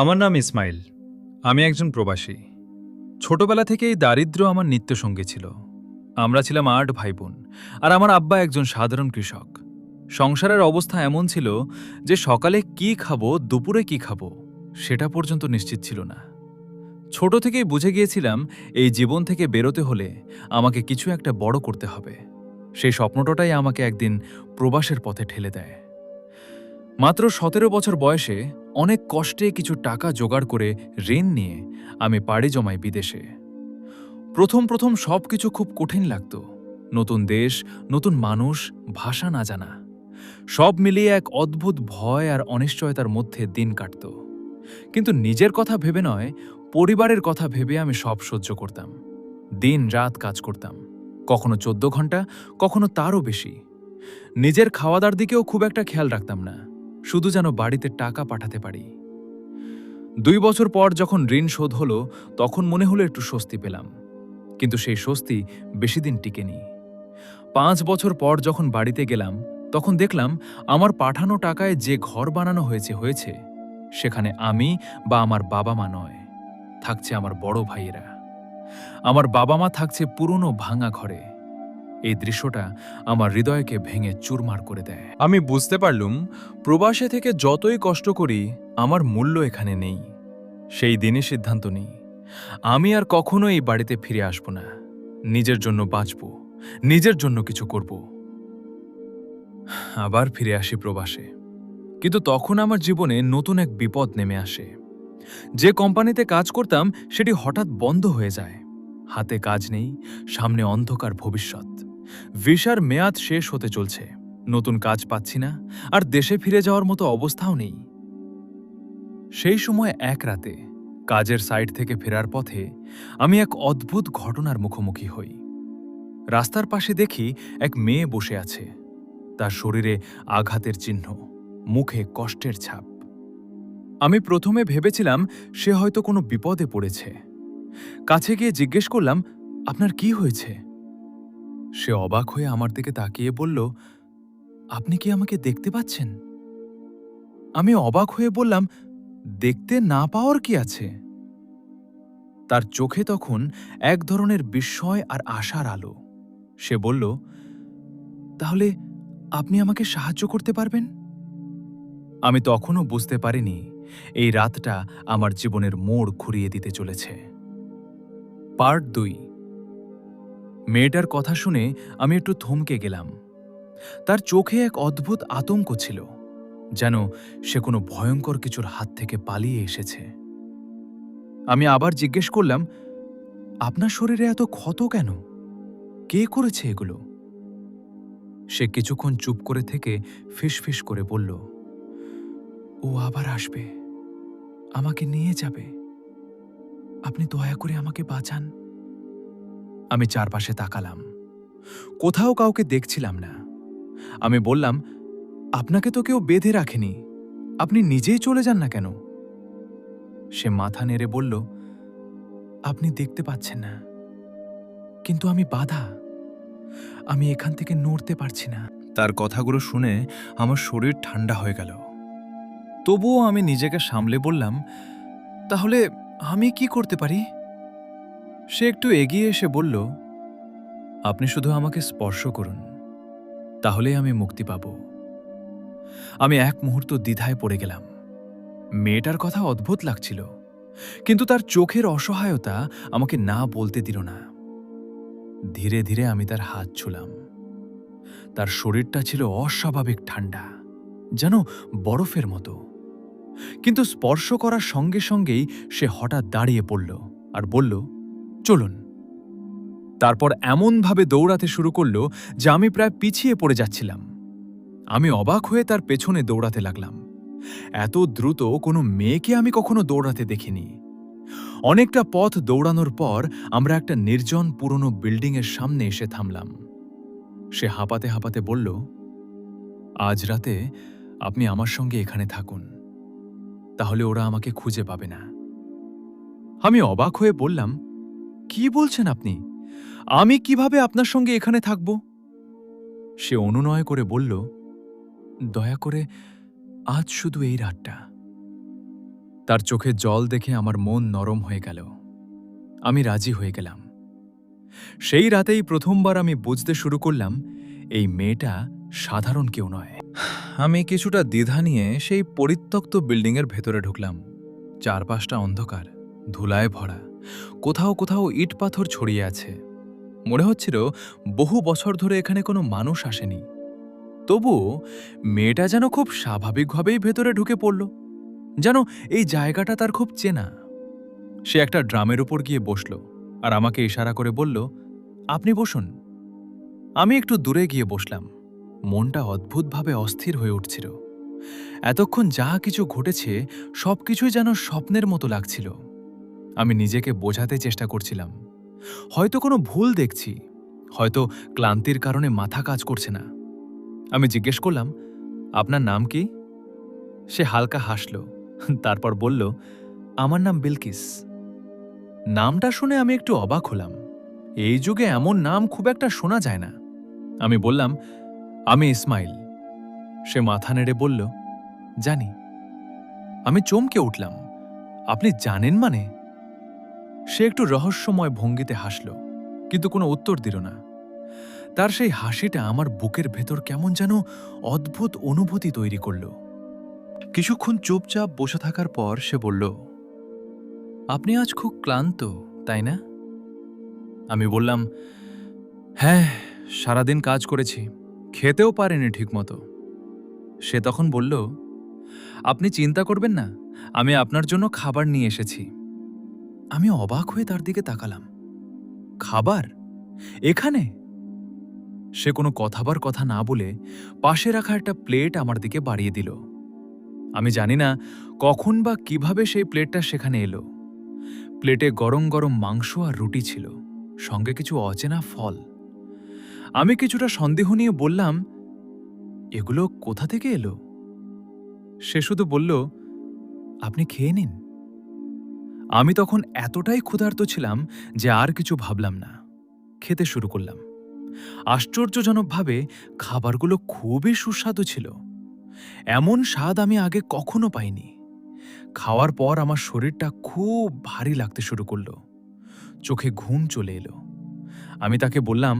আমার নাম ইসমাইল। আমি একজন প্রবাসী। ছোটবেলা থেকেই দারিদ্র্য আমার নিত্যসঙ্গী ছিল। আমরা ছিলাম ৮ ভাইবোন, আর আমার আব্বা একজন সাধারণ কৃষক। সংসারের অবস্থা এমন ছিল যে সকালে কি খাবো, দুপুরে কি খাবো সেটা পর্যন্ত নিশ্চিত ছিল না। ছোট থেকেই বুঝে গিয়েছিলাম এই জীবন থেকে বেরোতে হলে আমাকে কিছু একটা বড় করতে হবে। সেই স্বপ্নটাই আমাকে একদিন প্রবাসের পথে ঠেলে দেয়। মাত্র ১৭ বছর বয়সে অনেক কষ্টে কিছু টাকা জোগাড় করে ঋণ নিয়ে আমি পাড়ি জমাই বিদেশে। প্রথম প্রথম সবকিছু খুব কঠিন লাগত। নতুন দেশ, নতুন মানুষ, ভাষা না জানা, সব মিলিয়ে এক অদ্ভুত ভয় আর অনিশ্চয়তার মধ্যে দিন কাটত। কিন্তু নিজের কথা ভেবে নয়, পরিবারের কথা ভেবে আমি সব সহ্য করতাম। দিন রাত কাজ করতাম, কখনো ১৪ ঘন্টা, কখনো তারও বেশি। নিজের খাওয়া দাওয়ার দিকেও খুব একটা খেয়াল রাখতাম না, শুধু যেন বাড়িতে টাকা পাঠাতে পারি। ২ বছর পর যখন ঋণ শোধ হলো, তখন মনে হলো একটু স্বস্তি পেলাম। কিন্তু সেই স্বস্তি বেশি দিন টিকেনি। ৫ বছর পর যখন বাড়িতে গেলাম, তখন দেখলাম আমার পাঠানো টাকায় যে ঘর বানানো হয়েছে, সেখানে আমি বা আমার বাবা মা নয়, থাকছে আমার বড় ভাইয়েরা। আমার বাবা মা থাকছে পুরনো ভাঙা ঘরে। এই দৃশ্যটা আমার হৃদয়কে ভেঙে চুরমার করে দেয়। আমি বুঝতে পারলুম, প্রবাসে থেকে যতই কষ্ট করি, আমার মূল্য এখানে নেই। সেই দিনই সিদ্ধান্ত নিই, আমি আর কখনো এই বাড়িতে ফিরে আসব না। নিজের জন্য বাঁচব, নিজের জন্য কিছু করব। আবার ফিরে আসি প্রবাসে। কিন্তু তখন আমার জীবনে নতুন এক বিপদ নেমে আসে। যে কোম্পানিতে কাজ করতাম সেটি হঠাৎ বন্ধ হয়ে যায়। হাতে কাজ নেই, সামনে অন্ধকার ভবিষ্যৎ। ভিসার মেয়াদ শেষ হতে চলছে, নতুন কাজ পাচ্ছি না, আর দেশে ফিরে যাওয়ার মতো অবস্থাও নেই। সেই সময় এক রাতে কাজের সাইট থেকে ফেরার পথে আমি এক অদ্ভুত ঘটনার মুখোমুখি হই। রাস্তার পাশে দেখি এক মেয়ে বসে আছে। তার শরীরে আঘাতের চিহ্ন, মুখে কষ্টের ছাপ। আমি প্রথমে ভেবেছিলাম সে হয়তো কোনো বিপদে পড়েছে। কাছে গিয়ে জিজ্ঞেস করলাম, আপনার কি হয়েছে? সে অবাক হয়ে আমার দিকে তাকিয়ে বলল, আপনি কি আমাকে দেখতে পাচ্ছেন? আমি অবাক হয়ে বললাম, দেখতে না পাওয়ার কি আছে? তার চোখে তখন এক ধরনের বিস্ময় আর আশার আলো। সে বলল, তাহলে আপনি আমাকে সাহায্য করতে পারবেন? আমি তখনও বুঝতে পারিনি এই রাতটা আমার জীবনের মোড় ঘুরিয়ে দিতে চলেছে। পার্ট ২। মেয়েটার কথা শুনে আমি একটু থমকে গেলাম। তার চোখে এক অদ্ভুত আতঙ্ক ছিল, যেন সে কোনো ভয়ঙ্কর কিছুর হাত থেকে পালিয়ে এসেছে। আমি আবার জিজ্ঞেস করলাম, আপনার শরীরে এত ক্ষত কেন? কে করেছে এগুলো? সে কিছুক্ষণ চুপ করে থেকে ফিসফিস করে বলল, ও আবার আসবে, আমাকে নিয়ে যাবে। আপনি দয়া করে আমাকে বাঁচান। আমি চারপাশে তাকালাম, কোথাও কাউকে দেখছিলাম না। আমি বললাম, আপনাকে তো কেউ বেঁধে রাখেনি, আপনি নিজেই চলে যান না কেন? সে মাথা নেড়ে বলল, আপনি দেখতে পাচ্ছেন না, কিন্তু আমি বাধা। আমি এখান থেকে নড়তে পারছি না। তার কথাগুলো শুনে আমার শরীর ঠান্ডা হয়ে গেল। তবুও আমি নিজেকে সামলে বললাম, তাহলে আমি কি করতে পারি? সে একটু এগিয়ে এসে বলল, আপনি শুধু আমাকে স্পর্শ করুন, তাহলেই আমি মুক্তি পাব। আমি এক মুহূর্ত দ্বিধায় পড়ে গেলাম। মেয়েটার কথা অদ্ভুত লাগছিল, কিন্তু তার চোখের অসহায়তা আমাকে না বলতে দিল না। ধীরে ধীরে আমি তার হাত ছুঁলাম। তার শরীরটা ছিল অস্বাভাবিক ঠান্ডা, যেন বরফের মতো। কিন্তু স্পর্শ করার সঙ্গে সঙ্গেই সে হঠাৎ দাঁড়িয়ে পড়ল আর বলল, চলুন। তারপর এমনভাবে দৌড়াতে শুরু করল যে আমি প্রায় পিছিয়ে পড়ে যাচ্ছিলাম। আমি অবাক হয়ে তার পেছনে দৌড়াতে লাগলাম। এত দ্রুত কোনো মেয়েকে আমি কখনো দৌড়াতে দেখিনি। অনেকটা পথ দৌড়ানোর পর আমরা একটা নির্জন পুরনো বিল্ডিংয়ের সামনে এসে থামলাম। সে হাঁপাতে হাঁপাতে বলল, আজ রাতে আপনি আমার সঙ্গে এখানে থাকুন, তাহলে ওরা আমাকে খুঁজে পাবে না। আমি অবাক হয়ে বললাম, কি বলছেন আপনি? আমি কিভাবে আপনার সঙ্গে এখানে থাকব? সে অনুনয় করে বলল, দয়া করে আজ শুধু এই রাতটা। তার চোখে জল দেখে আমার মন নরম হয়ে গেল। আমি রাজি হয়ে গেলাম। সেই রাতেই প্রথমবার আমি বুঝতে শুরু করলাম এই মেয়েটা সাধারণ কেউ নয়। আমি কিছুটা দ্বিধা নিয়ে সেই পরিত্যক্ত বিল্ডিংয়ের ভেতরে ঢুকলাম। চারপাশটা অন্ধকার, ধুলায় ভরা, কোথাও কোথাও ইট পাথর ছড়িয়ে আছে। মনে হচ্ছিল বহু বছর ধরে এখানে কোনো মানুষ আসেনি। তবুও মেয়েটা যেন খুব স্বাভাবিকভাবেই ভেতরে ঢুকে পড়ল, যেন এই জায়গাটা তার খুব চেনা। সে একটা ড্রামের উপর গিয়ে বসল আর আমাকে ইশারা করে বলল, আপনি বসুন। আমি একটু দূরে গিয়ে বসলাম। মনটা অদ্ভুতভাবে অস্থির হয়ে উঠছিল। এতক্ষণ যা কিছু ঘটেছে সবকিছুই যেন স্বপ্নের মতো লাগছিল। আমি নিজেকে বোঝাতে চেষ্টা করছিলাম, হয়তো কোনো ভুল দেখছি, হয়তো ক্লান্তির কারণে মাথা কাজ করছে না। আমি জিজ্ঞেস করলাম, আপনার নাম কি? সে হালকা হাসল, তারপর বলল, আমার নাম বিলকিস। নামটা শুনে আমি একটু অবাক হলাম। এই যুগে এমন নাম খুব একটা শোনা যায় না। আমি বললাম, আমি ইসমাইল। সে মাথা নেড়ে বলল, জানি। আমি চমকে উঠলাম, আপনি জানেন মানে? সে একটু রহস্যময় ভঙ্গিতে হাসল, কিন্তু কোনো উত্তর দিল না। তার সেই হাসিটা আমার বুকের ভেতর কেমন যেন অদ্ভুত অনুভূতি তৈরি করল। কিছুক্ষণ চুপচাপ বসে থাকার পর সে বলল, আপনি আজ খুব ক্লান্ত, তাই না? আমি বললাম, হ্যাঁ, সারাদিন কাজ করেছি, খেতেও পারিনি ঠিকমতো। সে তখন বলল, আপনি চিন্তা করবেন না, আমি আপনার জন্য খাবার নিয়ে এসেছি। আমি অবাক হয়ে তার দিকে তাকালাম। খাবার? এখানে? সে কোনো কথাবার কথা না বলে পাশে রাখা একটা প্লেট আমার দিকে বাড়িয়ে দিল। আমি জানি না কখন বা কিভাবে সেই প্লেটটা সেখানে এলো। প্লেটে গরম গরম মাংস আর রুটি ছিল, সঙ্গে কিছু অচেনা ফল। আমি কিছুটা সন্দেহ নিয়ে বললাম, এগুলো কোথা থেকে এলো? সে শুধু বলল, আপনি খেয়ে নিন। আমি তখন এতটাই ক্ষুধার্ত ছিলাম যে আর কিছু ভাবলাম না, খেতে শুরু করলাম। আশ্চর্যজনকভাবে খাবারগুলো খুবই সুস্বাদু ছিল। এমন স্বাদ আমি আগে কখনো পাইনি। খাওয়ার পর আমার শরীরটা খুব ভারী লাগতে শুরু করলো, চোখে ঘুম চলে এলো। আমি তাকে বললাম,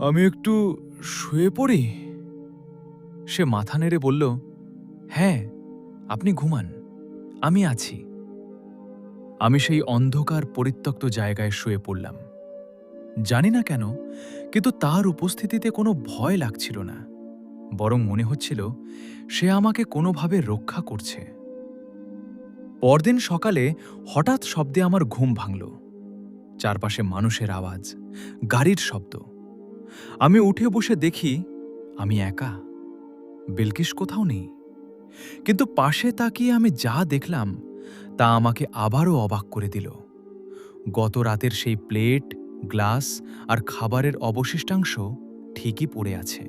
আমি একটু শুয়ে পড়ি। সে মাথা নেড়ে বলল, হ্যাঁ, আপনি ঘুমান, আমি আছি। আমি সেই অন্ধকার পরিত্যক্ত জায়গায় শুয়ে পড়লাম। জানি না কেন, কিন্তু তার উপস্থিতিতে কোনো ভয় লাগছিল না, বরং মনে হচ্ছিল সে আমাকে কোনোভাবে রক্ষা করছে। পরদিন সকালে হঠাৎ শব্দে আমার ঘুম ভাঙল। চারপাশে মানুষের আওয়াজ, গাড়ির শব্দ। আমি উঠে বসে দেখি আমি একা, বিলকিস কোথাও নেই। কিন্তু পাশে তাকিয়ে আমি যা দেখলাম তা আমাকে আবারও অবাক করে দিল। গত রাতের সেই প্লেট, গ্লাস আর খাবারের অবশিষ্টাংশ ঠিকই পড়ে আছে।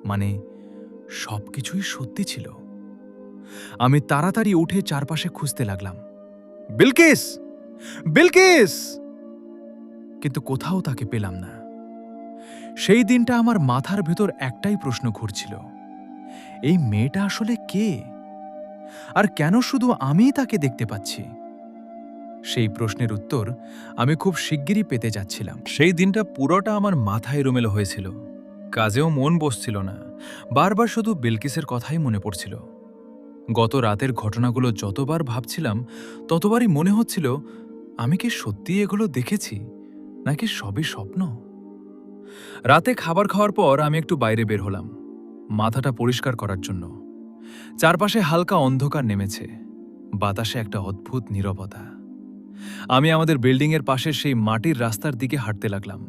মানে সবকিছুই সত্যি ছিল। আমি তাড়াতাড়ি উঠে চারপাশে খুঁজতে লাগলাম, বিলকিস, বিলকিস! কিন্তু কোথাও তাকে পেলাম না। সেই দিনটা আমার মাথার ভেতর একটাই প্রশ্ন ঘুরছিল, এই মেয়েটা আসলে কে? আর কেন শুধু আমিই তাকে দেখতে পাচ্ছি? সেই প্রশ্নের উত্তর আমি খুব শিগগিরই পেতে যাচ্ছিলাম। সেই দিনটা পুরোটা আমার মাথায় এলোমেলো হয়েছিল। কাজেও মন বসছিল না, বারবার শুধু বিলকিসের কথাই মনে পড়ছিল। গত রাতের ঘটনাগুলো যতবার ভাবছিলাম ততবারই মনে হচ্ছিল, আমি কি সত্যি এগুলো দেখেছি নাকি সবই স্বপ্ন? রাতে খাবার খাওয়ার পর আমি একটু বাইরে বের হলাম, মাথাটা পরিষ্কার করার জন্য। চারপাশে হালকা অন্ধকার নেমেছে, বাতাসে একটা অদ্ভুত নীরবতা। আমি আমাদের বিল্ডিংয়ের পাশের সেই মাটির রাস্তার দিকে হাঁটতে লাগলাম,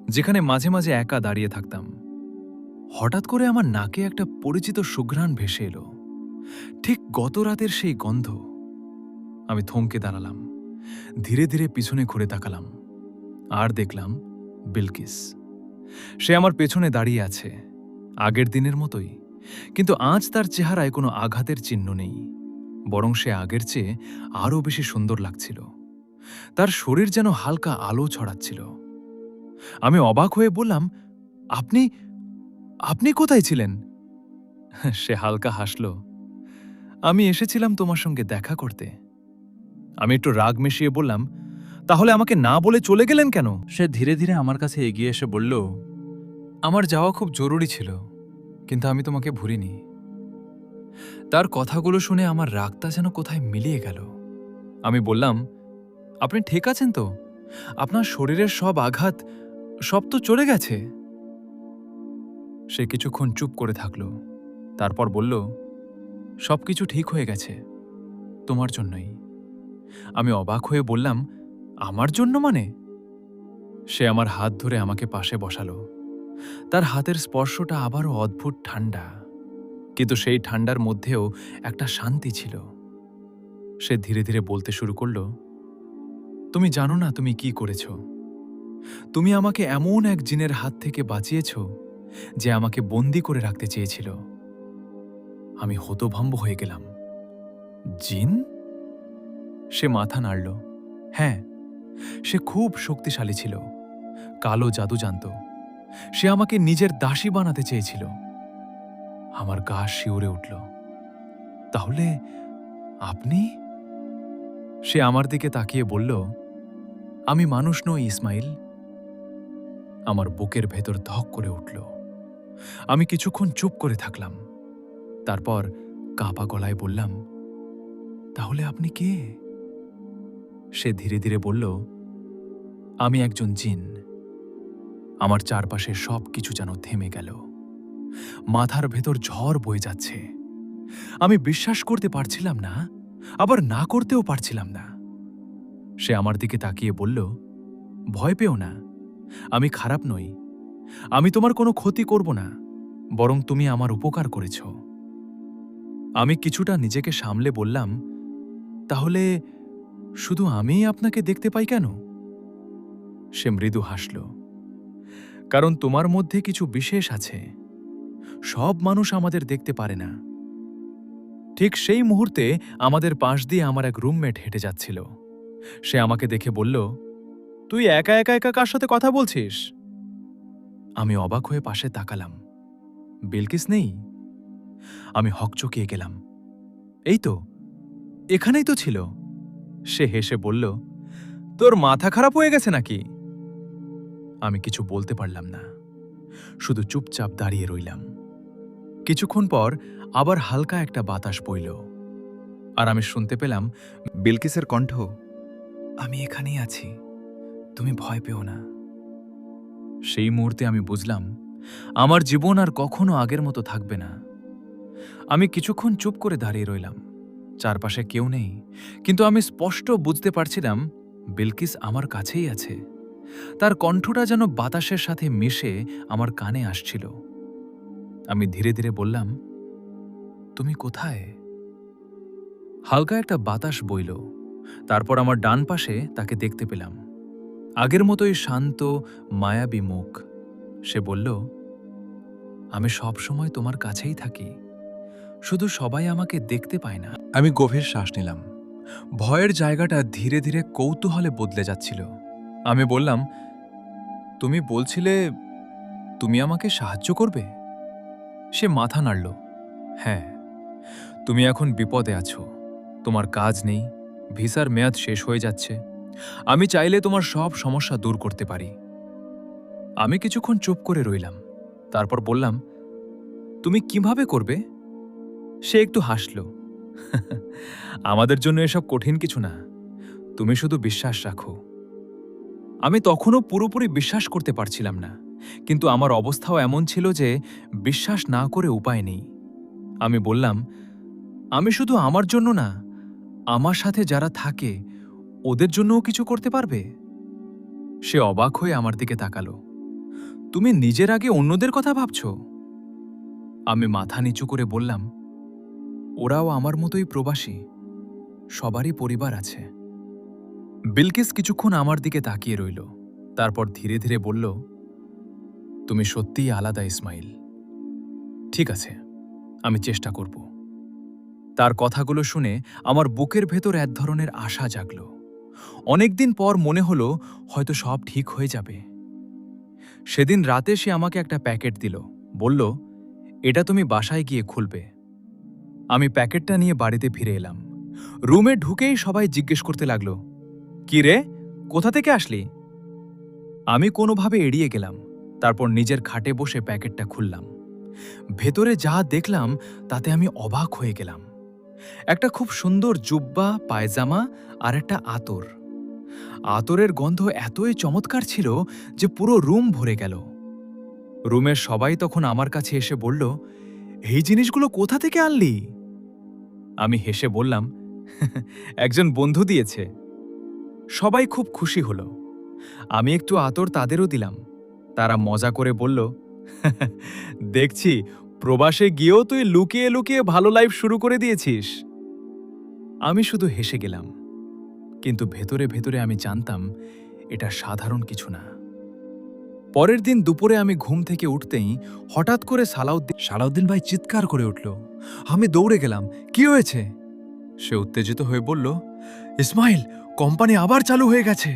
যেখানে মাঝে মাঝে একা দাঁড়িয়ে থাকতাম। হঠাৎ করে আমার নাকে একটা পরিচিত সুঘ্রাণ ভেসে এলো, ঠিক গত রাতের সেই গন্ধ। আমি থমকে দাঁড়ালাম, ধীরে ধীরে পিছনে ঘুরে তাকালাম, আর দেখলাম বিলকিস। সে আমার পেছনে দাঁড়িয়ে আছে, আগের দিনের মতোই, কিন্তু আজ তার চেহারায় কোনো আঘাতের চিহ্ন নেই, বরং সে আগের চেয়ে আরও বেশি সুন্দর লাগছিল। তার শরীর যেন হালকা আলো ছড়াচ্ছিল। আমি অবাক হয়ে বললাম, আপনি আপনি কোথায় ছিলেন? সে হালকা হাসল, আমি এসেছিলাম তোমার সঙ্গে দেখা করতে। আমি একটু রাগ মিশিয়ে বললাম, তাহলে আমাকে না বলে চলে গেলেন কেন? সে ধীরে ধীরে আমার কাছে এগিয়ে এসে বলল, আমার যাওয়া খুব জরুরি ছিল, কিন্তু আমি তোমাকে ভুলিনি। তার কথাগুলো শুনে আমার রাগটা যেন কোথায় মিলিয়ে গেল। আমি বললাম, আপনি ঠিক আছেন তো? আপনার শরীরের সব আঘাত সব তো চলে গেছে? সে কিছুক্ষণ চুপ করে থাকল, তারপর বলল, সবকিছু ঠিক হয়ে গেছে, তোমার জন্যই। আমি অবাক হয়ে বললাম, আমার জন্য মানে? সে আমার হাত ধরে আমাকে পাশে বসালো। তার হাতের স্পর্শটা আবারও অদ্ভুত ঠান্ডা, কিন্তু সেই ঠান্ডার মধ্যেও একটা শান্তি ছিল। সে ধীরে ধীরে বলতে শুরু করল, তুমি জানো না তুমি কি করেছ? তুমি আমাকে এমন এক জিনের হাত থেকে বাঁচিয়েছ যে আমাকে বন্দি করে রাখতে চেয়েছিল। আমি হতভম্ব হয়ে গেলাম। জিন? সে মাথা নাড়ল। হ্যাঁ, সে খুব শক্তিশালী ছিল, কালো জাদু জানত। সে আমাকে নিজের দাসী বানাতে চেয়েছিল। আমার গা শিউরে উঠল। তাহলে আপনি? সে আমার দিকে তাকিয়ে বলল, আমি মানুষ নই ইসমাইল। আমার বুকের ভেতর ধক করে উঠল। আমি কিছুক্ষণ চুপ করে থাকলাম, তারপর কাঁপা গলায় বললাম, তাহলে আপনি কে? সে ধীরে ধীরে বলল, আমি একজন জিন। আমার চারপাশে সব কিছু যেন থেমে গেল। মাথার ভেতর ঝড় বয়ে যাচ্ছে। আমি বিশ্বাস করতে পারছিলাম না, আবার না করতেও পারছিলাম না। সে আমার দিকে তাকিয়ে বলল, ভয় পেও না, আমি খারাপ নই। আমি তোমার কোনো ক্ষতি করব না, বরং তুমি আমার উপকার করেছ। আমি কিছুটা নিজেকে সামলে বললাম, তাহলে শুধু আমিই আপনাকে দেখতে পাই কেন? সে মৃদু হাসল, কারণ তোমার মধ্যে কিছু বিশেষ আছে, সব মানুষ আমাদের দেখতে পারে না। ঠিক সেই মুহূর্তে আমাদের পাশ দিয়ে আমার এক রুমমেট হেঁটে যাচ্ছিল। সে আমাকে দেখে বলল, তুই একা একা একা কার সাথে কথা বলছিস? আমি অবাক হয়ে পাশে তাকালাম। বিলকিস নেই। আমি হকচকিয়ে গেলাম। এই তো, এখানেই তো ছিল। সে হেসে বলল, তোর মাথা খারাপ হয়ে গেছে নাকি? আমি কিছু বলতে পারলাম না, শুধু চুপচাপ দাঁড়িয়ে রইলাম। কিছুক্ষণ পর আবার হালকা একটা বাতাস বইল, আর আমি শুনতে পেলাম বিলকিসের কণ্ঠ, আমি এখানেই আছি, তুমি ভয় পেও না। সেই মুহূর্তে আমি বুঝলাম আমার জীবন আর কখনো আগের মতো থাকবে না। আমি কিছুক্ষণ চুপ করে দাঁড়িয়ে রইলাম। চারপাশে কেউ নেই, কিন্তু আমি স্পষ্ট বুঝতে পারছিলাম বিলকিস আমার কাছেই আছে। তার কণ্ঠটা যেন বাতাসের সাথে মিশে আমার কানে আসছিল। আমি ধীরে ধীরে বললাম, তুমি কোথায়? হালকা একটা বাতাস বইল, তারপর আমার ডান পাশে তাকে দেখতে পেলাম। আগের মতোই শান্ত, মায়াবী মুখ। সে বলল, আমি সব সময় তোমার কাছেই থাকি, শুধু সবাই আমাকে দেখতে পায় না। আমি গভীর শ্বাস নিলাম। ভয়ের জায়গাটা ধীরে ধীরে কৌতূহলে বদলে যাচ্ছিল। আমি বললাম, তুমি বলছিলে তুমি আমাকে সাহায্য করবে? সে মাথা নাড়ল। হ্যাঁ, তুমি এখন বিপদে আছো, তোমার কাজ নেই, ভিসার মেয়াদ শেষ হয়ে যাচ্ছে। আমি চাইলে তোমার সব সমস্যা দূর করতে পারি। আমি কিছুক্ষণ চুপ করে রইলাম, তারপর বললাম, তুমি কিভাবে করবে? সে একটু হাসল। আমাদের জন্য এসব কঠিন কিছু না, তুমি শুধু বিশ্বাস রাখো। আমি তখনও পুরোপুরি বিশ্বাস করতে পারছিলাম না, কিন্তু আমার অবস্থাও এমন ছিল যে বিশ্বাস না করে উপায় নেই। আমি বললাম, আমি শুধু আমার জন্য না, আমার সাথে যারা থাকে ওদের জন্যও কিছু করতে পারবে? সে অবাক হয়ে আমার দিকে তাকালো। তুমি নিজের আগে অন্যদের কথা ভাবছ? আমি মাথা নিচু করে বললাম, ওরাও আমার মতোই প্রবাসী, সবারই পরিবার আছে। বিলকিস কিছুক্ষণ আমার দিকে তাকিয়ে রইল, তারপর ধীরে ধীরে বলল, তুমি সত্যিই আলাদা ইসমাইল। ঠিক আছে, আমি চেষ্টা করব। তার কথাগুলো শুনে আমার বুকের ভেতর এক ধরনের আশা জাগল। অনেকদিন পর মনে হলো হয়তো সব ঠিক হয়ে যাবে। সেদিন রাতে সে আমাকে একটা প্যাকেট দিল, বলল, এটা তুমি বাসায় গিয়ে খুলবে। আমি প্যাকেটটা নিয়ে বাড়িতে ফিরে এলাম। রুমে ঢুকেই সবাই জিজ্ঞেস করতে লাগলো, কি রে, কোথা থেকে আসলি? আমি কোনোভাবে এড়িয়ে গেলাম। তারপর নিজের খাটে বসে প্যাকেটটা খুললাম। ভেতরে যা দেখলাম তাতে আমি অবাক হয়ে গেলাম। একটা খুব সুন্দর জুব্বা, পায়জামা আর একটা আতর। আতরের গন্ধ এতই চমৎকার ছিল যে পুরো রুম ভরে গেল। রুমের সবাই তখন আমার কাছে এসে বলল, এই জিনিসগুলো কোথা থেকে আনলি? আমি হেসে বললাম, একজন বন্ধু দিয়েছে। সবাই খুব খুশি হলো। আমি একটু আতর তাদেরও দিলাম। তারা মজা করে বলল, দেখছি প্রবাসে গিয়েও তুই লুকিয়ে লুকিয়ে ভালো লাইফ শুরু করে দিয়েছিস। আমি শুধু হেসে গেলাম, কিন্তু ভেতরে ভেতরে আমি জানতাম এটা সাধারণ কিছু না। পরের দিন দুপুরে আমি ঘুম থেকে উঠতেই হঠাৎ করে সালাউদ্দিন ভাই চিৎকার করে উঠল। আমি দৌড়ে গেলাম, কি হয়েছে? সে উত্তেজিত হয়ে বলল, ইসমাইল, কোম্পানি আবার চালু হয়ে গেছে।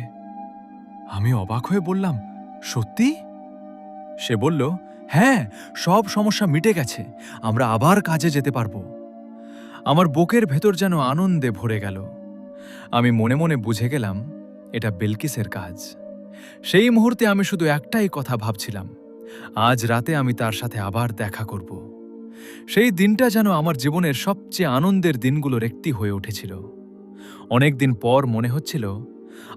আমি অবাক হয়ে বললাম, সত্যি? সে বলল, হ্যাঁ, সব সমস্যা মিটে গেছে, আমরা আবার কাজে যেতে পারবো। আমার বুকের ভেতর যেন আনন্দে ভরে গেল। আমি মনে মনে বুঝে গেলাম এটা বিলকিসের কাজ। সেই মুহূর্তে আমি শুধু একটাই কথা ভাবছিলাম, আজ রাতে আমি তার সাথে আবার দেখা করব। সেই দিনটা যেন আমার জীবনের সবচেয়ে আনন্দের দিনগুলোর একটি হয়ে উঠেছিল। অনেকদিন পর মনে হচ্ছিল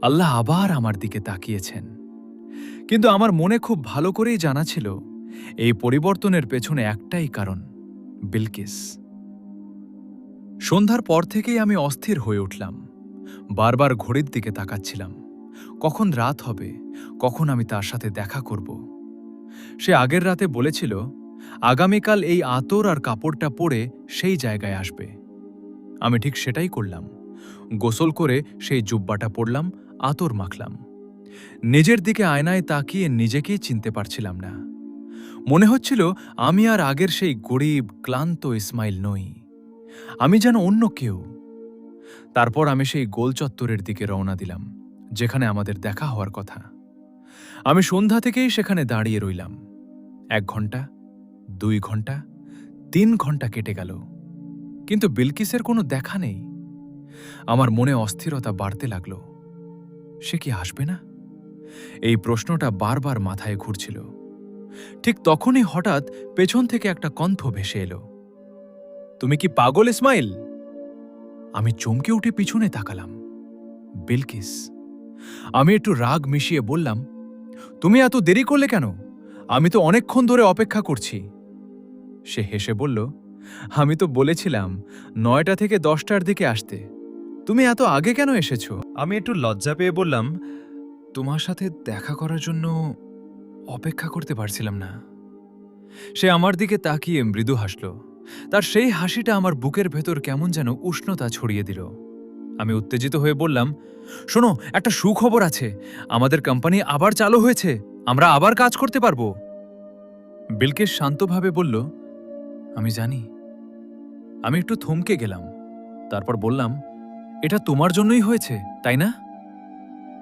আল্লাহ আবার আমার দিকে তাকিয়েছেন। কিন্তু আমার মনে খুব ভালো করেই জানা ছিল এই পরিবর্তনের পেছনে একটাই কারণ, বিলকিস। সন্ধ্যার পর থেকেই আমি অস্থির হয়ে উঠলাম। বারবার ঘড়ির দিকে তাকাচ্ছিলাম, কখন রাত হবে, কখন আমি তার সাথে দেখা করব। সে আগের রাতে বলেছিল আগামীকাল এই আতর আর কাপড়টা পরে সেই জায়গায় আসবে। আমি ঠিক সেটাই করলাম। গোসল করে সেই জুব্বাটা পরলাম, আতর মাখলাম। নিজের দিকে আয়নায় তাকিয়ে নিজেকেই চিনতে পারছিলাম না। মনে হচ্ছিল আমি আর আগের সেই গরিব ক্লান্ত ইসমাইল নই, আমি যেন অন্য কেউ। তারপর আমি সেই গোল চত্বরের দিকে রওনা দিলাম, যেখানে আমাদের দেখা হওয়ার কথা। আমি সন্ধ্যা থেকেই সেখানে দাঁড়িয়ে রইলাম। 1 ঘন্টা, 2 ঘন্টা, 3 ঘন্টা কেটে গেল, কিন্তু বিলকিসের কোনো দেখা নেই। আমার মনে অস্থিরতা বাড়তে লাগল। সে কি আসবে না? এই প্রশ্নটা বারবার মাথায় ঘুরছিল। ঠিক তখনই হঠাৎ পেছন থেকে একটা কণ্ঠ ভেসে এলো, তুমি কি পাগল ইসমাইল? আমি চমকে উঠে পিছনে তাকালাম। বিলকিস। আমি একটু রাগ মিশিয়ে বললাম, তুমি এত দেরি করলে কেন? আমি তো অনেকক্ষণ ধরে অপেক্ষা করছি। সে হেসে বলল, আমি তো বলেছিলাম 9টা থেকে 10টার দিকে আসতে, তুমি এত আগে কেন এসেছো? আমি একটু লজ্জা পেয়ে বললাম, তোমার সাথে দেখা করার জন্য অপেক্ষা করতে পারছিলাম না। সে আমার দিকে তাকিয়ে মৃদু হাসল। তার সেই হাসিটা আমার বুকের ভেতর কেমন যেন উষ্ণতা ছড়িয়ে দিল। আমি উত্তেজিত হয়ে বললাম, শোনো, একটা সুখবর আছে, আমাদের কোম্পানি আবার চালু হয়েছে, আমরা আবার কাজ করতে পারবো। বিলকিস শান্তভাবে বলল, আমি জানি। আমি একটু থমকে গেলাম। তারপর বললাম, এটা তোমার জন্যই হয়েছে, তাই না?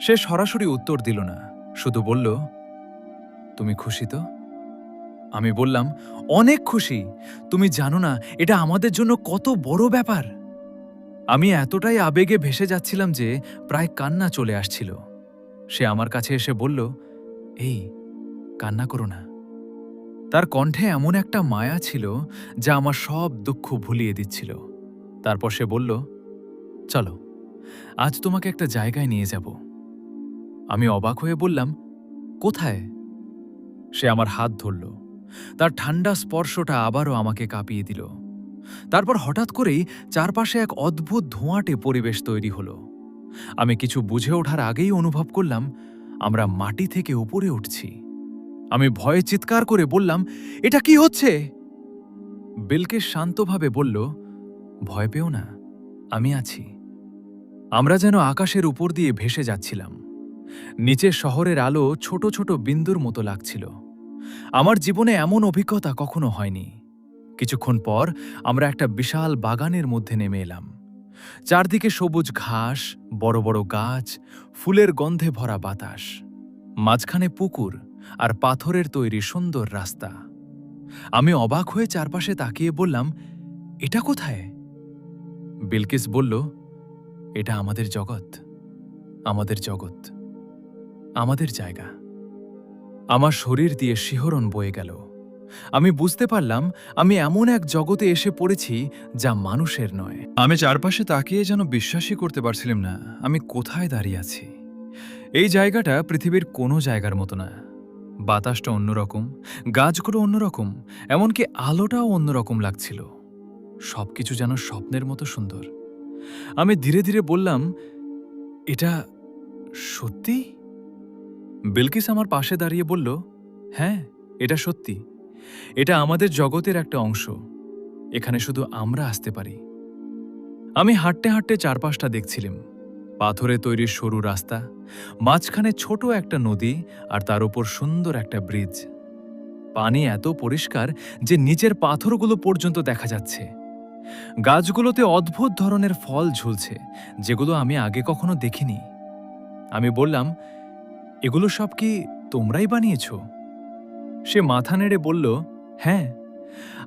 সে সরাসরি উত্তর দিল না, শুধু বলল, তুমি খুশি তো? আমি বললাম, অনেক খুশি। তুমি জানো না এটা আমাদের জন্য কত বড় ব্যাপার। আমি এতটাই আবেগে ভেসে যাচ্ছিলাম যে প্রায় কান্না চলে আসছিল। সে আমার কাছে এসে বলল, এই, কান্না করো না। তার কণ্ঠে এমন একটা মায়া ছিল যা আমার সব দুঃখ ভুলিয়ে দিচ্ছিল। তারপর সে বলল, চলো, আজ তোমাকে একটা জায়গায় নিয়ে যাব। আমি অবাক হয়ে বললাম, কোথায়? সে আমার হাত ধরল। তার ঠান্ডা স্পর্শটা আবারও আমাকে কাঁপিয়ে দিল। তারপর হঠাৎ করেই চারপাশে এক অদ্ভুত ধোঁয়াটে পরিবেশ তৈরি হলো। আমি কিছু বুঝে ওঠার আগেই অনুভব করলাম আমরা মাটি থেকে উপরে উঠছি। আমি ভয়ে চিৎকার করে বললাম, এটা কি হচ্ছে? বিলকিস শান্তভাবে বলল, ভয় পেও না, আমি আছি। আমরা যেন আকাশের উপর দিয়ে ভেসে যাচ্ছিলাম। নিচে শহরের আলো ছোট ছোট বিন্দুর মতো লাগছিল। আমার জীবনে এমন অভিজ্ঞতা কখনো হয়নি। কিছুক্ষণ পর আমরা একটা বিশাল বাগানের মধ্যে নেমে এলাম। চারদিকে সবুজ ঘাস, বড় বড় গাছ, ফুলের গন্ধে ভরা বাতাস, মাঝখানে পুকুর আর পাথরের তৈরি সুন্দর রাস্তা। আমি অবাক হয়ে চারপাশে তাকিয়ে বললাম, এটা কোথায়? বিলকিস বলল, এটা আমাদের জগৎ, আমাদের জগৎ, আমাদের জায়গা। আমার শরীর দিয়ে শিহরণ বয়ে গেল। আমি বুঝতে পারলাম আমি এমন এক জগতে এসে পড়েছি যা মানুষের নয়। আমি চারপাশে তাকিয়ে যেন বিশ্বাসই করতে পারছিলাম না আমি কোথায় দাঁড়িয়ে আছি। এই জায়গাটা পৃথিবীর কোনো জায়গার মতো না। বাতাসটা অন্যরকম, গাছগুলো অন্যরকম, এমনকি আলোটাও অন্যরকম লাগছিল। সবকিছু যেন স্বপ্নের মতো সুন্দর। আমি ধীরে ধীরে বললাম, এটা সত্যি? বিলকিস আমার পাশে দাঁড়িয়ে বলল, হ্যাঁ, এটা সত্যি। এটা আমাদের জগতের একটা অংশ। এখানে শুধু আমরা আসতে পারি। আমি হাঁটতে হাঁটতে চারপাশটা দেখছিলাম। পাথরে তৈরি সরু রাস্তা, মাঝখানে ছোট একটা নদী, আর তার উপর সুন্দর একটা ব্রিজ। পানি এত পরিষ্কার যে নিচের পাথরগুলো পর্যন্ত দেখা যাচ্ছে। গাছগুলোতে অদ্ভুত ধরনের ফল ঝুলছে, যেগুলো আমি আগে কখনো দেখিনি। আমি বললাম, এগুলো সব কি তোমরাই বানিয়েছ? সে মাথা নেড়ে বলল, হ্যাঁ,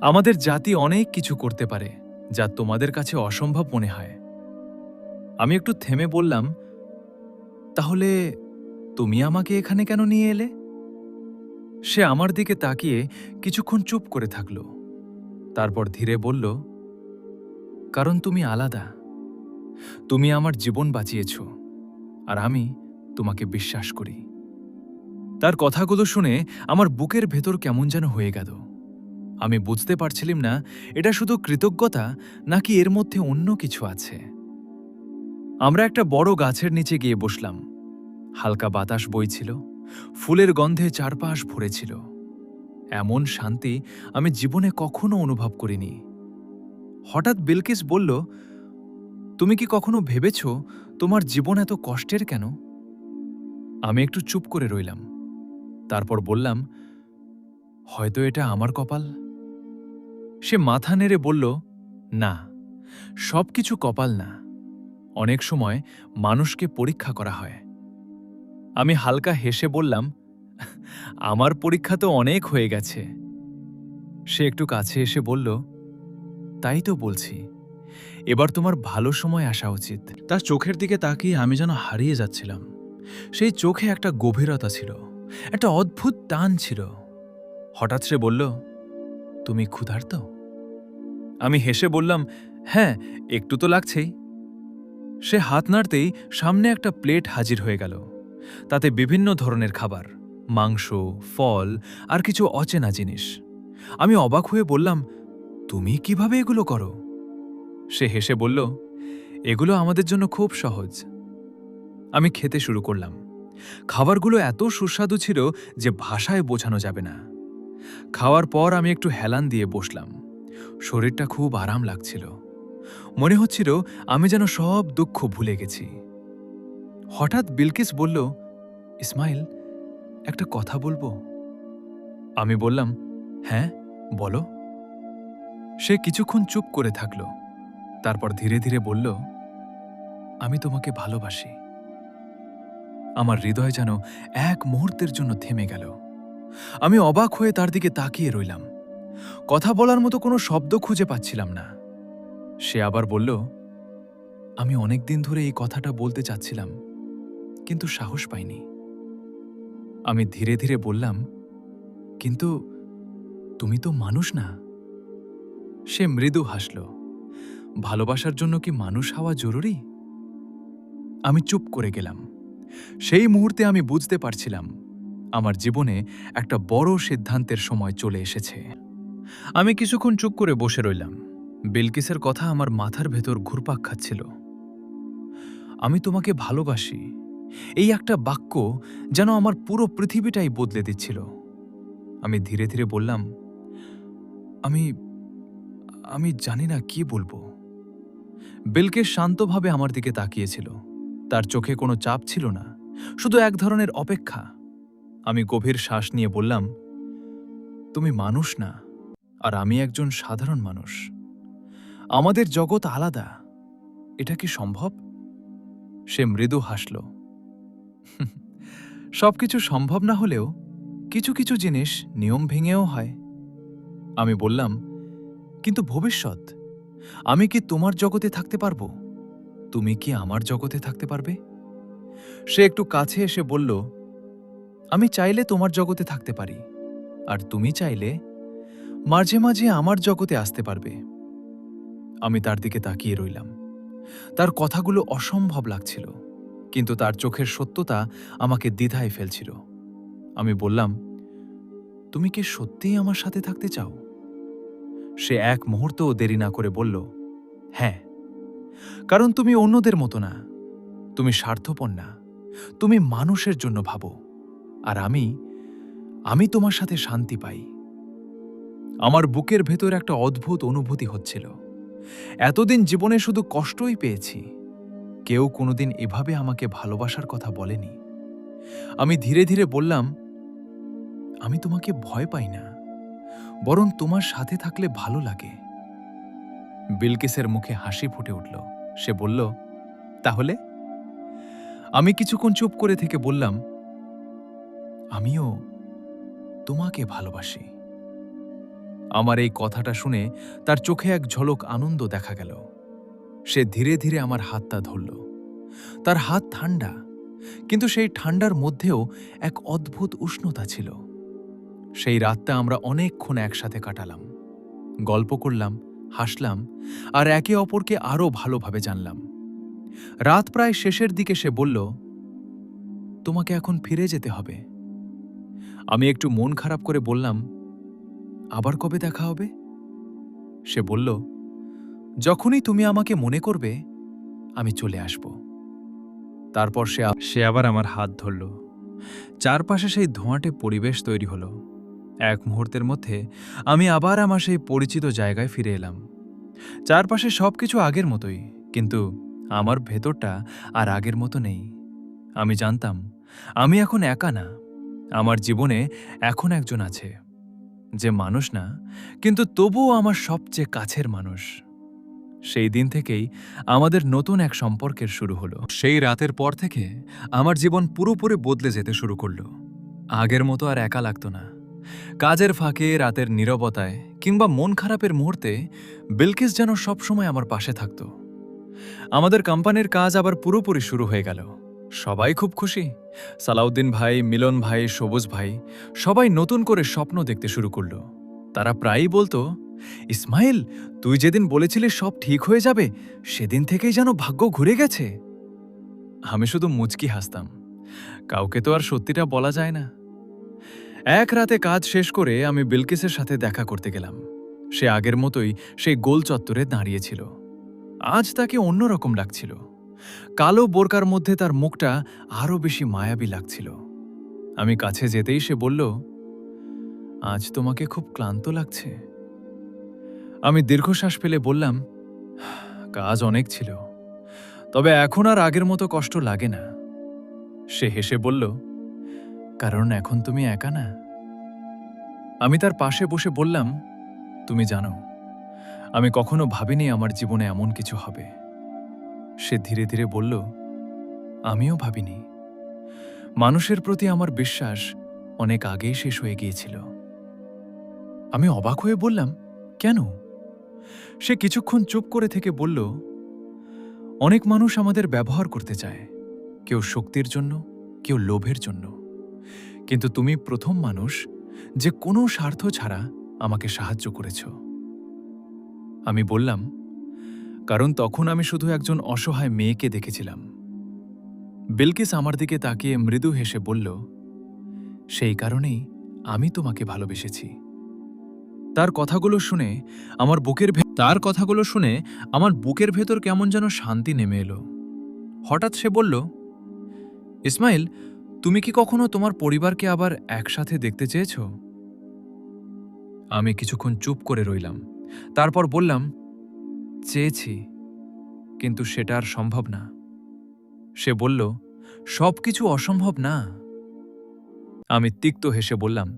আমাদের জাতি অনেক কিছু করতে পারে যা তোমাদের কাছে অসম্ভব মনে হয়। আমি একটু থেমে বললাম, তাহলে তুমি আমাকে এখানে কেন নিয়ে এলে? সে আমার দিকে তাকিয়ে কিছুক্ষণ চুপ করে থাকল। তারপর ধীরে বলল, কারণ তুমি আলাদা। তুমি আমার জীবন বাঁচিয়েছ, আর আমি তোমাকে বিশ্বাস করি। তার কথাগুলো শুনে আমার বুকের ভেতর কেমন যেন হয়ে গেল। আমি বুঝতে পারছিলাম না এটা শুধু কৃতজ্ঞতা নাকি এর মধ্যে অন্য কিছু আছে। আমরা একটা বড় গাছের নিচে গিয়ে বসলাম। হালকা বাতাস বইছিল, ফুলের গন্ধে চারপাশ ভরেছিল। এমন শান্তি আমি জীবনে কখনো অনুভব করিনি। হঠাৎ বিলকিস বলল, তুমি কি কখনো ভেবেছ তোমার জীবন এত কষ্টের কেন? আমি একটু চুপ করে রইলাম। তারপর বললাম, হয়তো এটা আমার কপাল। সে মাথা নেড়ে বলল, না, সবকিছু কপাল না। অনেক সময় মানুষকে পরীক্ষা করা হয়। আমি হালকা হেসে বললাম, আমার পরীক্ষা তো অনেক হয়ে গেছে। সে একটু কাছে এসে বলল, তাই তো বলছি, এবার তোমার ভালো সময় আসা উচিত। তার চোখের দিকে তাকিয়ে আমি যেন হারিয়ে যাচ্ছিলাম। সেই চোখে একটা গভীরতা ছিল, একটা অদ্ভুত টান ছিল। হঠাৎ সে বলল, তুমি ক্ষুধার্ত? আমি হেসে বললাম, হ্যাঁ, একটু তো লাগছেই। সে হাত নাড়তেই সামনে একটা প্লেট হাজির হয়ে গেল। তাতে বিভিন্ন ধরনের খাবার, মাংস, ফল আর কিছু অচেনা জিনিস। আমি অবাক হয়ে বললাম, তুমি কিভাবে এগুলো করো? সে হেসে বলল, এগুলো আমাদের জন্য খুব সহজ। আমি খেতে শুরু করলাম। খাবারগুলো এত সুস্বাদু ছিল যে ভাষায় বোঝানো যাবে না। খাওয়ার পর আমি একটু হেলান দিয়ে বসলাম। শরীরটা খুব আরাম লাগছিল। মনে হচ্ছিল আমি যেন সব দুঃখ ভুলে গেছি। হঠাৎ বিলকিস বলল, ইসমাইল, একটা কথা বলবো? আমি বললাম, হ্যাঁ, বলো। সে কিছুক্ষণ চুপ করে থাকল। তারপর ধীরে ধীরে বলল, আমি তোমাকে ভালোবাসি। আমার হৃদয় যেন এক মুহূর্তের জন্য থেমে গেল। আমি অবাক হয়ে তার দিকে তাকিয়ে রইলাম। কথা বলার মতো কোনো শব্দ খুঁজে পাচ্ছিলাম না। সে আবার বলল, আমি অনেকদিন ধরে এই কথাটা বলতে চাচ্ছিলাম, কিন্তু সাহস পাইনি। আমি ধীরে ধীরে বললাম, কিন্তু তুমি তো মানুষ না। সে মৃদু হাসল। ভালোবাসার জন্য কি মানুষ হওয়া জরুরি? আমি চুপ করে গেলাম। সেই মুহূর্তে আমি বুঝতে পারছিলাম আমার জীবনে একটা বড় সিদ্ধান্তের সময় চলে এসেছে। আমি কিছুক্ষণ চুপ করে বসে রইলাম। বিলকিসের কথা আমার মাথার ভেতর ঘুরপাক খাচ্ছিল। আমি তোমাকে ভালোবাসি, এই একটা বাক্য যেন আমার পুরো পৃথিবীটাই বদলে দিচ্ছিল। আমি ধীরে ধীরে বললাম, আমি আমি জানি না কি বলবো। বিলকিস শান্তভাবে আমার দিকে তাকিয়েছিল। তার চোখে কোনো চাপ ছিল না, শুধু এক ধরনের অপেক্ষা। আমি গভীর শ্বাস নিয়ে বললাম, তুমি মানুষ না, আর আমি একজন সাধারণ মানুষ। আমাদের জগৎ আলাদা। এটা কি সম্ভব? সে মৃদু হাসল। সবকিছু সম্ভব না হলেও কিছু কিছু জিনিস নিয়ম ভেঙেও হয়। আমি বললাম, কিন্তু ভবিষ্যৎ, আমি কি তোমার জগতে থাকতে পারবো? তুমি কি আমার জগতে থাকতে পারবে? সে একটু কাছে এসে বলল, আমি চাইলে তোমার জগতে থাকতে পারি, আর তুমি চাইলে মাঝে মাঝে আমার জগতে আসতে পারবে। আমি তার দিকে তাকিয়ে রইলাম। তার কথাগুলো অসম্ভব লাগছিল, কিন্তু তার চোখের সত্যতা আমাকে দ্বিধায় ফেলছিল। আমি বললাম, তুমি কি সত্যিই আমার সাথে থাকতে চাও? সে এক মুহূর্তও দেরি না করে বলল, হ্যাঁ, কারণ তুমি অন্যদের মতো না, তুমি স্বার্থপর না, তুমি মানুষের জন্য ভাবো, আর আমি তোমার সাথে শান্তি পাই। আমার বুকের ভেতর একটা অদ্ভুত অনুভূতি হচ্ছিল। এতদিন জীবনে শুধু কষ্টই পেয়েছি, কেউ কোনোদিন এভাবে আমাকে ভালোবাসার কথা বলেনি। আমি ধীরে ধীরে বললাম, আমি তোমাকে ভয় পাই না, বরং তোমার সাথে থাকলে ভালো লাগে। বিলকিসের মুখে হাসি ফুটে উঠল। সে বলল, তাহলে? আমি কিছুক্ষণ চুপ করে থেকে বললাম, আমিও তোমাকে ভালোবাসি। আমার এই কথাটা শুনে তার চোখে এক ঝলক আনন্দ দেখা গেল। সে ধীরে ধীরে আমার হাতটা ধরল। তার হাত ঠান্ডা, কিন্তু সেই ঠান্ডার মধ্যেও এক অদ্ভুত উষ্ণতা ছিল। সেই রাতটা আমরা অনেকক্ষণ একসাথে কাটালাম, গল্প করলাম, হাসলাম, আর একে অপরকে আরও ভালোভাবে জানলাম। রাত প্রায় শেষের দিকে সে বলল, তোমাকে এখন ফিরে যেতে হবে। আমি একটু মন খারাপ করে বললাম, আবার কবে দেখা হবে? সে বলল, যখনই তুমি আমাকে মনে করবে আমি চলে আসব। তারপর সে আবার আমার হাত ধরল। চারপাশে সেই ধোঁয়াটে পরিবেশ তৈরি হলো। এক মুহূর্তের মধ্যে আমি আবার আমার সেই পরিচিত জায়গায় ফিরে এলাম। চারপাশে সবকিছু আগের মতোই, কিন্তু আমার ভেতরটা আর আগের মতো নেই। আমি জানতাম আমি এখন একা না, আমার জীবনে এখন একজন আছে, যে মানুষ না, কিন্তু তবুও আমার সবচেয়ে কাছের মানুষ। সেই দিন থেকেই আমাদের নতুন এক সম্পর্কের শুরু হলো। সেই রাতের পর থেকে আমার জীবন পুরোপুরি বদলে যেতে শুরু করলো। আগের মতো আর একা লাগতো না। কাজের ফাঁকে, রাতের নীরবতায় কিংবা মন খারাপের মুহূর্তে বিলকিস যেন সবসময় আমার পাশে থাকত। আমাদের কোম্পানির কাজ আবার পুরোপুরি শুরু হয়ে গেল। সবাই খুব খুশি। সালাউদ্দিন ভাই, মিলন ভাই, সবুজ ভাই সবাই নতুন করে স্বপ্ন দেখতে শুরু করল। তারা প্রায়ই বলতো, ইসমাইল, তুই যেদিন বলেছিলি সব ঠিক হয়ে যাবে, সেদিন থেকেই যেন ভাগ্য ঘুরে গেছে। আমি শুধু মুচকি হাসতাম। কাউকে তো আর সত্যিটা বলা যায় না। এক রাতে কাজ শেষ করে আমি বিলকিসের সাথে দেখা করতে গেলাম। সে আগের মতোই সেই গোল চত্বরে দাঁড়িয়েছিল। আজ তাকে অন্যরকম লাগছিল। কালো বোরকার মধ্যে তার মুখটা আরও বেশি মায়াবী লাগছিল। আমি কাছে যেতেই সে বলল, আজ তোমাকে খুব ক্লান্ত লাগছে। আমি দীর্ঘশ্বাস ফেলে বললাম, কাজ অনেক ছিল, তবে এখন আর আগের মতো কষ্ট লাগে না। সে হেসে বলল, কারণ এখন তুমি একা না। আমি তার পাশে বসে বললাম, তুমি জানো, আমি কখনো ভাবিনি আমার জীবনে এমন কিছু হবে। সে ধীরে ধীরে বলল, আমিও ভাবিনি। মানুষের প্রতি আমার বিশ্বাস অনেক আগেই শেষ হয়ে গিয়েছিল। আমি অবাক হয়ে বললাম, কেন? সে কিছুক্ষণ চুপ করে থেকে বলল, অনেক মানুষ আমাদের ব্যবহার করতে চায়, কেউ শক্তির জন্য, কেউ লোভের জন্য, কিন্তু তুমি প্রথম মানুষ যে কোনো স্বার্থ ছাড়া আমাকে সাহায্য করেছ। আমি বললাম, কারণ তখন আমি শুধু একজন অসহায় মেয়েকে দেখেছিলাম। বিলকিস আমার দিকে তাকিয়ে মৃদু হেসে বলল, সেই কারণেই আমি তোমাকে ভালোবেসেছি। তার কথাগুলো শুনে আমার বুকের ভেতর কেমন যেন শান্তি নেমে এলো। হঠাৎ সে বলল, ইসমাইল, তুমি কি কখনো তোমার পরিবারকে আবার একসাথে দেখতে চেয়েছ? আমি কিছুক্ষণ চুপ করে রইলাম। তারপর বললাম, চেয়েছি, কিন্তু সেটা আর সম্ভব না। সে বলল, সবকিছু অসম্ভব না। আমি তিক্ত হেসে বললাম,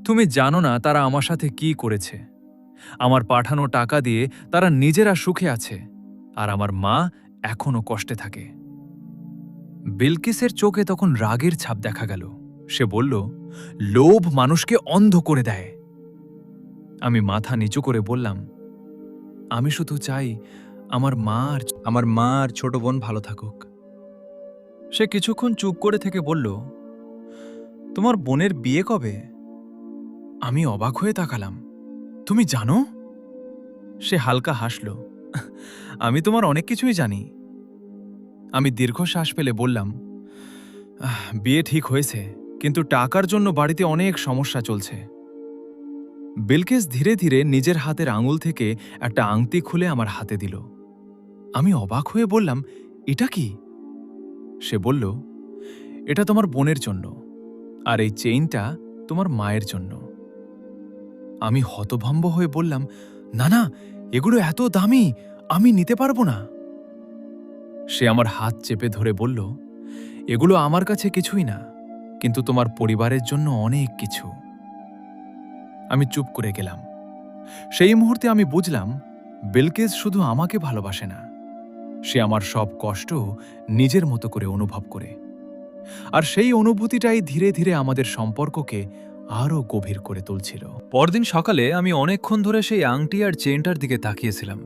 তুমি জানো না তারা আমার সাথে কি করেছে। আমার পাঠানো টাকা দিয়ে তারা নিজেরা সুখে আছে, আর আমার মা এখনো কষ্টে থাকে। বিলকিসের চোখে তখন রাগের ছাপ দেখা গেল। সে বলল, লোভ মানুষকে অন্ধ করে দেয়। আমি মাথা নিচু করে বললাম, আমি শুধু চাই আমার মা আর ছোট বোন ভালো থাকুক। সে কিছুক্ষণ চুপ করে থেকে বলল, তোমার বোনের বিয়ে কবে? আমি অবাক হয়ে তাকালাম। তুমি জানো? সে হালকা হাসল। আমি তোমার অনেক কিছুই জানি। আমি দীর্ঘশ্বাস ফেলে বললাম, বিয়ে ঠিক হয়েছে, কিন্তু টাকার জন্য বাড়িতে অনেক সমস্যা চলছে। বিলকিস ধীরে ধীরে নিজের হাতের আঙুল থেকে একটা আংটি খুলে আমার হাতে দিল। আমি অবাক হয়ে বললাম, এটা কি? সে বলল, এটা তোমার বোনের জন্য, আর এই চেইনটা তোমার মায়ের জন্য। আমি হতভম্ব হয়ে বললাম, না না, এগুলো এত দামি, আমি নিতে পারবো না। সে আমার হাত চেপে ধরে বলল, এগুলো আমার কাছে কিছুই না, কিন্তু তোমার পরিবারের জন্য অনেক কিছু। আমি চুপ করে গেলাম। সেই মুহূর্তে আমি বুঝলাম, বিলকিস শুধু আমাকে ভালোবাসে না, সে আমার সব কষ্ট নিজের মতো করে অনুভব করে। আর সেই অনুভূতিটাই ধীরে ধীরে আমাদের সম্পর্ককে আরও গভীর করে তুলছিল। পরদিন সকালে আমি অনেকক্ষণ ধরে সেই আংটি আর চেনটার দিকে তাকিয়েছিলাম।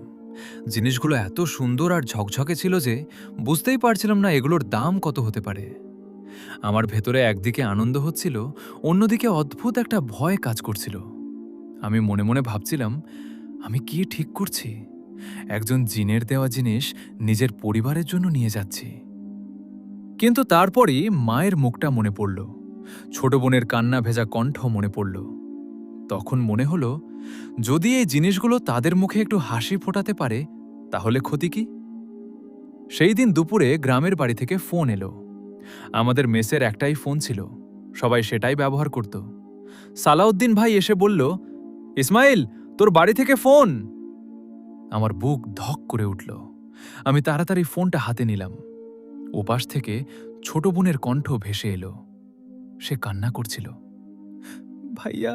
জিনিসগুলো এত সুন্দর আর ঝকঝকে ছিল যে বুঝতেই পারছিলাম না এগুলোর দাম কত হতে পারে। আমার ভেতরে একদিকে আনন্দ হচ্ছিল, অন্যদিকে অদ্ভুত একটা ভয় কাজ করছিল। আমি মনে মনে ভাবছিলাম, আমি কি ঠিক করছি? একজন জিনের দেওয়া জিনিস নিজের পরিবারের জন্য নিয়ে যাচ্ছি। কিন্তু তারপরই মায়ের মুখটা মনে পড়ল, ছোট বোনের কান্না ভেজা কণ্ঠ মনে পড়ল। তখন মনে হলো, যদি এই জিনিসগুলো তাদের মুখে একটু হাসি ফোটাতে পারে, তাহলে ক্ষতি কি? সেই দিন দুপুরে গ্রামের বাড়ি থেকে ফোন এলো। আমাদের মেসের একটাই ফোন ছিল, সবাই সেটাই ব্যবহার করত। সালাউদ্দিন ভাই এসে বলল, ইসমাইল, তোর বাড়ি থেকে ফোন। আমার বুক ধক করে উঠল। আমি তাড়াতাড়ি ফোনটা হাতে নিলাম। ওপাশ থেকে ছোট বোনের কণ্ঠ ভেসে এলো। সে কান্না করছিল, ভাইয়া,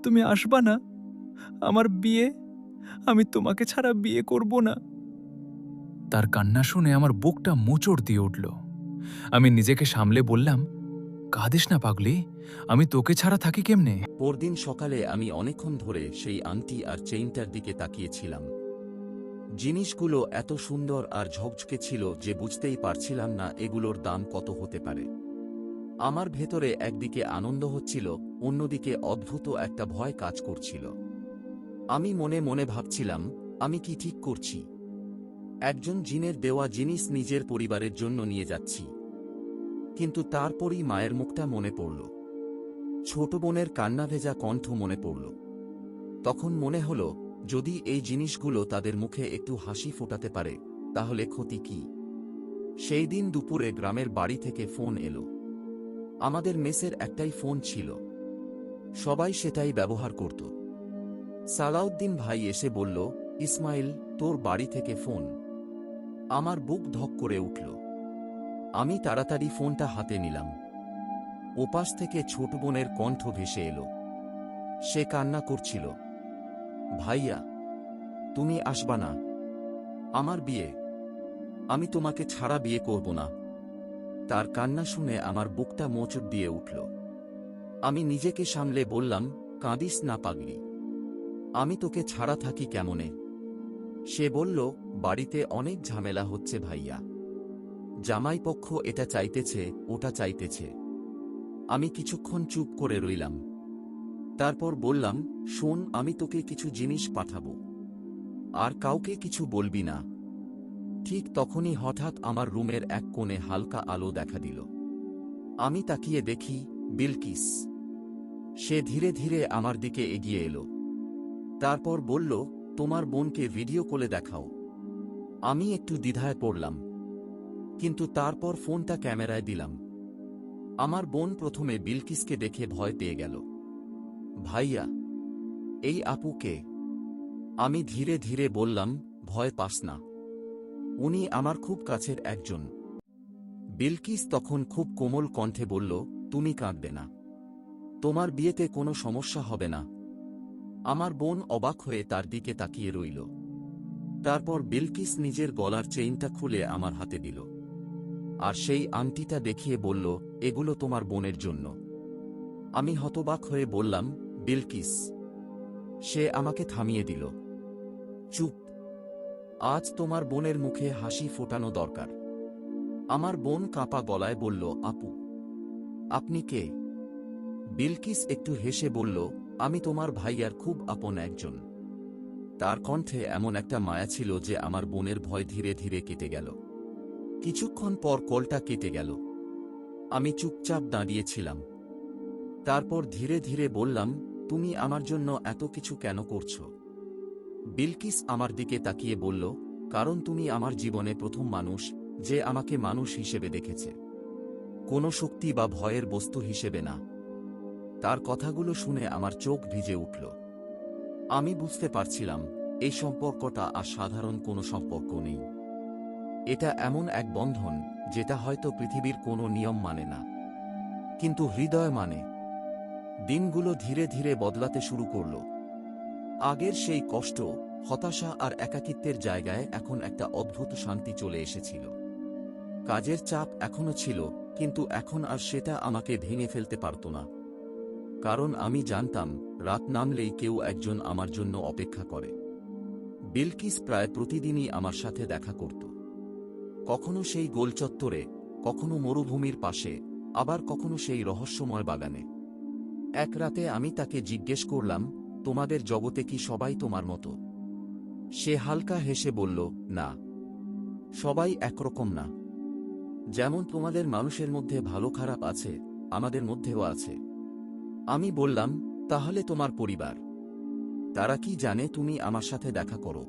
তুমি আসবা না? আমার বিয়ে, আমি তোমাকে ছাড়া বিয়ে করব না। তার কান্না শুনে আমার বুকটা মোচড় দিয়ে উঠল। আমি নিজেকে সামলে বললাম, কাঁদিস না পাগলি, আমি তোকে ছাড়া থাকি কেমনে? পরদিন সকালে আমি অনেকক্ষণ ধরে সেই আংটি আর চেইনটার দিকে তাকিয়েছিলাম। জিনিসগুলো এত সুন্দর আর ঝকঝকে ছিল যে বুঝতেই পারছিলাম না এগুলোর দাম কত হতে পারে। আমার ভেতরে একদিকে আনন্দ হচ্ছিল, অন্যদিকে অদ্ভুত একটা ভয় কাজ করছিল। আমি মনে মনে ভাবছিলাম, আমি কি ঠিক করছি? একজন জিনের দেওয়া জিনিস নিজের পরিবারের জন্য নিয়ে যাচ্ছি। কিন্তু তারপরই মায়ের মুখটা মনে পড়ল, ছোট বোনের কান্না ভেজা কণ্ঠ মনে পড়ল। তখন মনে হলো, যদি এই জিনিসগুলো তাদের মুখে একটু হাসি ফোটাতে পারে, তাহলে ক্ষতি কি? সেই দিন দুপুরে গ্রামের বাড়ি থেকে ফোন এলো। আমাদের মেসের একটাই ফোন ছিল, সবাই সেটাই ব্যবহার করত। সালাউদ্দিন ভাই এসে বলল, ইসমাইল, তোর বাড়ি থেকে ফোন। আমার বুক ধক করে উঠল। আমি তাড়াতাড়ি ফোনটা হাতে নিলাম। ওপাশ থেকে ছোট বোনের কণ্ঠ ভেসে এলো। সে কান্না করছিল, ভাইয়া, তুমি আসবা না? আমার বিয়ে, আমি তোমাকে ছাড়া বিয়ে করব না। তার কান্না শুনে আমার বুকটা মোচড় দিয়ে উঠল। আমি নিজেকে সামলে বললাম, কাঁদিস না পাগলি, আমি তোকে ছাড়া থাকি কেমনে? সে বলল, বাড়িতে অনেক ঝামেলা হচ্ছে ভাইয়া। জামাইপক্ষ এটা চাইতেছে, ওটা চাইতেছে। আমি কিছুক্ষণ চুপ করে রইলাম। তারপর বললাম, শোন, আমি তোকে কিছু জিনিস পাঠাবো, আর কাউকে কিছু বলবি না। ঠিক তখনই হঠাৎ আমার রুমের এক কোণে হালকা আলো দেখা দিল। আমি তাকিয়ে দেখি, বিলকিস। সে ধীরে ধীরে আমার দিকে এগিয়ে এলো। তারপর বলল, তোমার বোনকে ভিডিও কলে দেখাও। আমি একটু দ্বিধায় পড়লাম, কিন্তু তারপর ফোনটা ক্যামেরায় দিলাম। আমার বোন প্রথমে বিলকিসকে দেখে ভয় পেয়ে গেল। ভাইয়া, এই আপু কে? আমি ধীরে ধীরে বললাম, ভয় পাস না, উনি আমার খুব কাছের একজন। বিলকিস তখন খুব কোমল কণ্ঠে বলল, তুমি কাঁদবে না, তোমার বিয়েতে কোনো সমস্যা হবে না। আমার বোন অবাক হয়ে তার দিকে তাকিয়ে রইল। তারপর বিলকিস নিজের গলার চেইনটা খুলে আমার হাতে দিল, আর সেই আংটিটা দেখিয়ে বলল, এগুলো তোমার বোনের জন্য। আমি হতবাক হয়ে বললাম, বিলকিস। সে আমাকে থামিয়ে দিল। চুপ। আজ তোমার বোনের মুখে হাসি ফোটানো দরকার। আমার বোন কাঁপা গলায় বলল, আপু, আপনি কে? বিলকিস একটু হেসে বলল, আমি তোমার ভাইয়ার খুব আপন একজন। তার কণ্ঠে এমন একটা মায়া ছিল যে আমার বোনের ভয় ধীরে ধীরে কেটে গেল। কিছুক্ষণ পর কলটা কেটে গেল। আমি চুপচাপ দাঁড়িয়েছিলাম। তারপর ধীরে ধীরে বললাম, তুমি আমার জন্য এত কিছু কেন করছো? বিলকিস আমার দিকে তাকিয়ে বলল, কারণ তুমি আমার জীবনে প্রথম মানুষ যে আমাকে মানুষ হিসেবে দেখেছে, কোনো শক্তি বা ভয়ের বস্তু হিসেবে না। তার কথাগুলো শুনে আমার চোখ ভিজে উঠল। আমি বুঝতে পারছিলাম এই সম্পর্কটা আর সাধারণ কোনো সম্পর্ক নেই। এটা এমন এক বন্ধন যেটা হয়তো পৃথিবীর কোনো নিয়ম মানে না, কিন্তু হৃদয় মানে। দিনগুলো ধীরে ধীরে বদলাতে শুরু করল। আগের সেই কষ্ট, হতাশা আর একাকিত্বের জায়গায় এখন একটা অদ্ভুত শান্তি চলে এসেছিল। কাজের চাপ এখনো ছিল, কিন্তু এখন আর সেটা আমাকে ভেঙে ফেলতে পারত না। কারণ আমি জানতাম রাত নামলেই কেউ একজন আমার জন্য অপেক্ষা করে। বিলকিস প্রায় প্রতিদিনই আমার সাথে দেখা করত। কখনো সেই গোলচত্বরে, কখনো মরুভূমির পাশে, আবার কখনো সেই রহস্যময় বাগানে। এক রাতে আমি তাকে জিজ্ঞেস করলাম, তোমাদের জগতে কি সবাই তোমার মতো? সে হালকা হেসে বলল, না, সবাই একরকম না। যেমন তোমাদের মানুষের মধ্যে ভালো খারাপ আছে, আমাদের মধ্যেও আছে। আমি বললাম, তাহলে তোমার পরিবার, তারা কি জানে তুমি আমার সাথে দেখা করো?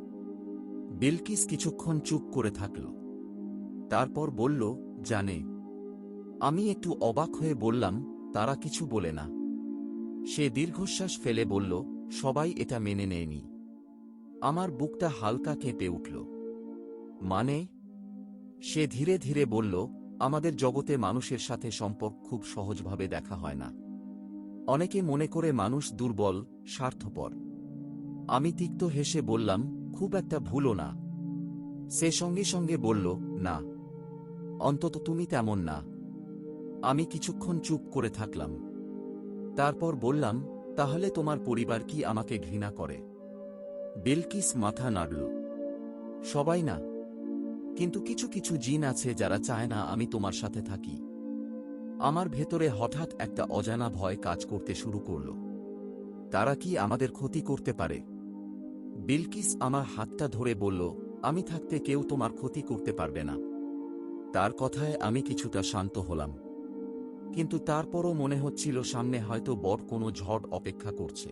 বিলকিস কিছুক্ষণ চুপ করে থাকল। তারপর বলল, জানে। আমি একটু অবাক হয়ে বললাম, তারা কিছু বলে না? সে দীর্ঘশ্বাস ফেলে বলল, সবাই এটা মেনে নেয়নি। আমার বুকটা হালকা কেঁপে উঠল। মানে? সে ধীরে ধীরে বলল, আমাদের জগতে মানুষের সাথে সম্পর্ক খুব সহজভাবে দেখা হয় না। অনেকে মনে করে মানুষ দুর্বল, স্বার্থপর। আমি তিক্ত হেসে বললাম, খুব একটা ভুলও না। সে সঙ্গে সঙ্গে বলল, না, অন্তত তুমি তেমন না। আমি কিছুক্ষণ চুপ করে থাকলাম। তারপর বললাম, তাহলে তোমার পরিবার কি আমাকে ঘৃণা করে? বিলকিস মাথা নাড়ল। সবাই না, কিন্তু কিছু কিছু জিন আছে যারা চায় না আমি তোমার সাথে থাকি। আমার ভেতরে হঠাৎ একটা অজানা ভয় কাজ করতে শুরু করল। তারা কি আমাদের ক্ষতি করতে পারে? বিলকিস আমার হাতটা ধরে বলল, আমি থাকতে কেউ তোমার ক্ষতি করতে পারবে না। তার কথায় আমি কিছুটা শান্ত হলাম, কিন্তু তারপরও মনে হচ্ছিল সামনে হয়তো বড় কোনো ঝড় অপেক্ষা করছে।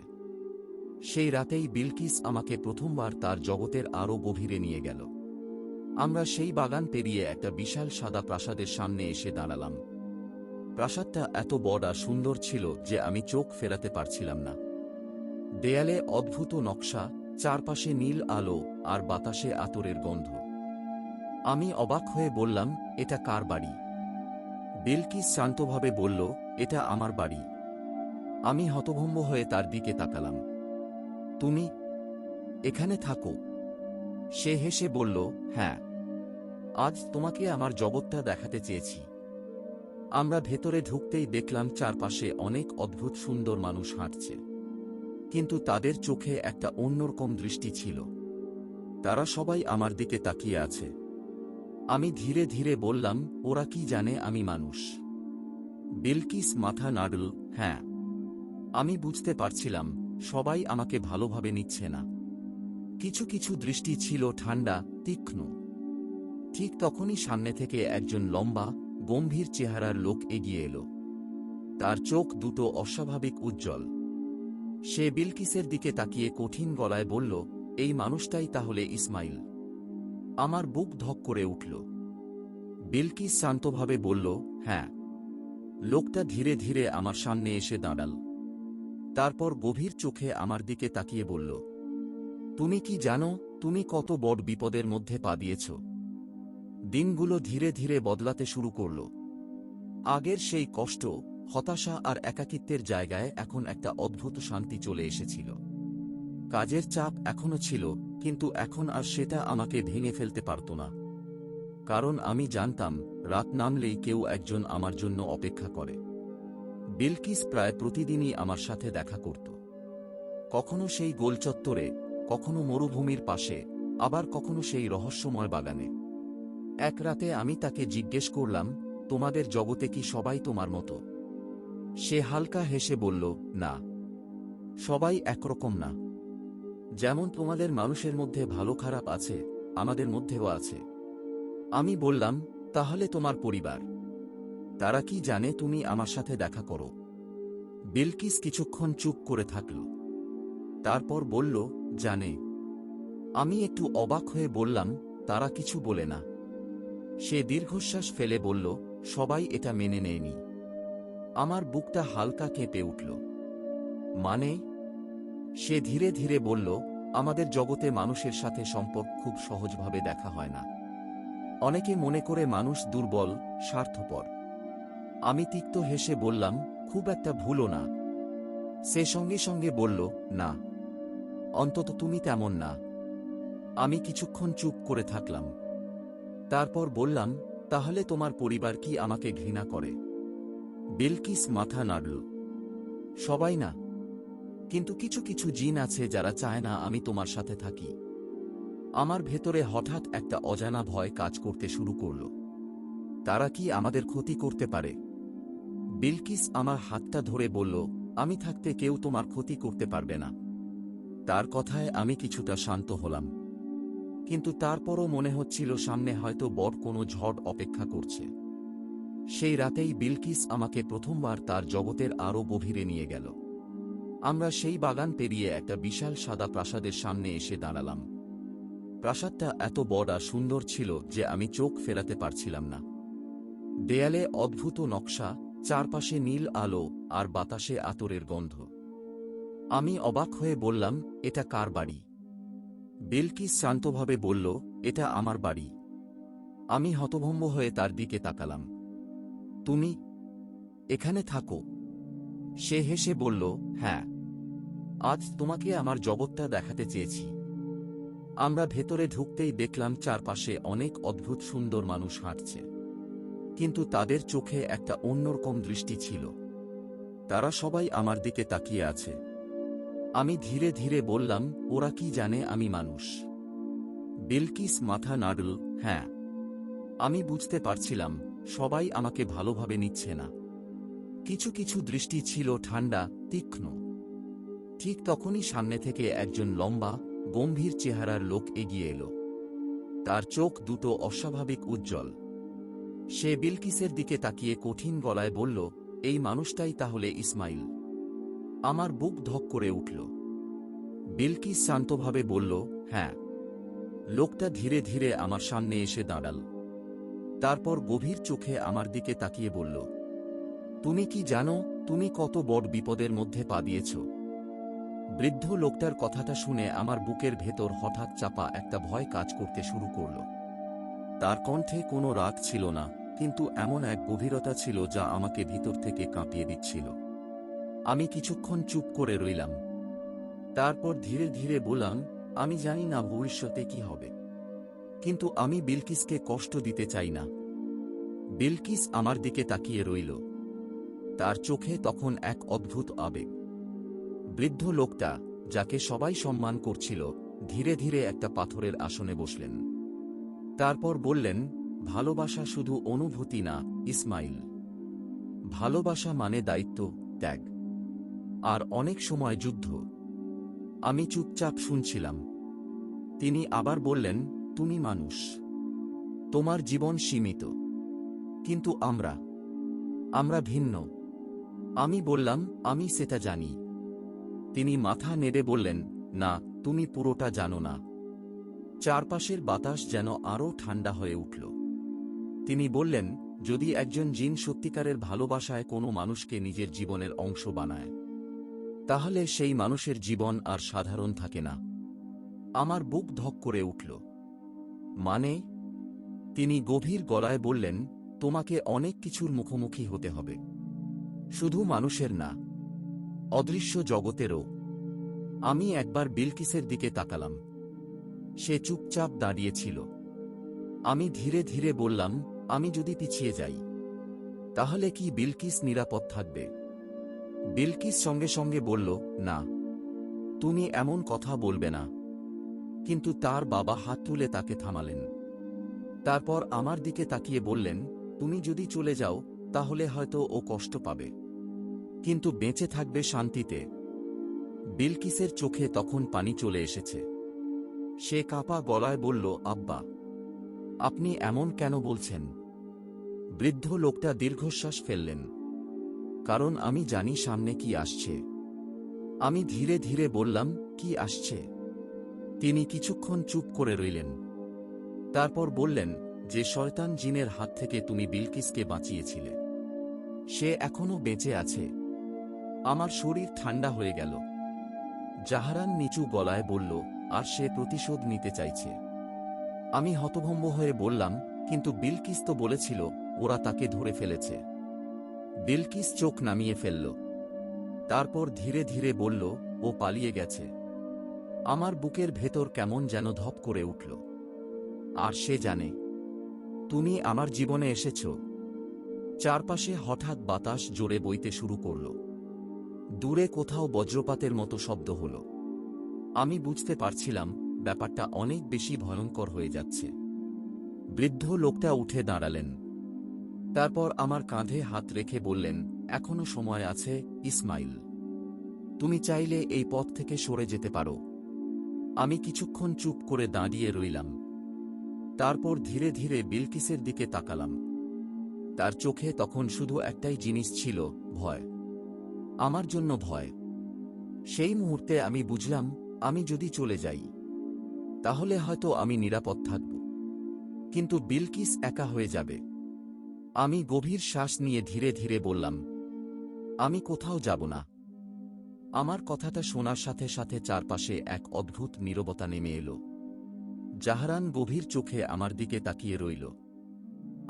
সেই রাতেই বিলকিস আমাকে প্রথমবার তার জগতের আরও গভীরে নিয়ে গেল। আমরা সেই বাগান পেরিয়ে একটা বিশাল সাদা প্রাসাদের সামনে এসে দাঁড়ালাম। প্রাসাদটা এত বড় আর সুন্দর ছিল যে আমি চোখ ফেরাতে পারছিলাম না। দেয়ালে অদ্ভুত নকশা, চারপাশে নীল আলো আর বাতাসে আতরের গন্ধ। আমি অবাক হয়ে বললাম, এটা কার বাড়ি? বিলকিস শান্তভাবে বলল, এটা আমার বাড়ি। আমি হতভম্ব হয়ে তার দিকে তাকালাম। তুমি এখানে থাকো? সে হেসে বলল, হ্যাঁ, আজ তোমাকে আমার জগৎটা দেখাতে চেয়েছি। আমরা ভেতরে ঢুকতেই দেখলাম চারপাশে অনেক অদ্ভুত সুন্দর মানুষ হাঁটছে, কিন্তু তাদের চোখে একটা অন্যরকম দৃষ্টি ছিল। তারা সবাই আমার দিকে তাকিয়ে আছে। আমি ধীরে ধীরে বললাম, ওরা কি জানে আমি মানুষ? বিলকিস মাথা নাড়ল, হ্যাঁ। আমি বুঝতে পারছিলাম সবাই আমাকে ভালোভাবে নিচ্ছে না। কিছু কিছু দৃষ্টি ছিল ঠান্ডা, তীক্ষ্ণ। ঠিক তখনই সামনে থেকে একজন লম্বা, গম্ভীর চেহারার লোক এগিয়ে এলো। তার চোখ দুটো অস্বাভাবিক উজ্জ্বল। সে বিলকিসের দিকে তাকিয়ে কঠিন গলায় বলল, এই মানুষটাই তাহলে ইসমাইল? আমার বুক ধক করে উঠল। বিলকিস শান্তভাবে বলল, হ্যাঁ। লোকটা ধীরে ধীরে আমার সামনে এসে দাঁড়াল। তারপর গভীর চোখে আমার দিকে তাকিয়ে বলল, তুমি কি জানো তুমি কত বড় বিপদের মধ্যে পা দিয়েছ? দিনগুলো ধীরে ধীরে বদলাতে শুরু করল। আগের সেই কষ্ট, হতাশা আর একাকিত্বের জায়গায় এখন একটা অদ্ভুত শান্তি চলে এসেছিল। কাজের চাপ এখনো ছিল, কিন্তু এখন আর সেটা আমাকে ভেঙে ফেলতে পারত না। কারণ আমি জানতাম রাত নামলেই কেউ একজন আমার জন্য অপেক্ষা করে। বিলকিস প্রায় প্রতিদিনই আমার সাথে দেখা করত। কখনো সেই গোলচত্বরে, কখনো মরুভূমির পাশে, আবার কখনো সেই রহস্যময় বাগানে। এক রাতে আমি তাকে জিজ্ঞেস করলাম, তোমাদের জগতে কি সবাই তোমার মতো? সে হালকা হেসে বলল, না, সবাই একরকম না। যেমন তোমাদের মানুষের মধ্যে ভালো খারাপ আছে, আমাদের মধ্যেও আছে। আমি বললাম, তাহলে তোমার পরিবার, তারা কি জানে তুমি আমার সাথে দেখা করো? বিলকিস কিছুক্ষণ চুপ করে থাকল। তারপর বলল, জানে। আমি একটু অবাক হয়ে বললাম, তারা কিছু বলে না? সে দীর্ঘশ্বাস ফেলে বলল, সবাই এটা মেনে নেয়নি। আমার বুকটা হালকা কেঁপে উঠল। মানে? সে ধীরে ধীরে বলল, আমাদের জগতে মানুষের সাথে সম্পর্ক খুব সহজভাবে দেখা হয় না। অনেকে মনে করে মানুষ দুর্বল, স্বার্থপর। আমি তিক্ত হেসে বললাম, খুব একটা ভুলও না। সে সঙ্গে সঙ্গে বলল, না, অন্তত তুমি তেমন না। আমি কিছুক্ষণ চুপ করে থাকলাম। তারপর বললাম, তাহলে তোমার পরিবার কি আমাকে ঘৃণা করে? বিলকিস মাথা নাড়ল। সবাই না, কিন্তু কিছু কিছু জিন আছে যারা চায় না আমি তোমার সাথে থাকি। আমার ভেতরে হঠাৎ একটা অজানা ভয় কাজ করতে শুরু করল। তারা কি আমাদের ক্ষতি করতে পারে? বিলকিস আমার হাতটা ধরে বলল, আমি থাকতে কেউ তোমার ক্ষতি করতে পারবে না। তার কথায় আমি কিছুটা শান্ত হলাম, কিন্তু তারপরও মনে হচ্ছিল সামনে হয়তো বড় কোনো ঝড় অপেক্ষা করছে। সেই রাতেই বিলকিস আমাকে প্রথমবার তার জগতের আরও গভীরে নিয়ে গেল। আমরা সেই বাগান পেরিয়ে একটা বিশাল সাদা প্রাসাদের সামনে এসে দাঁড়ালাম। প্রাসাদটা এত বড় আর সুন্দর ছিল যে আমি চোখ ফেরাতে পারছিলাম না। দেয়ালে অদ্ভুত নকশা, চারপাশে নীল আলো আর বাতাসে আতরের গন্ধ। আমি অবাক হয়ে বললাম, এটা কার বাড়ি? বিলকিস শান্তভাবে বলল, এটা আমার বাড়ি। আমি হতভম্ব হয়ে তার দিকে তাকালাম। তুমি এখানে থাকো? সে হেসে বলল, হ্যাঁ, আজ তোমাকে আমার জগৎটা দেখাতে চেয়েছি। আমরা ভেতরে ঢুকতেই দেখলাম চারপাশে অনেক অদ্ভুত সুন্দর মানুষ হাঁটছে, কিন্তু তাদের চোখে একটা অন্যরকম দৃষ্টি ছিল। তারা সবাই আমার দিকে তাকিয়ে আছে। আমি ধীরে ধীরে বললাম, ওরা কি জানে আমি মানুষ? বিলকিস মাথা নাড়ল, হ্যাঁ। আমি বুঝতে পারছিলাম সবাই আমাকে ভালোভাবে নিচ্ছে না। কিছু কিছু দৃষ্টি ছিল ঠান্ডা, তীক্ষ্ণ। ঠিক তখনই সামনে থেকে একজন লম্বা, গম্ভীর চেহারার লোক এগিয়ে এলো। তার চোখ দুটো অস্বাভাবিক উজ্জ্বল। সে বিলকিসের দিকে তাকিয়ে কঠিন গলায় বলল, এই মানুষটাই তাহলে ইসমাইল? আমার বুক ধক করে উঠল। বিলকিস শান্তভাবে বলল, হ্যাঁ। লোকটা ধীরে ধীরে আমার সামনে এসে দাঁড়াল। তারপর গভীর চোখে আমার দিকে তাকিয়ে বলল, তুমি কি জানো তুমি কত বড় বিপদের মধ্যে পা দিয়েছ? বৃদ্ধ লোকটার কথাটা শুনে আমার বুকের ভেতর হঠাৎ চাপা একটা ভয় কাজ করতে শুরু করল। তার কণ্ঠে কোনো রাগ ছিল না, কিন্তু এমন এক গভীরতা ছিল যা আমাকে ভিতর থেকে কাঁপিয়ে দিচ্ছিল। আমি কিছুক্ষণ চুপ করে রইলাম। তারপর ধীরে ধীরে বললাম, আমি জানি না ভবিষ্যতে কি হবে, কিন্তু আমি বিলকিসকে কষ্ট দিতে চাই না। বিলকিস আমার দিকে তাকিয়ে রইল। তার চোখে তখন এক অদ্ভুত আবেগ। বৃদ্ধ লোকটা, যাকে সবাই সম্মান করছিল, ধীরে ধীরে একটা পাথরের আসনে বসলেন। তারপর বললেন, ভালোবাসা শুধু অনুভূতি না ইসমাইল। ভালোবাসা মানে দায়িত্ব, ত্যাগ, আর অনেক সময় যুদ্ধ। আমি চুপচাপ শুনছিলাম। তিনি আবার বললেন, তুমি মানুষ, তোমার জীবন সীমিত, কিন্তু আমরা ভিন্ন। আমি বললাম, আমি সেটা জানি। তিনি মাথা নেড়ে বললেন, না, তুমি পুরোটা জানো না। চারপাশের বাতাস যেন আরও ঠান্ডা হয়ে উঠল। তিনি বললেন, যদি একজন জিন সত্যিকারের ভালোবাসায় কোনো মানুষকে নিজের জীবনের অংশ বানায়, তাহলে সেই মানুষের জীবন আর সাধারণ থাকে না। আমার বুক ধক করে উঠল। মানে? তিনি গভীর গলায় বললেন, তোমাকে অনেক কিছুর মুখোমুখি হতে হবে, শুধু মানুষের না, অদৃশ্য জগতেরও। আমি একবার বিলকিসের দিকে তাকালাম। সে চুপচাপ দাঁড়িয়েছিল। আমি ধীরে ধীরে বললাম, আমি যদি পিছিয়ে যাই, তাহলে কি বিলকিস নিরাপদ থাকবে? বিলকিস সঙ্গে সঙ্গে বলল, না, তুমি এমন কথা বলবে না। কিন্তু তার বাবা হাত তুলে তাকে থামালেন। তারপর আমার দিকে তাকিয়ে বললেন, তুমি যদি চলে যাও তাহলে হয়তো ও কষ্ট পাবে, কিন্তু বেঁচে থাকবে শান্তিতে। বিলকিসের চোখে তখন পানি চলে এসেছে। সে কাঁপা গলায় বলল, আব্বা, আপনি এমন কেন বলছেন? বৃদ্ধ লোকটা দীর্ঘশ্বাস ফেললেন। কারণ আমি জানি সামনে কি আসছে। আমি ধীরে ধীরে বললাম, কি আসছে? তিনি কিছুক্ষণ চুপ করে রইলেন। তারপর বললেন, যে শয়তান জিনের হাত থেকে তুমি বিলকিসকে বাঁচিয়েছিলে, সে এখনো বেঁচে আছে। আমার শরীর ঠান্ডা হয়ে গেল। জাহারান নিচু গলায় বলল, আর সে প্রতিশোধ নিতে চাইছে। আমি হতভম্ব হয়ে বললাম, কিন্তু বিলকিস তো বলেছিল ওরা তাকে ধরে ফেলেছে। বিলকিস চোখ নামিয়ে ফেলল। তারপর ধীরে ধীরে বলল, ও পালিয়ে গেছে। আমার বুকের ভেতর কেমন যেন ধপ করে উঠল। আর সে জানে তুমি আমার জীবনে এসেছ। চারপাশে হঠাৎ বাতাস জোরে বইতে শুরু করল। দূরে কোথাও বজ্রপাতের মতো শব্দ হল। আমি বুঝতে পারছিলাম ব্যাপারটা অনেক বেশি ভয়ঙ্কর হয়ে যাচ্ছে। বৃদ্ধ লোকটা উঠে দাঁড়ালেন। তারপর আমার কাঁধে হাত রেখে বললেন, এখনো সময় আছে ইসমাইল। তুমি চাইলে এই পথ থেকে সরে যেতে পারো। আমি কিছুক্ষণ চুপ করে দাঁড়িয়ে রইলাম। তারপর ধীরে ধীরে বিলকিসের দিকে তাকালাম। তার চোখে তখন শুধু একটাই জিনিস ছিল, ভয়। আমার জন্য ভয়। সেই মুহূর্তে আমি বুঝলাম, আমি যদি চলে যাই তাহলে হয়তো আমি নিরাপদ থাকব, কিন্তু বিলকিস একা হয়ে যাবে। আমি গভীর শ্বাস নিয়ে ধীরে ধীরে বললাম, আমি কোথাও যাব না। আমার কথাটা শোনার সাথে সাথে চারপাশে এক অদ্ভুত নীরবতা নেমে এলো। জাহরান গভীর চোখে আমার দিকে তাকিয়ে রইল।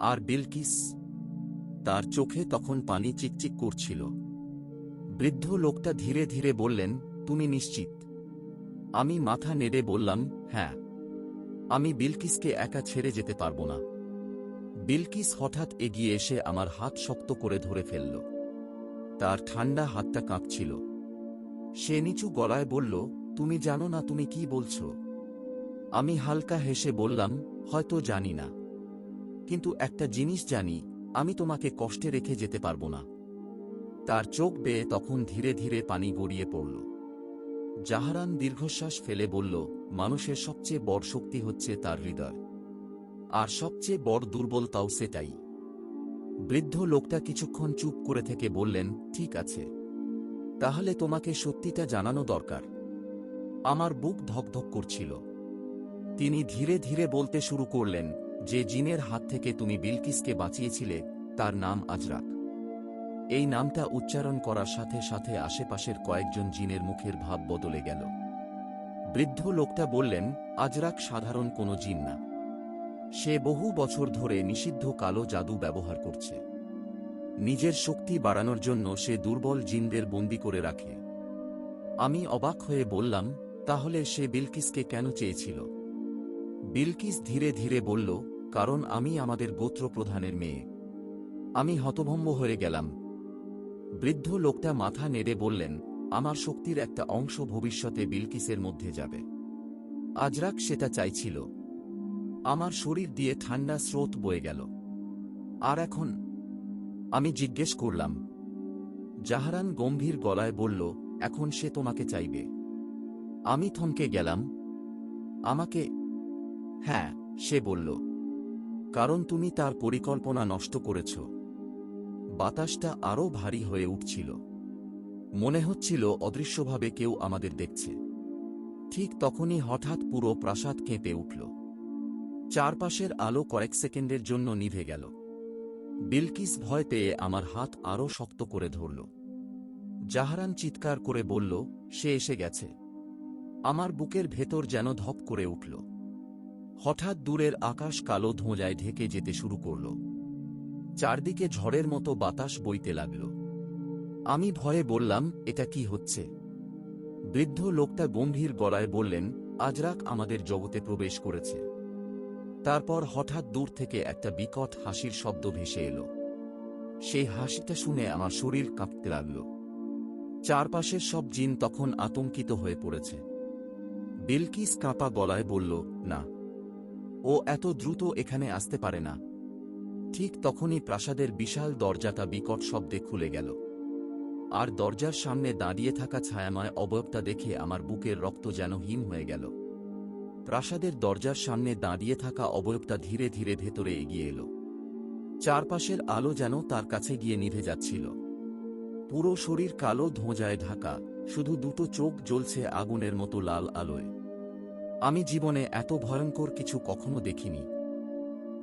আর বিলকিস, তার চোখে তখন পানি চিকচিক করছিল। বৃদ্ধ লোকটা ধীরে ধীরে বললেন, তুমি নিশ্চিত? আমি মাথা নেড়ে বললাম, হ্যাঁ। আমি বিলকিসকে একা ছেড়ে যেতে পারব না। বিলকিস হঠাৎ এগিয়ে এসে আমার হাত শক্ত করে ধরে ফেলল। তার ঠান্ডা হাতটা কাঁপছিল। সে নিচু গলায় বলল, তুমি জানো না তুমি কি বলছ? আমি হালকা হেসে বললাম, হয়তো জানি না, কিন্তু একটা জিনিস জানি, আমি তোমাকে কষ্টে রেখে যেতে পারব না। তার চোখ বেয়ে তখন ধীরে ধীরে পানি গড়িয়ে পড়ল। জাহরান দীর্ঘশ্বাস ফেলে বলল, মানুষের সবচেয়ে বড় শক্তি হচ্ছে তার হৃদয়, আর সবচেয়ে বড় দুর্বলতাও সেটাই। বৃদ্ধ লোকটা কিছুক্ষণ চুপ করে থেকে বললেন, ঠিক আছে, তাহলে তোমাকে সত্যিটা জানানো দরকার। আমার বুক ধকধক করছিল। তিনি ধীরে ধীরে বলতে শুরু করলেন, যে জিনের হাত থেকে তুমি বিলকিসকে বাঁচিয়েছিলে তার নাম আজরাক। এই নামটা উচ্চারণ করার সাথে সাথে আশেপাশের কয়েকজন জিনের মুখের ভাব বদলে গেল। বৃদ্ধ লোকটা বললেন, আজরাক সাধারণ কোনো জিন না। সে বহু বছর ধরে নিষিদ্ধ কালো জাদু ব্যবহার করছে। নিজের শক্তি বাড়ানোর জন্য সে দুর্বল জিনদের বন্দী করে রাখে। আমি অবাক হয়ে বললাম, তাহলে সে বিলকিসকে কেন চেয়েছিল? বিলকিস ধীরে ধীরে বলল, কারণ আমি আমাদের গোত্র প্রধানের মেয়ে। আমি হতভম্ব হয়ে গেলাম। বৃদ্ধ লোকটা মাথা নেড়ে বললেন, আমার শক্তির একটা অংশ ভবিষ্যতে বিলকিসের মধ্যে যাবে। আজরাক সেটা চাইছিল। আমার শরীর দিয়ে ঠান্ডা স্রোত বয়ে গেল। আর এখন? আমি জিজ্ঞেস করলাম। জাহরান গম্ভীর গলায় বলল, এখন সে তোমাকে চাইবে। আমি থমকে গেলাম। আমাকে? হ্যাঁ, সে বলল, কারণ তুমি তার পরিকল্পনা নষ্ট করেছ। বাতাসটা আরও ভারী হয়ে উঠছিল। মনে হচ্ছিল অদৃশ্যভাবে কেউ আমাদের দেখছে। ঠিক তখনই হঠাৎ পুরো প্রাসাদ কেঁপে উঠল। চারপাশের আলো কয়েক সেকেন্ডের জন্য নিভে গেল। বিলকিস ভয় পেয়ে আমার হাত আরও শক্ত করে ধরল। জাহরান চিৎকার করে বলল, সে এসে গেছে। আমার বুকের ভেতর যেন ধপ করে উঠল। হঠাৎ দূরের আকাশ কালো ধোঁয়ায় ঢেকে যেতে শুরু করল। চারদিকে ঝড়ের মতো বাতাস বইতে লাগল। আমি ভয়ে বললাম, এটা কি হচ্ছে? বৃদ্ধ লোকটা গম্ভীর গলায় বললেন, আজরাক আমাদের জগতে প্রবেশ করেছে। তারপর হঠাৎ দূর থেকে একটা বিকট হাসির শব্দ ভেসে এলো। সেই হাসিটা শুনে আমার শরীর কাঁপতে লাগল। চারপাশের সব জিন তখন আতঙ্কিত হয়ে পড়েছে। বিলকিস কাঁপা গলায় বলল, না, ও এত দ্রুত এখানে আসতে পারে না। ঠিক তখনই প্রাসাদের বিশাল দরজাটা বিকট শব্দে খুলে গেল। আর দরজার সামনে দাঁড়িয়ে থাকা ছায়াময় অবয়বটা দেখে আমার বুকের রক্ত যেন হিম হয়ে গেল। প্রাসাদের দরজার সামনে দাঁড়িয়ে থাকা অবয়বটা ধীরে ধীরে ভেতরে এগিয়ে এলো। চারপাশের আলো যেন তার কাছে গিয়ে নিভে যাচ্ছিল। পুরো শরীর কালো ধোঁয়ায় ঢাকা, শুধু দুটো চোখ জ্বলছে আগুনের মতো লাল আলোয়। আমি জীবনে এত ভয়ঙ্কর কিছু কখনো দেখিনি।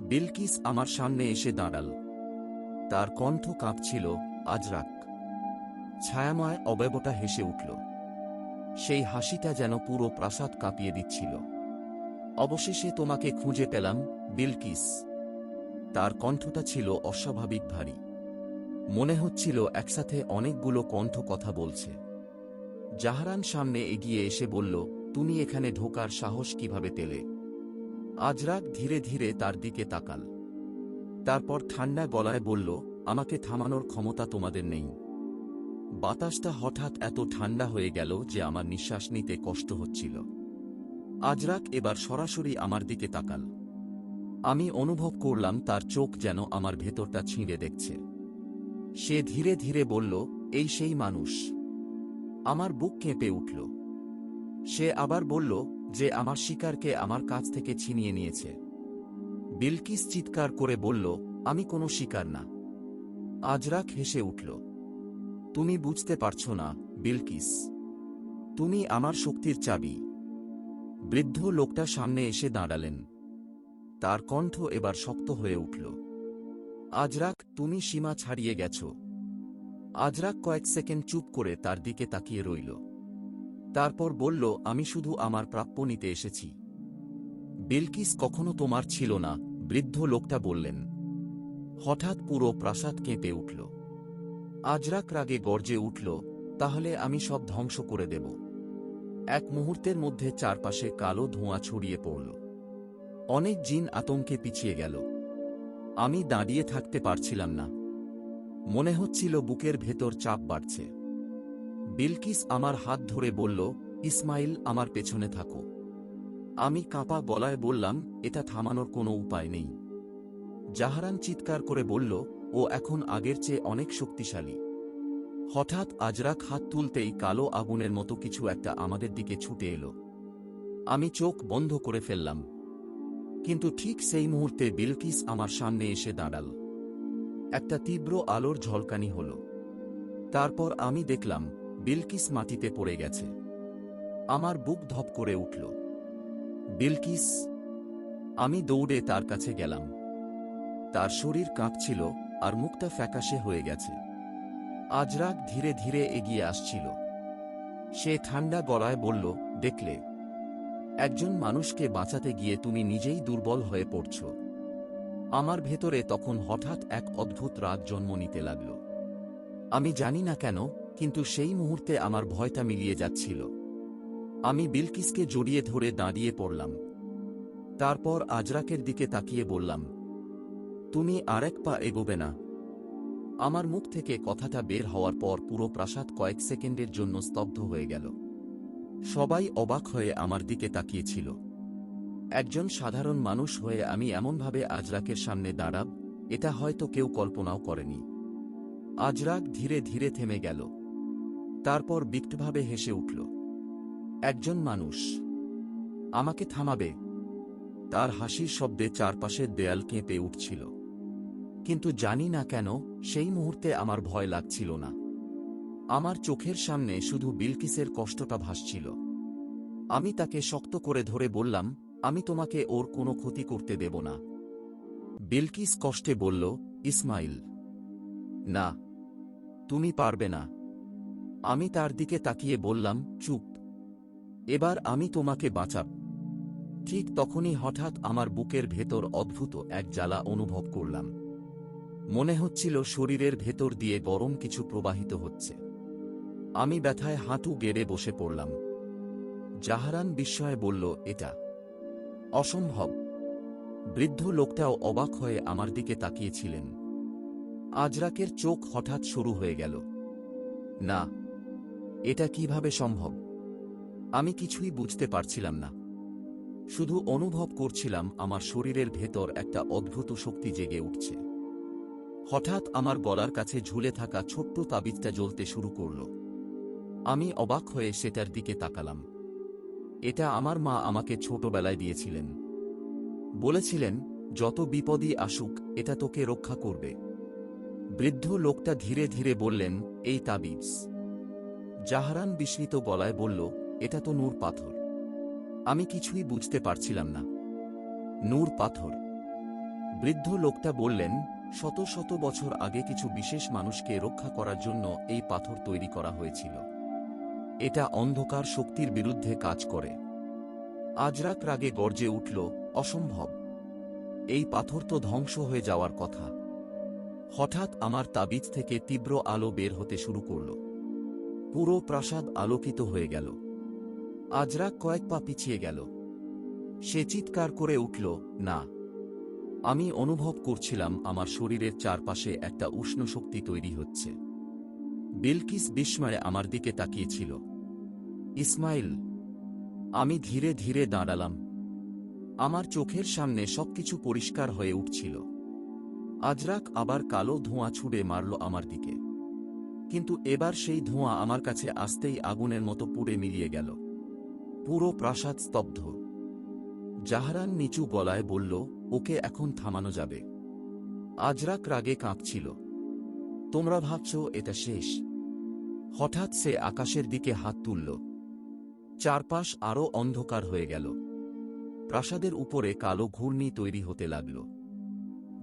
বিলকিস আমার সামনে এসে দাঁড়াল। তার কণ্ঠ কাঁপছিল, আজরাক। ছায়াময় অবয়বটা হেসে উঠল। সেই হাসিটা যেন পুরো প্রাসাদ কাঁপিয়ে দিচ্ছিল। অবশেষে তোমাকে খুঁজে পেলাম, বিলকিস। তার কণ্ঠটা ছিল অস্বাভাবিক ভারী। মনে হচ্ছিল একসাথে অনেকগুলো কণ্ঠ কথা বলছে। জাহরান সামনে এগিয়ে এসে বলল, তুমি এখানে ঢোকার সাহস কিভাবে পেলে? আজরাক ধীরে ধীরে তার দিকে তাকাল। তারপর ঠান্ডা গলায় বলল, আমাকে থামানোর ক্ষমতা তোমাদের নেই। বাতাসটা হঠাৎ এত ঠান্ডা হয়ে গেল যে আমার নিঃশ্বাস নিতে কষ্ট হচ্ছিল। আজরাক এবার সরাসরি আমার দিকে তাকাল। আমি অনুভব করলাম তার চোখ যেন আমার ভেতরটা ছিঁড়ে দেখছে। সে ধীরে ধীরে বলল, এই সেই মানুষ। আমার বুক কেঁপে উঠল। সে আবার বলল যে আমার শিকারকে আমার কাছ থেকে ছিনিয়ে নিয়েছে। বিলকিস চিৎকার করে বলল, আমি কোনো শিকার না। আজরাক হেসে উঠল। তুমি বুঝতে পারছো না, বিলকিস। তুমি আমার শক্তির চাবি। বৃদ্ধ লোকটা সামনে এসে দাঁড়ালেন। তার কণ্ঠ এবার শক্ত হয়ে উঠল। আজরাক, তুমি সীমা ছাড়িয়ে গেছ। আজরাক কয়েক সেকেন্ড চুপ করে তার দিকে তাকিয়ে রইল। তারপর বলল, আমি শুধু আমার প্রাপ্য নিতে এসেছি। বিলকিস কখনো তোমার ছিল না, বৃদ্ধ লোকটা বললেন। হঠাৎ পুরো প্রাসাদ কেঁপে উঠল। আজরাক রাগে গর্জে উঠল, তাহলে আমি সব ধ্বংস করে দেব। এক মুহূর্তের মধ্যে চারপাশে কালো ধোঁয়া ছড়িয়ে পড়ল। অনেক জিন আতঙ্কে পিছিয়ে গেল। আমি দাঁড়িয়ে থাকতে পারছিলাম না। মনে হচ্ছিল বুকের ভেতর চাপ বাড়ছে। বিলকিস আমার হাত ধরে বলল, ইসমাইল, আমার পেছনে থাকো। আমি কাঁপা গলায় বললাম, এটা থামানোর কোনো উপায় নেই। জাহরান চিৎকার করে বলল, ও এখন আগের চেয়ে অনেক শক্তিশালী। হঠাৎ আজরাক হাত তুলতেই কালো আগুনের মতো কিছু একটা আমাদের দিকে ছুটে এলো। আমি চোখ বন্ধ করে ফেললাম। কিন্তু ঠিক সেই মুহূর্তে বিলকিস আমার সামনে এসে দাঁড়াল। একটা তীব্র আলোর ঝলকানি হল। তারপর আমি দেখলাম বিলকিস মাটিতে পড়ে গেছে। আমার বুক ধপ করে উঠল। বিলকিস! আমি দৌড়ে তার কাছে গেলাম। তার শরীর কাঁপছিল আর মুখটা ফ্যাকাশে হয়ে গেছে। আজরাক ধীরে ধীরে এগিয়ে আসছিল। সে ঠান্ডা গলায় বলল, দেখলে, একজন মানুষকে বাঁচাতে গিয়ে তুমি নিজেই দুর্বল হয়ে পড়ছ। আমার ভেতরে তখন হঠাৎ এক অদ্ভুত রাগ জন্ম নিতে লাগল। আমি জানি না কেন, কিন্তু সেই মুহূর্তে আমার ভয়টা মিলিয়ে যাচ্ছিল। আমি বিলকিসকে জড়িয়ে ধরে দাঁড়িয়ে পড়লাম। তারপর আজরাকের দিকে তাকিয়ে বললাম, তুমি আরেক পা এগোবে না। আমার মুখ থেকে কথাটা বের হওয়ার পর পুরো প্রাসাদ কয়েক সেকেন্ডের জন্য স্তব্ধ হয়ে গেল। সবাই অবাক হয়ে আমার দিকে তাকিয়েছিল। একজন সাধারণ মানুষ হয়ে আমি এমনভাবে আজরাকের সামনে দাঁড়াব, এটা হয়তো কেউ কল্পনাও করেনি। আজরাক ধীরে ধীরে থেমে গেল। তারপর বিকটভাবে হেসে উঠল। একজন মানুষ আমাকে থামাবে? তার হাসির শব্দে চারপাশের দেয়াল কেঁপে উঠছিল। কিন্তু জানি না কেন, সেই মুহূর্তে আমার ভয় লাগছিল না। আমার চোখের সামনে শুধু বিলকিসের কষ্টটা ভাসছিল। আমি তাকে শক্ত করে ধরে বললাম, আমি তোমাকে ওর কোনো ক্ষতি করতে দেব না। বিলকিস কষ্টে বলল, ইসমাইল, না, তুমি পারবে না। আমি তার দিকে তাকিয়ে বললাম, চুপ। এবার আমি তোমাকে বাঁচাব। ঠিক তখনই হঠাৎ আমার বুকের ভেতর অদ্ভুত এক জ্বালা অনুভব করলাম। মনে হচ্ছিল শরীরের ভেতর দিয়ে গরম কিছু প্রবাহিত হচ্ছে। আমি ব্যথায় হাঁটু গেড়ে বসে পড়লাম। জাহরান বিস্ময়ে বলল, এটা অসম্ভব। বৃদ্ধ লোকটাও অবাক হয়ে আমার দিকে তাকিয়েছিলেন। আজরাকের চোখ হঠাৎ শুরু হয়ে গেল। না, এটা কিভাবে সম্ভব? আমি কিছুই বুঝতে পারছিলাম না, শুধু অনুভব করছিলাম আমার শরীরের ভেতর একটা অদ্ভুত শক্তি জেগে উঠছে। হঠাৎ আমার গলার কাছে ঝুলে থাকা ছোট্ট তাবিজটা জ্বলতে শুরু করল। আমি অবাক হয়ে সেটার দিকে তাকালাম। এটা আমার মা আমাকে ছোটবেলায় দিয়েছিলেন। বলেছিলেন, যত বিপদই আসুক এটা তোকে রক্ষা করবে। বৃদ্ধ লোকটা ধীরে ধীরে বললেন, এই তাবিজ। জাহারান বিস্মিত গলায় বলল, এটা তো নূর পাথর। আমি কিছুই বুঝতে পারছিলাম না। নূর পাথর? বৃদ্ধ লোকটা বললেন, শত শত বছর আগে কিছু বিশেষ মানুষকে রক্ষা করার জন্য এই পাথর তৈরি করা হয়েছিল। এটা অন্ধকার শক্তির বিরুদ্ধে কাজ করে। আজরাক রাগে গর্জে উঠল, অসম্ভব! এই পাথর তো ধ্বংস হয়ে যাওয়ার কথা। হঠাৎ আমার তাবিজ থেকে তীব্র আলো বের হতে শুরু করল। পুরো প্রাসাদ আলোকিত হয়ে গেল। আজরাক কয়েক পা পিছিয়ে গেল। সে চিৎকার করে উঠল, না! আমি অনুভব করছিলাম আমার শরীরের চারপাশে একটা উষ্ণ শক্তি তৈরি হচ্ছে। বিলকিস বিস্ময়ে আমার দিকে তাকিয়েছিল। ইসমাইল! আমি ধীরে ধীরে দাঁড়ালাম। আমার চোখের সামনে সবকিছু পরিষ্কার হয়ে উঠছিল। আজরাক আবার কালো ধোঁয়া ছুড়ে মারল আমার দিকে, কিন্তু এবার সেই ধোঁয়া আমার কাছে আসতেই আগুনের মতো পুড়ে মিলিয়ে গেল। পুরো প্রাসাদ স্তব্ধ। জাহরান নিচু গলায় বলল, ওকে এখন থামানো যাবে। আজরাক রাগে কাঁপছিল। তোমরা ভাবছ এটা শেষ? হঠাৎ সে আকাশের দিকে হাত তুলল। চারপাশ আরও অন্ধকার হয়ে গেল। প্রাসাদের উপরে কালো ঘূর্ণি তৈরি হতে লাগল।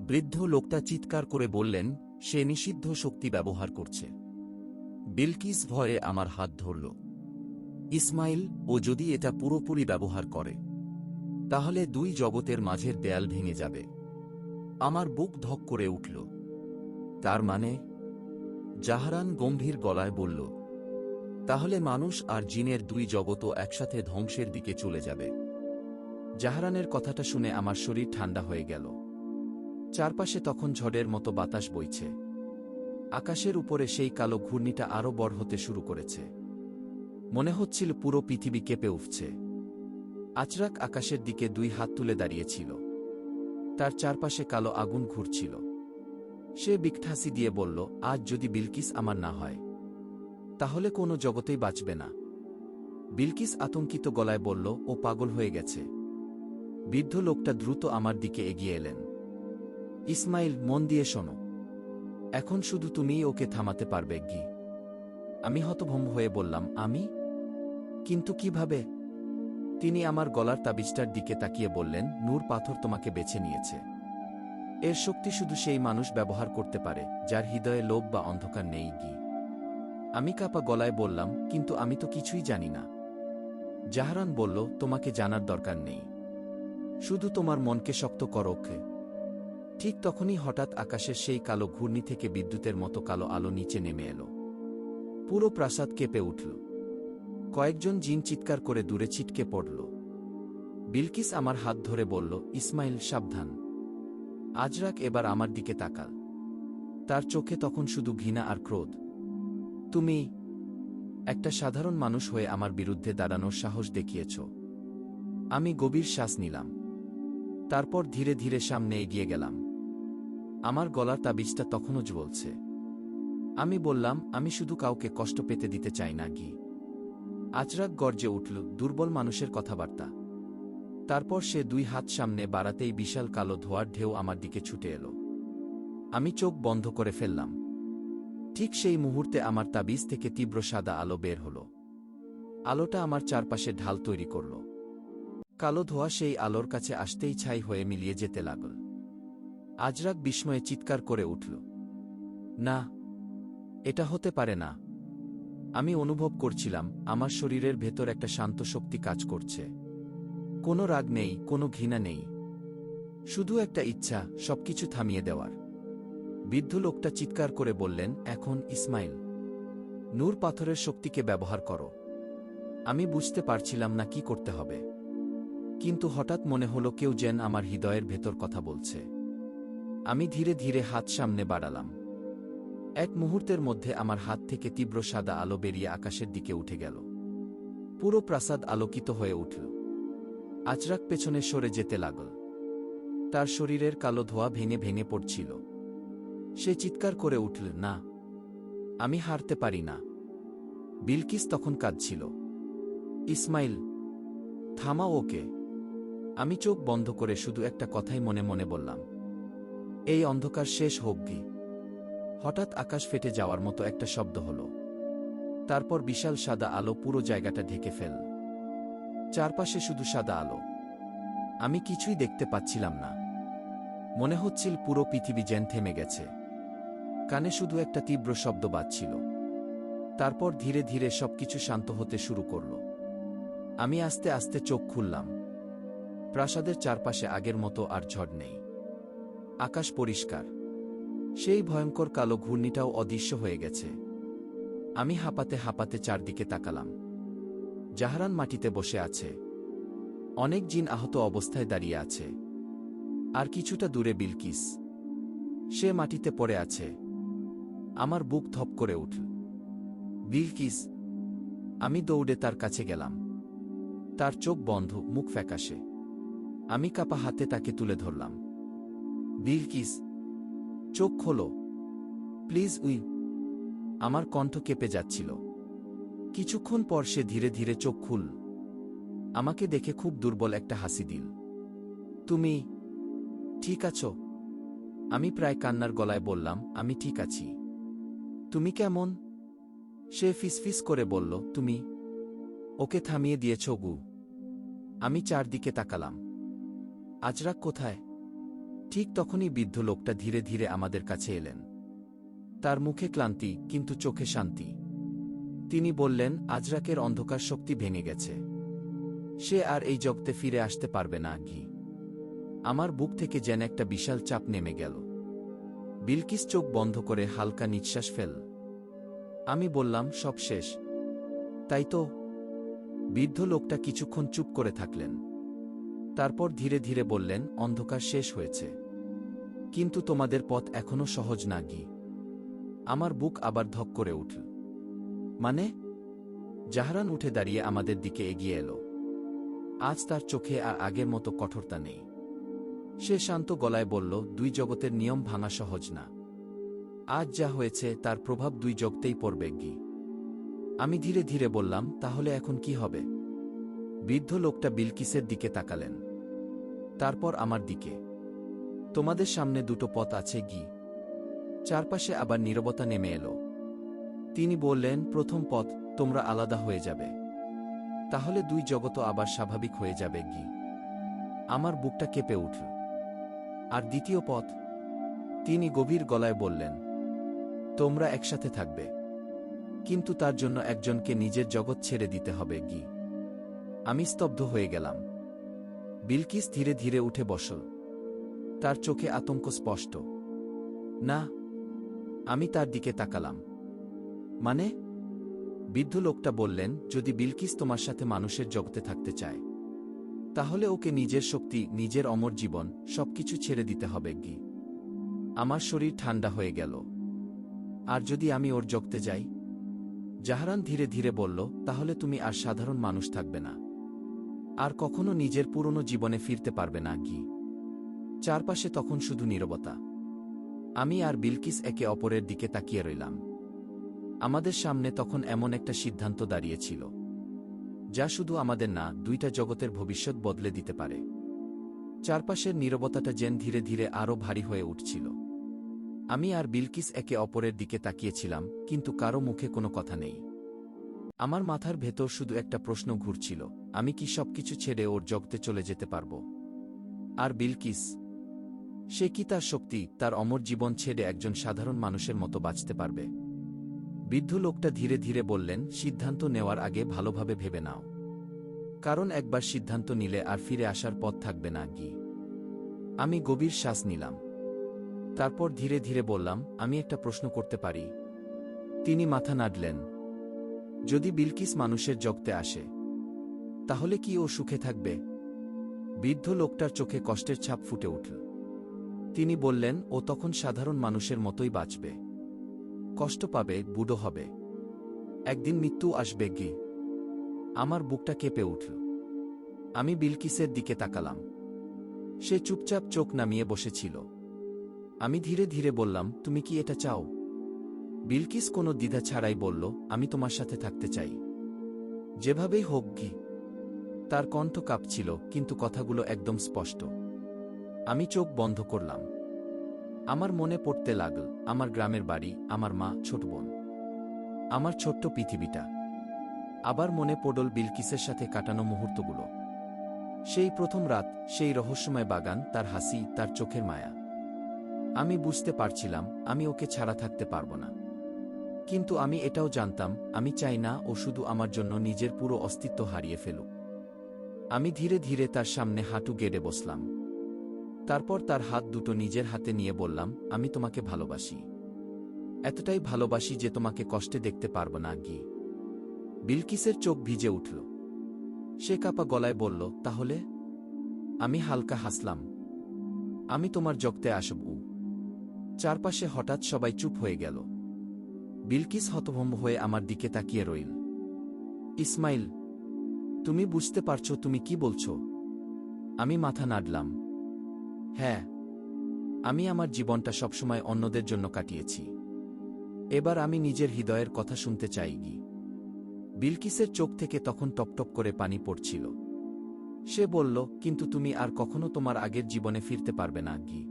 বৃদ্ধ লোকটা চিৎকার করে বললেন, সে নিষিদ্ধ শক্তি ব্যবহার করছে। বিলকিস ভয়ে আমার হাত ধরল। ইসমাইল, ও যদি এটা পুরোপুরি ব্যবহার করে, তাহলে দুই জগতের মাঝের দেয়াল ভেঙে যাবে। আমার বুক ধক করে উঠল। তার মানে? জাহরান গম্ভীর গলায় বলল, তাহলে মানুষ আর জিনের দুই জগতও একসাথে ধ্বংসের দিকে চলে যাবে। জাহরানের কথাটা শুনে আমার শরীর ঠান্ডা হয়ে গেল। চারপাশে তখন ঝড়ের মতো বাতাস বইছে। আকাশের উপরে সেই কালো ঘূর্ণিটা আরও বড় হতে শুরু করেছে। মনে হচ্ছিল পুরো পৃথিবী কেঁপে উঠছে। আজরাক আকাশের দিকে দুই হাত তুলে দাঁড়িয়েছিল। তার চারপাশে কালো আগুন ঘুরছিল। সে বিকঠাসি দিয়ে বলল, আজ যদি বিলকিস আমার না হয়, তাহলে কোনো জগতেই বাঁচবে না। বিলকিস আতঙ্কিত গলায় বলল, ও পাগল হয়ে গেছে। বৃদ্ধ লোকটা দ্রুত আমার দিকে এগিয়ে এলেন। ইসমাইল, মন দিয়ে শোনো। এখন শুধু তুমিই ওকে থামাতে পারবে কি? আমি হতভম্ব হয়ে বললাম, আমি? কিন্তু কিভাবে? তিনি আমার গলার তাবিজটার দিকে তাকিয়ে বললেন, নূর পাথর তোমাকে বেছে নিয়েছে। এর শক্তি শুধু সেই মানুষ ব্যবহার করতে পারে যার হৃদয়ে লোভ বা অন্ধকার নেই কি? আমি কাঁপা গলায় বললাম, কিন্তু আমি তো কিছুই জানি না। জাহরান বলল, তোমাকে জানার দরকার নেই, শুধু তোমার মনকে শক্ত করো। ঠিক তখনই হঠাৎ আকাশের সেই কালো ঘূর্ণি থেকে বিদ্যুতের মতো কালো আলো নিচে নেমে এলো। পুরো প্রাসাদ কেঁপে উঠল। কয়েকজন জিন চিৎকার করে দূরে ছিটকে পড়ল। বিলকিস আমার হাত ধরে বলল, ইসমাইল, সাবধান। আজরাক এবার আমার দিকে তাকাল। তার চোখে তখন শুধু ঘৃণা আর ক্রোধ। তুমি একটা সাধারণ মানুষ হয়ে আমার বিরুদ্ধে দাঁড়ানোর সাহস দেখিয়েছ। আমি গভীর শ্বাস নিলাম। তারপর ধীরে ধীরে সামনে এগিয়ে গেলাম। আমার গলার তাবিজটা তখনও জ্বলছে। আমি বললাম, আমি শুধু কাউকে কষ্ট পেতে দিতে চাই না কি? আজরাক গর্জে উঠল, দুর্বল মানুষের কথাবার্তা। তারপর সে দুই হাত সামনে বাড়াতেই বিশাল কালো ধোঁয়ার ঢেউ আমার দিকে ছুটে এলো। আমি চোখ বন্ধ করে ফেললাম। ঠিক সেই মুহূর্তে আমার তাবিজ থেকে তীব্র সাদা আলো বের হল। আলোটা আমার চারপাশে ঢাল তৈরি করল। কালো ধোঁয়া সেই আলোর কাছে আসতেই ছাই হয়ে মিলিয়ে যেতে লাগল। আজরাক বিস্ময়ে চিৎকার করে উঠল, না, এটা হতে পারে না। আমি অনুভব করছিলাম আমার শরীরের ভেতর একটা শান্ত শক্তি কাজ করছে। কোনো রাগ নেই, কোনো ঘৃণা নেই, শুধু একটা ইচ্ছা সবকিছু থামিয়ে দেওয়ার। বৃদ্ধ লোকটা চিৎকার করে বললেন, এখন ইসমাইল, নূর পাথরের শক্তিকে ব্যবহার করো। আমি বুঝতে পারছিলাম না কি করতে হবে, কিন্তু হঠাৎ মনে হলো কেউ যেন আমার হৃদয়ের ভেতর কথা বলছে। আমি ধীরে ধীরে হাত সামনে বাড়ালাম। এক মুহূর্তের মধ্যে আমার হাত থেকে তীব্র সাদা আলো বেরিয়ে আকাশের দিকে উঠে গেল। পুরো প্রাসাদ আলোকিত হয়ে উঠল। আজরাক পেছনে সরে যেতে লাগল। তার শরীরের কালো ধোঁয়া ভেঙে ভেঙে পড়ছিল। সে চিৎকার করে উঠল, না, আমি হারতে পারি না। বিলকিস তখন কাঁদছিল। ইসমাইল, থামাও ওকে। আমি চোখ বন্ধ করে শুধু একটা কথাই মনে মনে বললাম, এই অন্ধকার শেষ হোক গি। হঠাৎ আকাশ ফেটে যাওয়ার মতো একটা শব্দ হলো। তারপর বিশাল সাদা আলো পুরো জায়গাটা ঢেকে ফেল। চারপাশে শুধু সাদা আলো। আমি কিছুই দেখতে পাচ্ছিলাম না। মনে হচ্ছিল পুরো পৃথিবী যেন থেমে গেছে। কানে শুধু একটা তীব্র শব্দ বাজছিল। তারপর ধীরে ধীরে সবকিছু শান্ত হতে শুরু করল। আমি আস্তে আস্তে চোখ খুললাম। প্রাসাদের চারপাশে আগের মতো আর ঝড় নেই। আকাশ পরিষ্কার। সেই ভয়ঙ্কর কালো ঘূর্ণিটাও অদৃশ্য হয়ে গেছে। আমি হাঁপাতে হাঁপাতে চারদিকে তাকালাম। জাহরান মাটিতে বসে আছে। অনেক জিন আহত অবস্থায় দাঁড়িয়ে আছে। আর কিছুটা দূরে বিলকিস। সে মাটিতে পড়ে আছে। আমার বুক ধপ করে উঠল। বিলকিস! আমি দৌড়ে তার কাছে গেলাম। তার চোখ বন্ধ, মুখ ফ্যাকাশে। আমি কাপা হাতে তাকে তুলে ধরলাম। বিলকিস, চোখ খোলো প্লিজ। আমার কণ্ঠ কেঁপে যাচ্ছিল। কিছুক্ষণ পর সে ধীরে ধীরে চোখ খুলল। আমাকে দেখে খুব দুর্বল একটা হাসি দিল। তুমি ঠিক আছো? আমি প্রায় কান্নার গলায় বললাম, আমি ঠিক আছি। তুমি কেমন? সে ফিসফিস করে বলল, তুমি ওকে থামিয়ে দিয়েছ গু। আমি চারদিকে তাকালাম। আজরাক কোথায়? ঠিক তখনই বৃদ্ধ লোকটা ধীরে ধীরে আমাদের কাছে এলেন। তার মুখে ক্লান্তি, কিন্তু চোখে শান্তি। তিনি বললেন, আজরাকের অন্ধকার শক্তি ভেঙে গেছে। সে আর এই জগতে ফিরে আসতে পারবে না গি। আমার বুক থেকে যেন একটা বিশাল চাপ নেমে গেল। বিলকিস চোখ বন্ধ করে হালকা নিঃশ্বাস ফেল। আমি বললাম, সব শেষ, তাই তো? বৃদ্ধ লোকটা কিছুক্ষণ চুপ করে থাকলেন। তারপর ধীরে ধীরে বললেন, অন্ধকার শেষ হয়েছে, কিন্তু তোমাদের পথ এখনো সহজ না গি। আমার বুক আবার ধক করে উঠল। মানে? জাহরান উঠে দাঁড়িয়ে আমাদের দিকে এগিয়ে এলো। আজ তার চোখে আর আগের মতো কঠোরতা নেই। সে শান্ত গলায় বলল, দুই জগতের নিয়ম ভাঙা সহজ না। আজ যা হয়েছে তার প্রভাব দুই জগতেই পড়বে গি। আমি ধীরে ধীরে বললাম, তাহলে এখন কি হবে? বৃদ্ধ লোকটা বিলকিসের দিকে তাকালেন। তারপর আমার দিকে। তোমাদের সামনে দুটো পথ আছে গি। চারপাশে আবার নীরবতা নেমে এলো। তিনি বললেন, প্রথম পথ, তোমরা আলাদা হয়ে যাবে। তাহলে দুই জগৎ আবার স্বাভাবিক হয়ে যাবে গি। আমার বুকটা কেঁপে উঠল। আর দ্বিতীয় পথ? তিনি গভীর গলায় বললেন, তোমরা একসাথে থাকবে, কিন্তু তার জন্য একজনকে নিজের জগৎ ছেড়ে দিতে হবে গি। আমি স্তব্ধ হয়ে গেলাম। বিলকিস ধীরে ধীরে উঠে বসল। তার চোখে আতঙ্ক স্পষ্ট। না। আমি তার দিকে তাকালাম। মানে? বৃদ্ধ লোকটা বললেন, যদি বিলকিস তোমার সাথে মানুষের জগতে থাকতে চায়, তাহলে ওকে নিজের শক্তি, নিজের অমর জীবন সবকিছু ছেড়ে দিতে হবে গি। আমার শরীর ঠান্ডা হয়ে গেল। আর যদি আমি ওর জগতে যাই? জাহরান ধীরে ধীরে বলল, তাহলে তুমি আর সাধারণ মানুষ থাকবে না। আর কখনো নিজের পুরনো জীবনে ফিরতে পারবে না গি। চারপাশে তখন শুধু নীরবতা। আমি আর বিলকিস একে অপরের দিকে তাকিয়ে রইলাম। আমাদের সামনে তখন এমন একটা সিদ্ধান্ত দাঁড়িয়েছিল, যা শুধু আমাদের না, দুইটা জগতের ভবিষ্যৎ বদলে দিতে পারে। চারপাশের নীরবতাটা যেন ধীরে ধীরে আরও ভারী হয়ে উঠছিল। আমি আর বিলকিস একে অপরের দিকে তাকিয়েছিলাম, কিন্তু কারো মুখে কোনো কথা নেই। আমার মাথার ভেতর শুধু একটা প্রশ্ন ঘুরছিল, আমি কি সবকিছু ছেড়ে ওর জগতে চলে যেতে পারব? আর বিলকিস, সে কি তার শক্তি, তার অমর জীবন ছেড়ে একজন সাধারণ মানুষের মতো বাঁচতে পারবে? বৃদ্ধ লোকটা ধীরে ধীরে বললেন, সিদ্ধান্ত নেওয়ার আগে ভালোভাবে ভেবে নাও। কারণ একবার সিদ্ধান্ত নিলে আর ফিরে আসার পথ থাকবে না গি। আমি গভীর শ্বাস নিলাম। তারপর ধীরে ধীরে বললাম, আমি একটা প্রশ্ন করতে পারি? তিনি মাথা নাড়লেন। যদি বিলকিস মানুষের জগতে আসে, তাহলে কি ও সুখে থাকবে? বৃদ্ধ লোকটার চোখে কষ্টের ছাপ ফুটে উঠল। তিনি বললেন, ও তখন সাধারণ মানুষের মতোই বাঁচবে। কষ্ট পাবে, বুড়ো হবে, একদিন মৃত্যু আসবে গি। আমার বুকটা কেঁপে উঠল। আমি বিলকিসের দিকে তাকালাম। সে চুপচাপ চোখ নামিয়ে বসেছিল। আমি ধীরে ধীরে বললাম, তুমি কি এটা চাও? বিলকিস কোনো দ্বিধা ছাড়াই বলল, আমি তোমার সাথে থাকতে চাই, যেভাবেই হোক কি। তার কণ্ঠ কাঁপছিল, কিন্তু কথাগুলো একদম স্পষ্ট। আমি চোখ বন্ধ করলাম। আমার মনে পড়তে লাগল আমার গ্রামের বাড়ি, আমার মা, ছোট বোন, আমার ছোট্ট পৃথিবীটা। আবার মনে পড়ল বিলকিসের সাথে কাটানো মুহূর্তগুলো। সেই প্রথম রাত, সেই রহস্যময় বাগান, তার হাসি, তার চোখের মায়া। আমি বুঝতে পারছিলাম আমি ওকে ছাড়া থাকতে পারব না। কিন্তু আমি এটাও জানতাম, আমি চাই না ও শুধু আমার জন্য নিজের পুরো অস্তিত্ব হারিয়ে ফেলুক। আমি ধীরে ধীরে তার সামনে হাঁটু গেড়ে বসলাম। তারপর তার হাত দুটো নিজের হাতে নিয়ে বললাম, আমি তোমাকে ভালোবাসি। এতটাই ভালোবাসি যে তোমাকে কষ্টে দেখতে পারব না, গি। বিলকিসের চোখ ভিজে উঠল। সে কাঁপা গলায় বলল, তাহলে? আমি হালকা হাসলাম। আমি তোমার জগতে আসব। চারপাশে হঠাৎ সবাই চুপ হয়ে গেল। বিলকিস হতভম্ব হয়ে আমার দিকে তাকিয়ে রইল। ইসমাইল, তুমি বুঝতে পারছো তুমি কি বলছো? আমি মাথা নাড়লাম। হ্যাঁ, আমি আমার জীবনটা সবসময় অন্যদের জন্য কাটিয়েছি। এবার আমি নিজের হৃদয়ের কথা শুনতে চাই, গি। বিলকিসের চোখ থেকে তখন টপটপ করে পানি পড়ছিল। সে বলল, কিন্তু তুমি আর কখনো তোমার আগের জীবনে ফিরতে পারবে না, গি।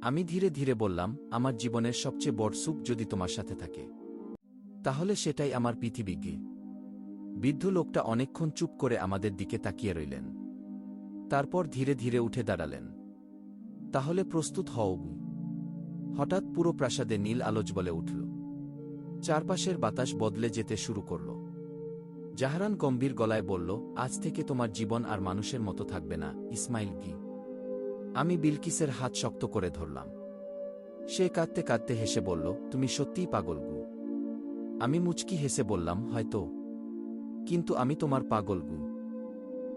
আমি ধীরে ধীরে বললাম, আমার জীবনের সবচেয়ে বড় সুখ যদি তোমার সাথে থাকে, তাহলে সেটাই আমার পৃথিবী, গি। বৃদ্ধ লোকটা অনেকক্ষণ চুপ করে আমাদের দিকে তাকিয়ে রইলেন। তারপর ধীরে ধীরে উঠে দাঁড়ালেন। তাহলে প্রস্তুত হও। হঠাৎ পুরো প্রাসাদে নীল আলোচ বলে উঠল। চারপাশের বাতাস বদলে যেতে শুরু করল। জাহরান গম্ভীর গলায় বলল, আজ থেকে তোমার জীবন আর মানুষের মতো থাকবে না, ইসমাইল, গি। আমি বিলকিসের হাত শক্ত করে ধরলাম। সে কাঁদতে কাঁদতে হেসে বলল, তুমি সত্যিই পাগল, গু। আমি মুচকি হেসে বললাম, হয়তো, কিন্তু আমি তোমার পাগল, গু।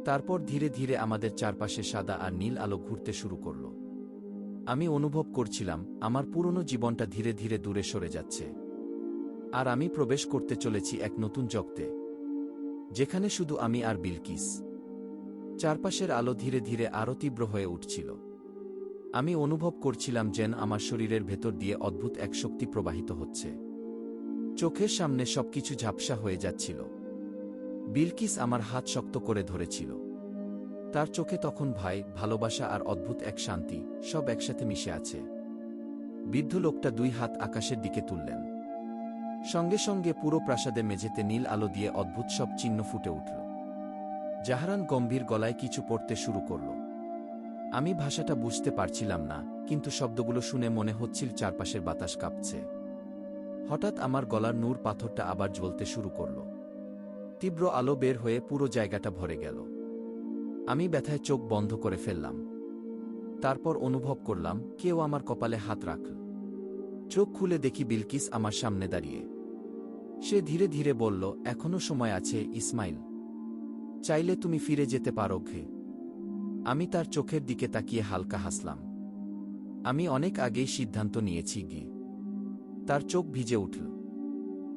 তারপর ধীরে ধীরে আমাদের চারপাশে সাদা আর নীল আলো ঘুরতে শুরু করল। আমি অনুভব করছিলাম আমার পুরনো জীবনটা ধীরে ধীরে দূরে সরে যাচ্ছে। আর আমি প্রবেশ করতে চলেছি এক নতুন জগতে, যেখানে শুধু আমি আর বিলকিস। চারপাশের আলো ধীরে ধীরে আরও তীব্র হয়ে উঠছিল। আমি অনুভব করছিলাম যেন আমার শরীরের ভেতর দিয়ে অদ্ভুত এক শক্তি প্রবাহিত হচ্ছে। চোখের সামনে সবকিছু ঝাপসা হয়ে যাচ্ছিল। বিলকিস আমার হাত শক্ত করে ধরেছিল। তার চোখে তখন ভয়, ভালোবাসা আর অদ্ভুত এক শান্তি, সব একসাথে মিশে আছে। বৃদ্ধ লোকটা দুই হাত আকাশের দিকে তুললেন। সঙ্গে সঙ্গে পুরো প্রাসাদে মেঝেতে নীল আলো দিয়ে অদ্ভুত সব চিহ্ন ফুটে উঠল। জাহরান গম্ভীর গলায় কিছু পড়তে শুরু করল। আমি ভাষাটা বুঝতে পারছিলাম না, কিন্তু শব্দগুলো শুনে মনে হচ্ছিল চারপাশের বাতাস কাঁপছে। হঠাৎ আমার গলার নূর পাথরটা আবার জ্বলতে শুরু করল। তীব্র আলো বের হয়ে পুরো জায়গাটা ভরে গেল। আমি ব্যথায় চোখ বন্ধ করে ফেললাম। তারপর অনুভব করলাম কেউ আমার কপালে হাত রাখল। চোখ খুলে দেখি বিলকিস আমার সামনে দাঁড়িয়ে। সে ধীরে ধীরে বলল, এখনো সময় আছে, ইসমাইল। চাইলে তুমি ফিরে যেতে পারো, ঘে। আমি তার চোখের দিকে তাকিয়ে হালকা হাসলাম। আমি অনেক আগেই সিদ্ধান্ত নিয়েছি, গি। তার চোখ ভিজে উঠল।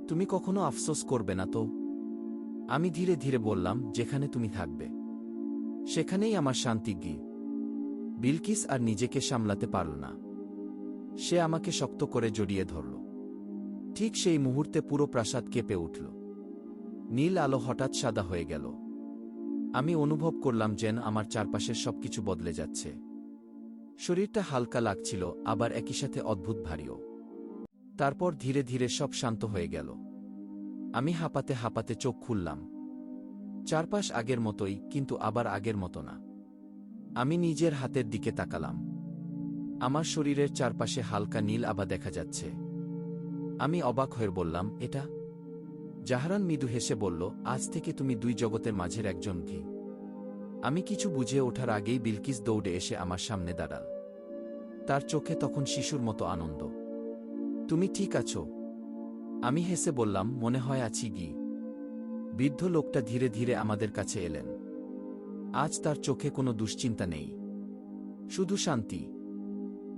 তুমি কখনো আফসোস করবে না তো? আমি ধীরে ধীরে বললাম, যেখানে তুমি থাকবে সেখানেই আমার শান্তি, গি। বিলকিস আর নিজেকে সামলাতে পারল না। সে আমাকে শক্ত করে জড়িয়ে ধরল। ঠিক সেই মুহূর্তে পুরো প্রাসাদ কেঁপে উঠল। নীল আলো হঠাৎ সাদা হয়ে গেল। আমি অনুভব করলাম যেন আমার চারপাশের সবকিছু বদলে যাচ্ছে। শরীরটা হালকা লাগছিল, আবার একই সাথে অদ্ভুত ভারীও। তারপর ধীরে ধীরে সব শান্ত হয়ে গেল। আমি হাঁপাতে হাঁপাতে চোখ খুললাম। চারপাশ আগের মতোই, কিন্তু আবার আগের মতো না। আমি নিজের হাতের দিকে তাকালাম। আমার শরীরের চারপাশে হালকা নীল আভা দেখা যাচ্ছে। আমি অবাক হয়ে বললাম, এটা? জাহরান মৃদু হেসে বলল, আজ থেকে তুমি দুই জগতের মাঝের একজন, ঘি। আমি কিছু বুঝে ওঠার আগেই বিলকিস দৌড়ে এসে আমার সামনে দাঁড়াল। তার চোখে তখন শিশুর মতো আনন্দ। তুমি ঠিক আছো? আমি হেসে বললাম, মনে হয় আছি, গি। বৃদ্ধ লোকটা ধীরে ধীরে আমাদের কাছে এলেন। আজ তার চোখে কোনো দুশ্চিন্তা নেই, শুধু শান্তি।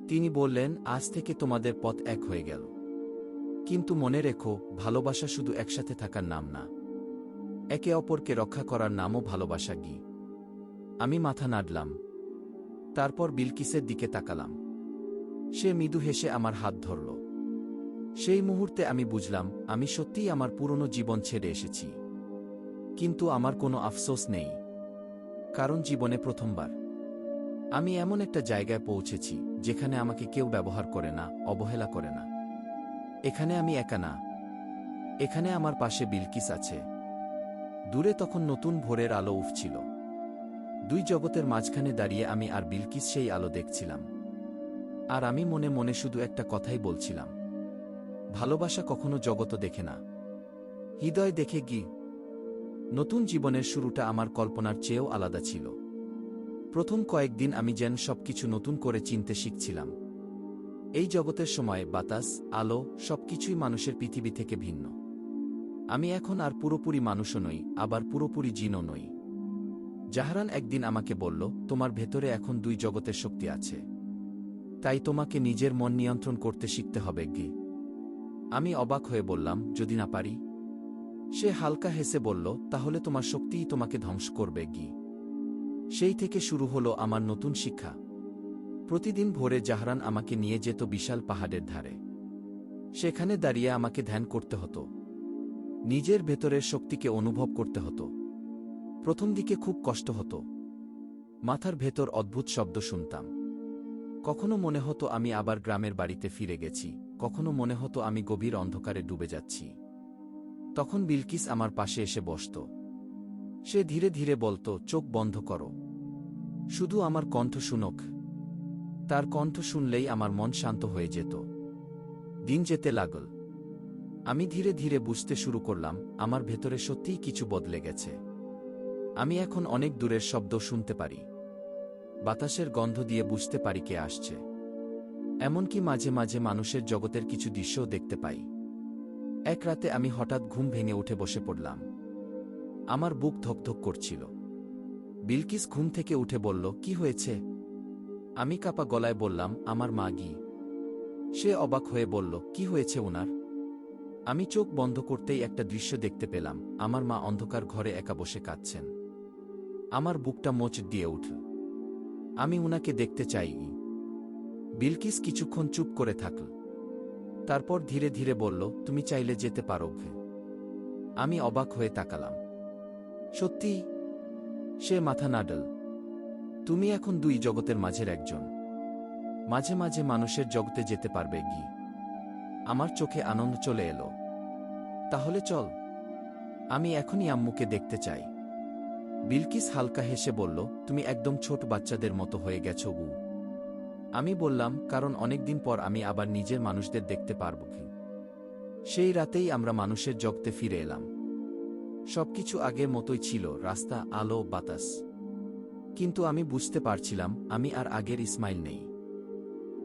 তিনি বললেন, আজ থেকে তোমাদের পথ এক হয়ে গেল। কিন্তু মনে রেখো, ভালোবাসা শুধু একসাথে থাকার নাম না। একে অপরকে রক্ষা করার নামও ভালোবাসা গি। আমি মাথা নাড়লাম। তারপর বিলকিসের দিকে তাকালাম। সে মৃদু হেসে আমার হাত ধরল। সেই মুহূর্তে আমি বুঝলাম আমি সত্যিই আমার পুরনো জীবন ছেড়ে এসেছি। কিন্তু আমার কোনো আফসোস নেই, কারণ জীবনে প্রথমবার আমি এমন একটা জায়গায় পৌঁছেছি যেখানে আমাকে কেউ ব্যবহার করে না, অবহেলা করে না। এখানে আমি একা না, এখানে আমার পাশে বিলকিস আছে। দূরে তখন নতুন ভোরের আলো উঠছিল। দুই জগতের মাঝখানে দাঁড়িয়ে আমি আর বিলকিস সেই আলো দেখছিলাম। আর আমি মনে মনে শুধু একটা কথাই বলছিলাম, ভালোবাসা কখনো জগত দেখে না, হৃদয় দেখে গি। নতুন জীবনের শুরুটা আমার কল্পনার চেয়েও আলাদা ছিল। প্রথম কয়েকদিন আমি যেন সবকিছু নতুন করে চিনতে শিখছিলাম। এই জগতের সময় বাতাস, আলো সবকিছুই মানুষের পৃথিবী থেকে ভিন্ন। আমি এখন আর পুরোপুরি মানুষও নই, আবার পুরোপুরি জিনও নই। জাহরান একদিন আমাকে বলল, তোমার ভেতরে এখন দুই জগতের শক্তি আছে, তাই তোমাকে নিজের মন নিয়ন্ত্রণ করতে শিখতে হবে গি। আমি অবাক হয়ে বললাম, যদি না পারি? সে হালকা হেসে বলল, তাহলে তোমার শক্তিই তোমাকে ধ্বংস করবে গি। সেই থেকে শুরু হলো আমার নতুন শিক্ষা। প্রতিদিন ভোরে জাহরান আমাকে নিয়ে যেত বিশাল পাহাড়ের ধারে। সেখানে দাঁড়িয়ে আমাকে ধ্যান করতে হতো, নিজের ভেতরের শক্তিকে অনুভব করতে হতো। প্রথম দিকে খুব কষ্ট হতো। মাথার ভেতর অদ্ভুত শব্দ শুনতাম। কখনো মনে হতো আমি আবার গ্রামের বাড়িতে ফিরে গেছি, কখনো মনে হতো আমি গভীর অন্ধকারে ডুবে যাচ্ছি। তখন বিলকিস আমার পাশে এসে বসত। সে ধীরে ধীরে বলতো, চোখ বন্ধ করো, শুধু আমার কণ্ঠ শুনোক। তার কণ্ঠ শুনলেই আমার মন শান্ত হয়ে যেত। দিন যেতে লাগল। আমি ধীরে ধীরে বুঝতে শুরু করলাম আমার ভেতরে সত্যিই কিছু বদলে গেছে। আমি এখন অনেক দূরের শব্দ শুনতে পারি, বাতাসের গন্ধ দিয়ে বুঝতে পারি কে আসছে। এমনকি মাঝে মাঝে মানুষের জগতের কিছু দৃশ্যও দেখতে পাই। এক রাতে আমি হঠাৎ ঘুম ভেঙে উঠে বসে পড়লাম। আমার বুক ধকধক করছিল। বিলকিস ঘুম থেকে উঠে বলল, কি হয়েছে? আমি কাঁপা গলায় বললাম, আমার মা গি। সে অবাক হয়ে বলল, কি হয়েছে উনার? আমি চোখ বন্ধ করতেই একটা দৃশ্য দেখতে পেলাম, আমার মা অন্ধকার ঘরে একা বসে কাঁদছেন। আমার বুকটা মোচ দিয়ে উঠল। আমি উনাকে দেখতে চাই। বিলকিস কিছুক্ষণ চুপ করে থাকল। তারপর ধীরে ধীরে বলল, তুমি চাইলে যেতে পারো। আমি অবাক হয়ে তাকালাম। সত্যি? সে মাথা নাড়ল। তুমি এখন দুই জগতের মাঝের একজন, মাঝে মাঝে মানুষের জগতে যেতে পারবে গি। আমার চোখে আনন্দ চলে এলো। তাহলে চল, আমি এখনই আম্মুকে দেখতে চাই। বিলকিস হালকা হেসে বলল, তুমি একদম ছোট বাচ্চাদের মতো হয়ে গেছো বু। আমি বললাম, কারণ অনেকদিন পর আমি আবার নিজের মানুষদের দেখতে পারব কি। সেই রাতেই আমরা মানুষের জগতে ফিরে এলাম। সবকিছু আগের মতোই ছিল, রাস্তা, আলো, বাতাস। কিন্তু আমি বুঝতে পারছিলাম আমি আর আগের ইসমাইল নেই।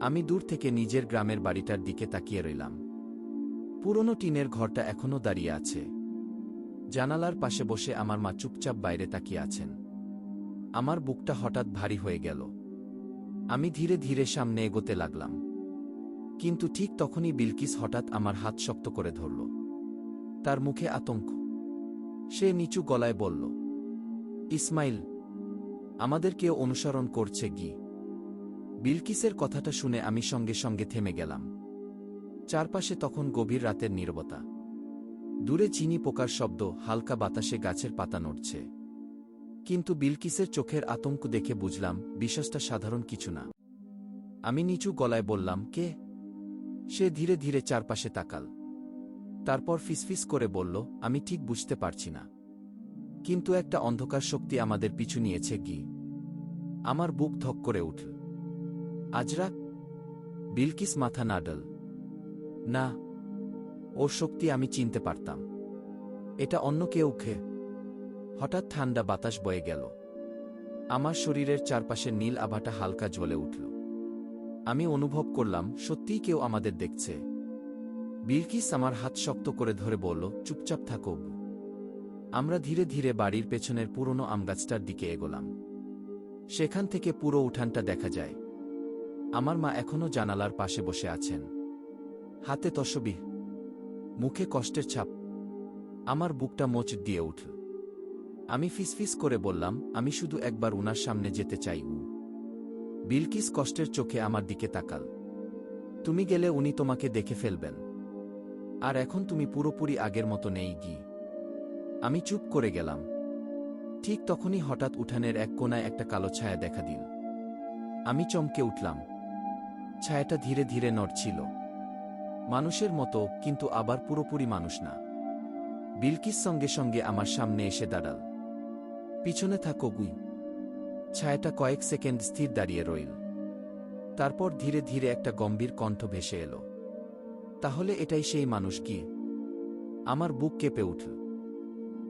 আমি দূর থেকে নিজের গ্রামের বাড়িটার দিকে তাকিয়ে রইলাম। পুরনো টিনের ঘরটা এখনও দাঁড়িয়ে আছে। জানালার পাশে বসে আমার মা চুপচাপ বাইরে তাকিয়ে আছেন। আমার বুকটা হঠাৎ ভারী হয়ে গেল। আমি ধীরে ধীরে সামনে এগোতে লাগলাম। কিন্তু ঠিক তখনই বিলকিস হঠাৎ আমার হাত শক্ত করে ধরল। তার মুখে আতঙ্ক। সে নিচু গলায় বলল, ইসমাইল, আমাদের কেউ অনুসরণ করছে গি। বিলকিসের কথাটা শুনে আমি সঙ্গে সঙ্গে থেমে গেলাম। চারপাশে তখন গভীর রাতের নীরবতা। দূরে চিনি পোকার শব্দ, হালকা বাতাসে গাছের পাতা নড়ছে। কিন্তু বিলকিসের চোখের আতঙ্ক দেখে বুঝলাম বিশ্বাসটা সাধারণ কিছু না। আমি নিচু গলায় বললাম, কে? সে ধীরে ধীরে চারপাশে তাকাল। তারপর ফিসফিস করে বলল, আমি ঠিক বুঝতে পারছি না, কিন্তু একটা অন্ধকার শক্তি আমাদের পিছু নিয়েছে গি। আমার বুক ধক করে উঠল। আজরা? বিলকিস মাথা নাড়ল। না, ওর শক্তি আমি চিনতে পারতাম। এটা অন্য কেউ। হঠাৎ ঠান্ডা বাতাস বয়ে গেল। আমার শরীরের চারপাশের নীল আভাটা হালকা জ্বলে উঠল। আমি অনুভব করলাম সত্যিই কেউ আমাদের দেখছে। বিলকিস আমার হাত শক্ত করে ধরে বলল, চুপচাপ থাকো। আমরা ধীরে ধীরে বাড়ির পেছনের পুরনো আমগাছটার দিকে এগোলাম। সেখান থেকে পুরো উঠানটা দেখা যায়। আমার মা এখনও জানালার পাশে বসে আছেন, হাতে তসবিহ, মুখে কষ্টের ছাপ। আমার বুকটা মোচ দিয়ে উঠল। আমি ফিসফিস করে বললাম, আমি শুধু একবার উনার সামনে যেতে চাই। বিলকিস কষ্টের চোখে আমার দিকে তাকাল। তুমি গেলে উনি তোমাকে দেখে ফেলবেন। আর এখন তুমি পুরোপুরি আগের মতো নেই গি। আমি চুপ করে গেলাম। ঠিক তখনই হঠাৎ উঠানের এক কোণায় একটা কালো ছায়া দেখা দিল। আমি চমকে উঠলাম। ছায়াটা ধীরে ধীরে নড়ছিল। মানুষের মতো, কিন্তু আবার পুরোপুরি মানুষ না। বিলকিস সঙ্গে সঙ্গে আমার সামনে এসে দাঁড়াল। পিছনে থাকো গুই। ছায়াটা কয়েক সেকেন্ড স্থির দাঁড়িয়ে রইল। তারপর ধীরে ধীরে একটা গম্ভীর কণ্ঠ ভেসে এলো। তাহলে এটাই সেই মানুষ কি? আমার বুক কেঁপে উঠল।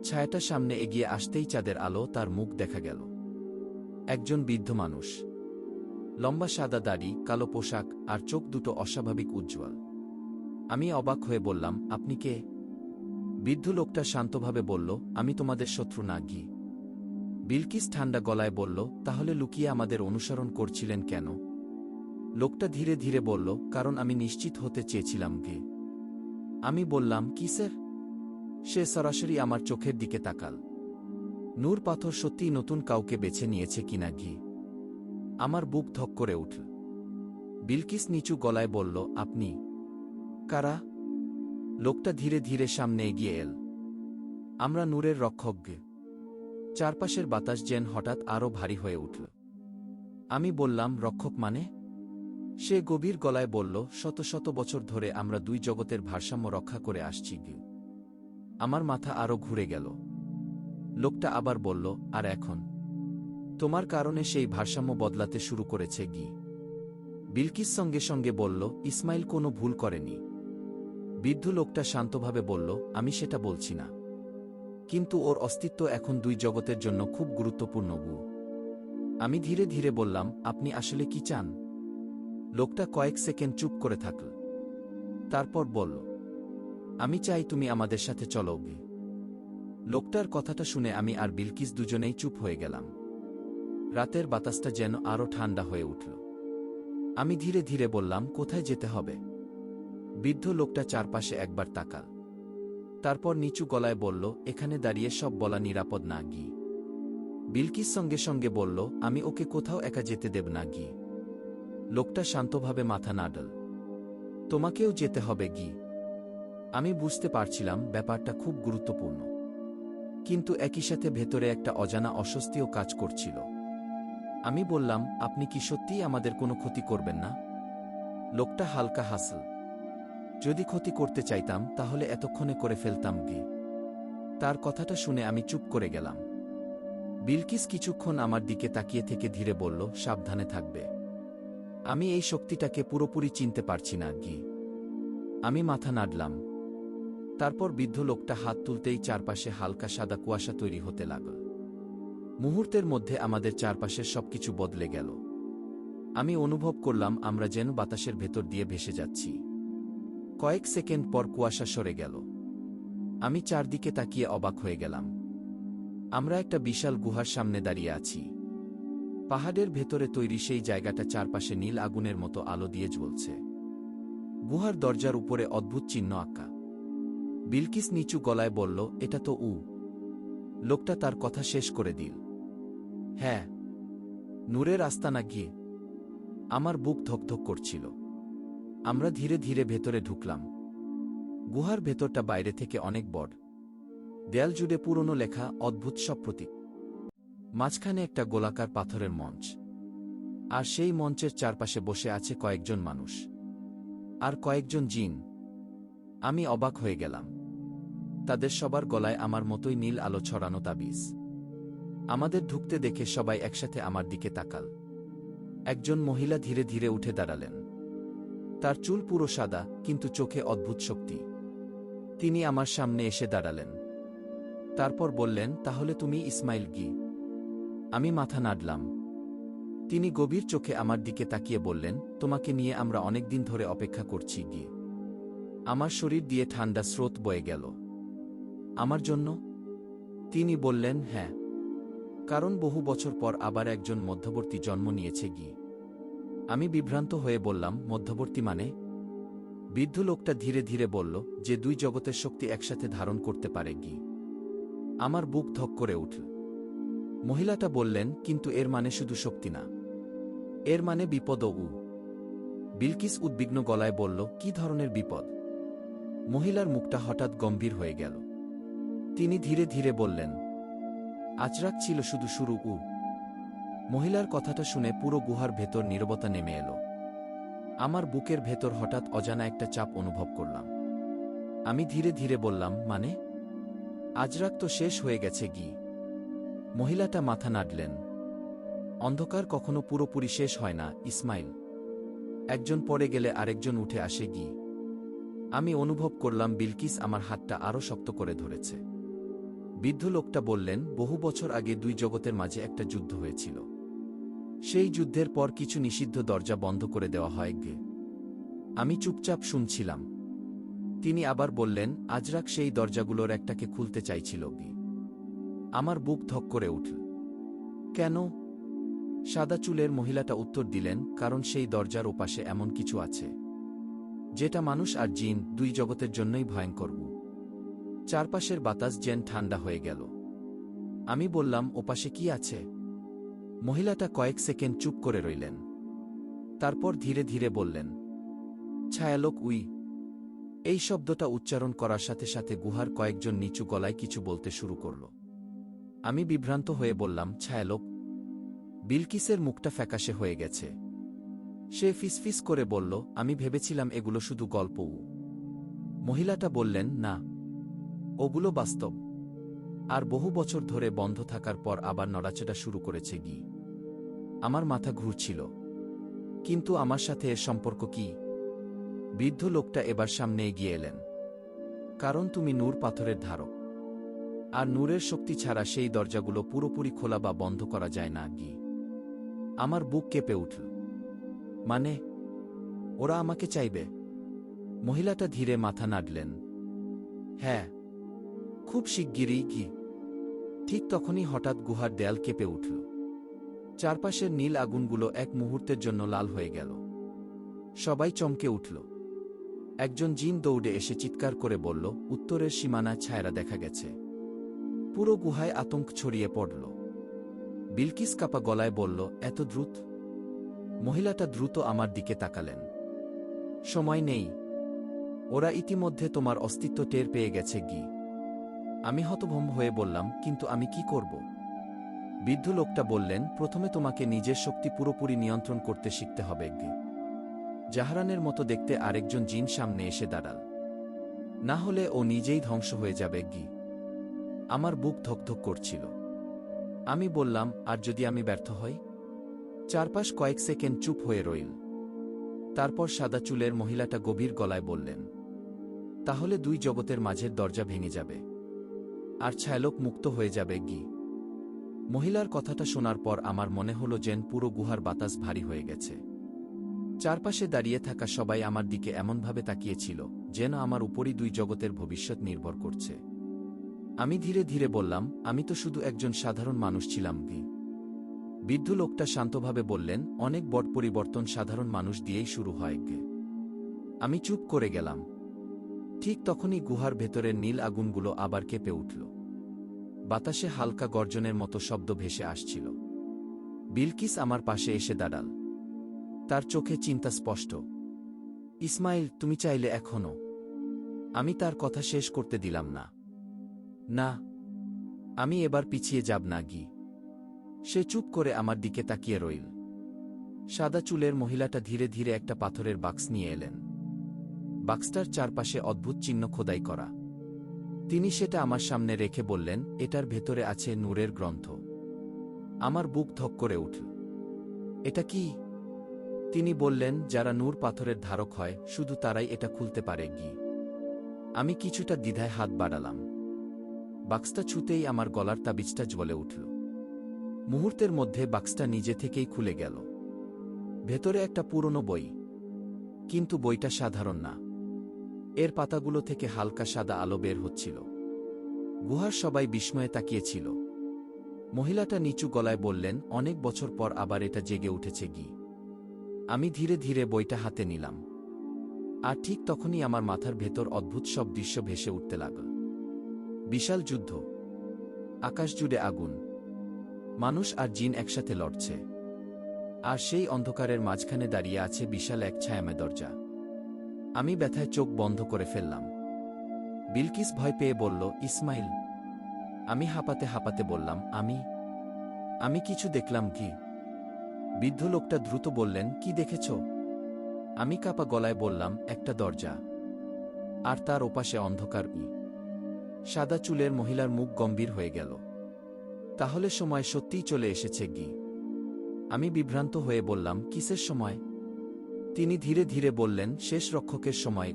ছায়াটা সামনে এগিয়ে আসতেই চাঁদের আলো তার মুখ দেখা গেল। একজন বৃদ্ধ মানুষ। লম্বা সাদা দাড়ি, কালো পোশাক, আর চোখ দুটো অস্বাভাবিক উজ্জ্বল। আমি অবাক হয়ে বললাম, আপনি কে? বৃদ্ধ লোকটা শান্তভাবে বলল, আমি তোমাদের শত্রু না গি। বিলকিস ঠান্ডা গলায় বলল, তাহলে লুকিয়ে আমাদের অনুসরণ করছিলেন কেন? লোকটা ধীরে ধীরে বলল, কারণ আমি নিশ্চিত হতে চেয়েছিলাম গি। আমি বললাম, কি স্যার? সে সরাসরি আমার চোখের দিকে তাকাল। নূর পাথর সত্যিই নতুন কাউকে বেছে নিয়েছে কিনা গি। আমার বুক ধক করে উঠল। বিলকিস নিচু গলায় বলল, আপনি কারা? লোকটা ধীরে ধীরে সামনে এগিয়ে এল। আমরা নূরের রক্ষক গে। চারপাশের বাতাস যেন হঠাৎ আরও ভারী হয়ে উঠল। আমি বললাম, রক্ষক মানে? সে গভীর গলায় বলল, শত শত বছর ধরে আমরা দুই জগতের ভারসাম্য রক্ষা করে আসছি গি। আমার মাথা আরও ঘুরে গেল। লোকটা আবার বলল, আর এখন তোমার কারণে সেই ভারসাম্য বদলাতে শুরু করেছে গি। বিলকিস সঙ্গে সঙ্গে বলল, ইসমাইল কোনো ভুল করেনি। বৃদ্ধ লোকটা শান্তভাবে বলল, আমি সেটা বলছি না। কিন্তু ওর অস্তিত্ব এখন দুই জগতের জন্য খুব গুরুত্বপূর্ণ গু। আমি ধীরে ধীরে বললাম, আপনি আসলে কি চান? লোকটা কয়েক সেকেন্ড চুপ করে থাকল। তারপর বলল, আমি চাই তুমি আমাদের সাথে চলো গি। লোকটার কথাটা শুনে আমি আর বিলকিস দুজনেই চুপ হয়ে গেলাম। রাতের বাতাসটা যেন আরও ঠান্ডা হয়ে উঠল। আমি ধীরে ধীরে বললাম, কোথায় যেতে হবে? বৃদ্ধ লোকটা চারপাশে একবার তাকাল। তারপর নিচু গলায় বলল, এখানে দাঁড়িয়ে সব বলা নিরাপদ না গি। বিলকিস সঙ্গে সঙ্গে বলল, আমি ওকে কোথাও একা যেতে দেব না গি। লোকটা শান্তভাবে মাথা নাড়ল। তোমাকেও যেতে হবে গি। আমি বুঝতে পারছিলাম ব্যাপারটা খুব গুরুত্বপূর্ণ, কিন্তু একই সাথে ভেতরে একটা অজানা অস্বস্তিও কাজ করছিল। আমি বললাম, আপনি কি সত্যিই আমাদের কোনো ক্ষতি করবেন না? লোকটা হালকা হাসল। যদি ক্ষতি করতে চাইতাম তাহলে এতক্ষণে করে ফেলতাম গি। তার কথাটা শুনে আমি চুপ করে গেলাম। বিলকিস কিছুক্ষণ আমার দিকে তাকিয়ে থেকে ধীরে বলল, সাবধানে থাকবে। আমি এই শক্তিটাকে পুরোপুরি চিনতে পারছি না গি। আমি মাথা নাড়লাম। তারপর বৃদ্ধ লোকটা হাত তুলতেই চারপাশে হালকা সাদা কুয়াশা তৈরি হতে লাগল। মুহূর্তের মধ্যে আমাদের চারপাশের সবকিছু বদলে গেল। আমি অনুভব করলাম আমরা যেন বাতাসের ভেতর দিয়ে ভেসে যাচ্ছি। কয়েক সেকেন্ড পর কুয়াশা সরে গেল। আমি চারদিকে তাকিয়ে অবাক হয়ে গেলাম। আমরা একটা বিশাল গুহার সামনে দাঁড়িয়ে আছি। পাহাড়ের ভেতরে তৈরি সেই জায়গাটা চারপাশে নীল আগুনের মতো আলো দিয়ে জ্বলছে। গুহার দরজার উপরে অদ্ভুত চিহ্ন আঁকা। বিলকিস নিচু গলায় বলল, এটা তো লোকটা তার কথা শেষ করে দিল। হ্যাঁ, নূরের আস্তানা গিয়ে। আমার বুক ধকধক করছিল। আমরা ধীরে ধীরে ভেতরে ঢুকলাম। গুহার ভেতরটা বাইরে থেকে অনেক বড়। দেয়াল জুড়ে পুরনো লেখা, অদ্ভুত সব প্রতীক। মাঝখানে একটা গোলাকার পাথরের মঞ্চ। আর সেই মঞ্চের চারপাশে বসে আছে কয়েকজন মানুষ আর কয়েকজন জিন। আমি অবাক হয়ে গেলাম। তাদের সবার গলায় আমার মতোই নীল আলো ছড়ানো তাবিজ। আমাদের ঢুকতে দেখে সবাই একসাথে আমার দিকে তাকাল। একজন মহিলা ধীরে ধীরে উঠে দাঁড়ালেন। তার চুল পুরো সাদা, কিন্তু চোখে অদ্ভুত শক্তি। তিনি আমার সামনে এসে দাঁড়ালেন। তারপর বললেন, তাহলে তুমি ইসমাইল গি? আমি মাথা নাড়লাম। তিনি গভীর চোখে আমার দিকে তাকিয়ে বললেন, তোমাকে নিয়ে আমরা অনেক দিন ধরে অপেক্ষা করছি গি। আমার শরীর দিয়ে ঠান্ডা স্রোত বয়ে গেল। আমার জন্য? তিনি বললেন, হ্যাঁ, কারণ বহু বছর পর আবার একজন মধ্যবর্তী জন্ম নিয়েছে গি। আমি বিভ্রান্ত হয়ে বললাম, মধ্যবর্তী মানে? বৃদ্ধ লোকটা ধীরে ধীরে বলল, যে দুই জগতের শক্তি একসাথে ধারণ করতে পারে গি। আমার বুক ধক করে উঠল। মহিলাটা বললেন, কিন্তু এর মানে শুধু শক্তি না, এর মানে বিপদও। বিলকিস উদ্বিগ্ন গলায় বলল, কি ধরনের বিপদ? মহিলার মুখটা হঠাৎ গম্ভীর হয়ে গেল। তিনি ধীরে ধীরে বললেন, আজরাক ছিল শুধু শুরু। মহিলার কথাটা শুনে পুরো গুহার ভেতর নীরবতা নেমে এলো। আমার বুকের ভেতর হঠাৎ অজানা একটা চাপ অনুভব করলাম। আমি ধীরে ধীরে বললাম, মানে? আজরাক তো শেষ হয়ে গেছে গি। মহিলাটা মাথা নাড়লেন। অন্ধকার কখনো পুরোপুরি শেষ হয় না, ইসমাইল। একজন পড়ে গেলে আরেকজন উঠে আসে গি। আমি অনুভব করলাম বিলকিস আমার হাতটা আরও শক্ত করে ধরেছে। বৃদ্ধ লোকটা বললেন, বহু বছর আগে দুই জগতের মাঝে একটা যুদ্ধ হয়েছিল। সেই যুদ্ধের পর কিছু নিষিদ্ধ দরজা বন্ধ করে দেওয়া হয় গে। আমি চুপচাপ শুনছিলাম। তিনি আবার বললেন, আজরাক সেই দরজাগুলোর একটাকে খুলতে চাইছিল গি। আমার বুক ধক করে উঠল। কেন? সাদা চুলের মহিলাটা উত্তর দিলেন, কারণ সেই দরজার ওপাশে এমন কিছু আছে যেটা মানুষ আর জিন দুই জগতের জন্যই ভয়ঙ্কর। চারপাশের বাতাস যেন ঠান্ডা হয়ে গেল। আমি বললাম, ওপাশে কি আছে? মহিলাটা কয়েক সেকেন্ড চুপ করে রইলেন। তারপর ধীরে ধীরে বললেন, ছায়ালোক। এই শব্দটা উচ্চারণ করার সাথে সাথে গুহার কয়েকজন নিচু গলায় কিছু বলতে শুরু করল। আমি বিভ্রান্ত হয়ে বললাম, ছায়ালোক? বিলকিসের মুখটা ফ্যাকাশে হয়ে গেছে। সে ফিসফিস করে বলল, আমি ভেবেছিলাম এগুলো শুধু গল্প। মহিলাটা বললেন, না, ওগুলো বাস্তব। আর বহু বছর ধরে বন্ধ থাকার পর আবার নড়াচড়া শুরু করেছে গি। আমার মাথা ঘুরছিল। কিন্তু আমার সাথে এর সম্পর্ক কি? বৃদ্ধ লোকটা এবার সামনে এগিয়ে এলেন। কারণ তুমি নূর পাথরের ধারক। আর নূরের শক্তি ছাড়া সেই দরজাগুলো পুরোপুরি খোলা বা বন্ধ করা যায় না গি। আমার বুক কেঁপে উঠল। মানে, ওরা আমাকে চাইবে? মহিলাটা ধীরে মাথা নাড়লেন। হ্যাঁ, খুব শিগগিরই গি। ঠিক তখনই হঠাৎ গুহার দেয়াল কেঁপে উঠল। চারপাশের নীল আগুনগুলো এক মুহূর্তের জন্য লাল হয়ে গেল। সবাই চমকে উঠল। একজন জিন দৌড়ে এসে চিৎকার করে বলল, উত্তরের সীমানায় ছায়ারা দেখা গেছে। পুরো গুহায় আতঙ্ক ছড়িয়ে পড়ল। বিলকিস কাপা গলায় বলল, এত দ্রুত? মহিলাটা দ্রুত আমার দিকে তাকালেন। সময় নেই, ওরা ইতিমধ্যে তোমার অস্তিত্ব টের পেয়ে গেছে গি। আমি হতভম্ব হয়ে বললাম, কিন্তু আমি কি করব? বৃদ্ধ লোকটা বললেন, প্রথমে তোমাকে নিজের শক্তি পুরোপুরি নিয়ন্ত্রণ করতে শিখতে হবে গে। জাহরানের মতো দেখতে আরেকজন জিন সামনে এসে দাঁড়াল। না হলে ও নিজেই ধ্বংস হয়ে যাবে গি। আমার বুক ধকধক করছিল। আমি বললাম, আর যদি আমি ব্যর্থ হই? চারপাশ কয়েক সেকেন্ড চুপ হয়ে রইল। তারপর সাদা চুলের মহিলাটা গভীর গলায় বললেন, তাহলে দুই জগতের মাঝের দরজা ভেঙে যাবে আর ছায়ালোক মুক্ত হয়ে যাবে গি। মহিলার কথাটা শোনার পর আমার মনে হলো যেন পুরো গুহার বাতাস ভারী হয়ে গেছে। চারপাশে দাঁড়িয়ে থাকা সবাই আমার দিকে এমনভাবে তাকিয়েছিল যেন আমার উপরই দুই জগতের ভবিষ্যৎ নির্ভর করছে। আমি ধীরে ধীরে বললাম, আমি তো শুধু একজন সাধারণ মানুষ ছিলাম গি। বৃদ্ধ লোকটা শান্তভাবে বললেন, অনেক বড় পরিবর্তন সাধারণ মানুষ দিয়েই শুরু হয় গে। আমি চুপ করে গেলাম। ঠিক তখনই গুহার ভেতরের নীল আগুনগুলো আবার কেঁপে উঠল। বাতাসে হালকা গর্জনের মতো শব্দ ভেসে আসছিল। বিলকিস আমার পাশে এসে দাঁড়াল। তার চোখে চিন্তা স্পষ্ট। ইসমাইল, তুমি চাইলে এখনো। আমি তার কথা শেষ করতে দিলাম না। না, আমি এবার পিছিয়ে যাব না গি। সে চুপ করে আমার দিকে তাকিয়ে রইল। সাদা চুলের মহিলাটা ধীরে ধীরে একটা পাথরের বাক্স নিয়ে এলেন। বাক্সটার চারপাশে অদ্ভুত চিহ্ন খোদাই করা। তিনি সেটা আমার সামনে রেখে বললেন, এটার ভেতরে আছে নূরের গ্রন্থ। আমার বুক ধক করে উঠল। এটা কি? তিনি বললেন, যারা নূর পাথরের ধারক হয় শুধু তারাই এটা খুলতে পারে গি। আমি কিছুটা দ্বিধায় হাত বাড়ালাম। বাক্সটা ছুতেই আমার গলার তাবিজটা জ্বলে উঠল। মুহূর্তের মধ্যে বাক্সটা নিজে থেকেই খুলে গেল। ভেতরে একটা পুরনো বই। কিন্তু বইটা সাধারণ না। এর পাতাগুলো থেকে হালকা সাদা আলো বের হচ্ছিল। গুহার সবাই বিস্ময়ে তাকিয়েছিল। মহিলাটা নিচু গলায় বললেন, অনেক বছর পর আবার এটা জেগে উঠেছে গি। আমি ধীরে ধীরে বইটা হাতে নিলাম। আর ঠিক তখনই আমার মাথার ভেতর অদ্ভুত সব দৃশ্য ভেসে উঠতে লাগল। বিশাল যুদ্ধ, আকাশ জুড়ে আগুন, মানুষ আর জিন একসাথে লড়ছে। আর সেই অন্ধকারের মাঝখানে দাঁড়িয়ে আছে বিশাল এক ছায়াময় দরজা। আমি ব্যথায় চোখ বন্ধ করে ফেললাম। বিলকিস ভয় পেয়ে বলল, ইসমাইল। আমি হাঁপাতে হাঁপাতে বললাম, আমি কিছু দেখলাম কি? বৃদ্ধ লোকটা দ্রুত বললেন, কি দেখেছ? আমি কাঁপা গলায় বললাম, একটা দরজা, আর তার ওপাশে অন্ধকার। সাদা চুলের মহিলার মুখ গম্ভীর হয়ে গেল। তাহলে সময় সত্যিই চলে এসেছে কি? আমি বিভ্রান্ত হয়ে বললাম, কিসের সময়? তিনি ধীরে ধীরে বললেন, শেষ রক্ষকের সময়।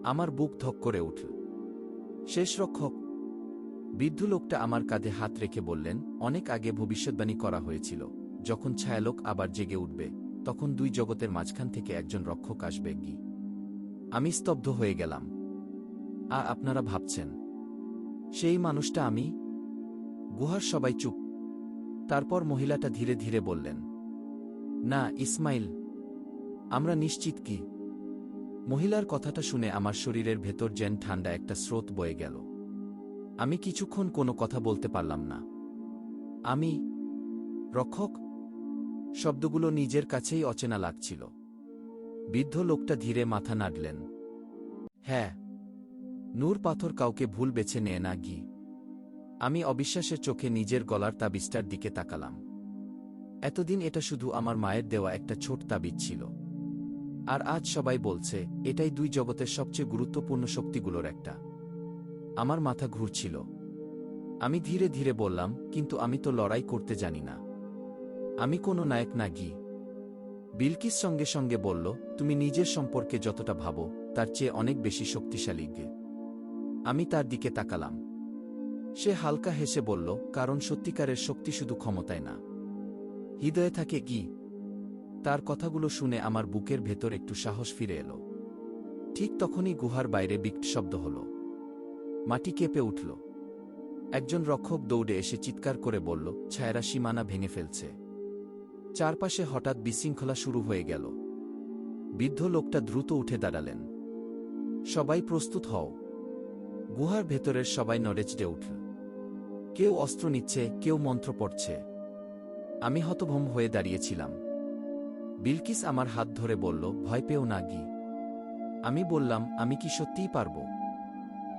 আমার বুক ধক করে উঠল। শেষ রক্ষক? বৃদ্ধ লোকটা আমার কাঁধে হাত রেখে বললেন, অনেক আগে ভবিষ্যদ্বাণী করা হয়েছিল, যখন ছায়ালোক আবার জেগে উঠবে, তখন দুই জগতের মাঝখান থেকে একজন রক্ষক আসবে কি? আমি স্তব্ধ হয়ে গেলাম। আর আপনারা ভাবছেন সেই মানুষটা আমি? গুহার সবাই চুপ। তারপর মহিলাটা ধীরে ধীরে বললেন, না ইসমাইল, আমরা নিশ্চিত কি। মহিলার কথাটা শুনে আমার শরীরের ভেতর যেন ঠান্ডা একটা স্রোত বয়ে গেল। আমি কিছুক্ষণ কোনো কথা বলতে পারলাম না। আমি রক্ষক? শব্দগুলো নিজের কাছেই অচেনা লাগছিল। বৃদ্ধ লোকটা ধীরে মাথা নাড়লেন। হ্যাঁ, নূর পাথর কাউকে ভুল বেছে নেয় না গি। আমি অবিশ্বাসের চোখে নিজের গলার তাবিজটার দিকে তাকালাম। এতদিন এটা শুধু আমার মায়ের দেওয়া একটা ছোট তাবিজ ছিল, আর আজ সবাই বলছে এটাই দুই জগতের সবচেয়ে গুরুত্বপূর্ণ শক্তিগুলোর একটা। আমার মাথা ঘুরছিল। আমি ধীরে ধীরে বললাম, কিন্তু আমি তো লড়াই করতে জানি না। আমি কোনো নায়ক না গি। বিলকিস সঙ্গে সঙ্গে বলল, তুমি নিজের সম্পর্কে যতটা ভাবো তার চেয়ে অনেক বেশি শক্তিশালী গে। আমি তার দিকে তাকালাম। সে হালকা হেসে বলল, কারণ সত্যিকারের শক্তি শুধু ক্ষমতায় না, হৃদয়ে থাকে কি। তার কথাগুলো শুনে আমার বুকের ভেতর একটু সাহস ফিরে এলো। ঠিক তখনই গুহার বাইরে বিকট শব্দ হল। মাটি কেঁপে উঠল। একজন রক্ষক দৌড়ে এসে চিৎকার করে বলল, ছায়ারা সীমানা ভেঙে ফেলছে। চারপাশে হঠাৎ বিশৃঙ্খলা শুরু হয়ে গেল। বৃদ্ধ লোকটা দ্রুত উঠে দাঁড়ালেন। সবাই প্রস্তুত হও। গুহার ভেতরের সবাই নড়েচড়ে উঠল। কেউ অস্ত্র নিচ্ছে, কেউ মন্ত্র পড়ছে। আমি হতভম্ব হয়ে দাঁড়িয়েছিলাম। বিলকিস আমার হাত ধরে বলল, ভয় পেও না গি। আমি বললাম, আমি কি সত্যিই পারব?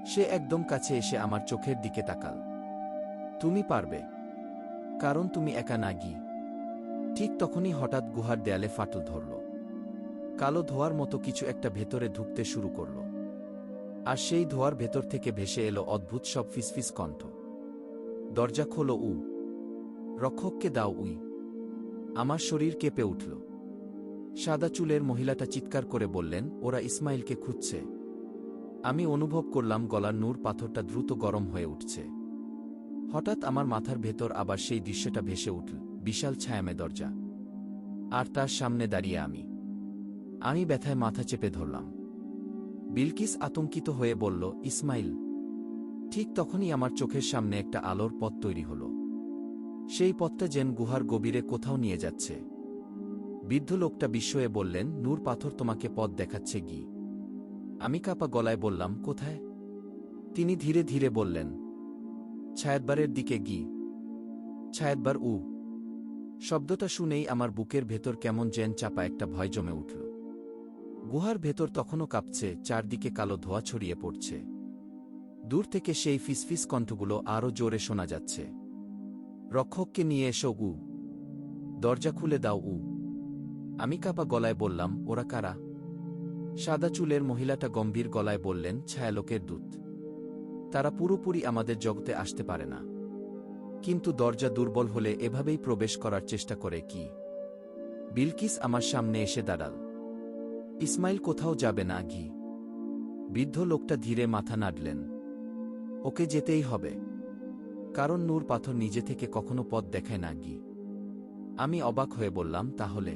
সে একদম কাছে এসে আমার চোখের দিকে তাকাল। তুমি পারবে, কারণ তুমি একা না গি। ঠিক তখনই হঠাৎ গুহার দেয়ালে ফাটল ধরল। কালো ধোয়ার মতো কিছু একটা ভেতরে ঢুকতে শুরু করল। আর সেই ধোয়ার ভেতর থেকে ভেসে এলো অদ্ভুত সব ফিসফিস কণ্ঠ। দরজা খোলো। রক্ষককে দাও। আমার শরীর কেঁপে উঠল। সাদা চুলের মহিলাটা চিৎকার করে বললেন, ওরা ইসমাইলকে খুঁজছে। আমি অনুভব করলাম গলার নূর পাথরটা দ্রুত গরম হয়ে উঠছে। হঠাৎ আমার মাথার ভেতর আবার সেই দৃশ্যটা ভেসে উঠল, বিশাল ছায়াময় দরজা, আর তার সামনে দাঁড়িয়ে আমি ব্যথায় মাথা চেপে ধরলাম। বিলকিস আতঙ্কিত হয়ে বলল, ইসমাইল। ঠিক তখনই আমার চোখের সামনে একটা আলোর পথ তৈরি হল। সেই পথটা যেন গুহার গভীরে কোথাও নিয়ে যাচ্ছে। বৃদ্ধ লোকটা বিস্ময়ে বললেন, নূর পাথর তোমাকে পথ দেখাচ্ছে গি। আমি কাঁপা গলায় বললাম, কোথায়? তিনি ধীরে ধীরে বললেন, ছায়াতবারের দিকে গি। ছায়াতবার। শব্দটা শুনেই আমার বুকের ভেতর কেমন যেন চাপা একটা ভয় জমে উঠল। গুহার ভেতর তখনও কাঁপছে, চারদিকে কালো ধোঁয়া ছড়িয়ে পড়ছে। দূর থেকে সেই ফিসফিস কণ্ঠগুলো আরও জোরে শোনা যাচ্ছে। রক্ষককে নিয়ে এসো। দরজা খুলে দাও। আমি কাঁপা গলায় বললাম, ওরা কারা? সাদা চুলের মহিলাটা গম্ভীর গলায় বললেন, ছায়ালোকের দূত। তারা পুরোপুরি আমাদের জগতে আসতে পারে না, কিন্তু দরজা দুর্বল হলে এভাবেই প্রবেশ করার চেষ্টা করে কি। বিলকিস আমার সামনে এসে দাঁড়াল। ইসমাইল কোথাও যাবে না গি। বৃদ্ধ লোকটা ধীরে মাথা নাড়লেন। ওকে যেতেই হবে, কারণ নূর পাথর নিজে থেকে কখনো পথ দেখায় না গি। আমি অবাক হয়ে বললাম, তাহলে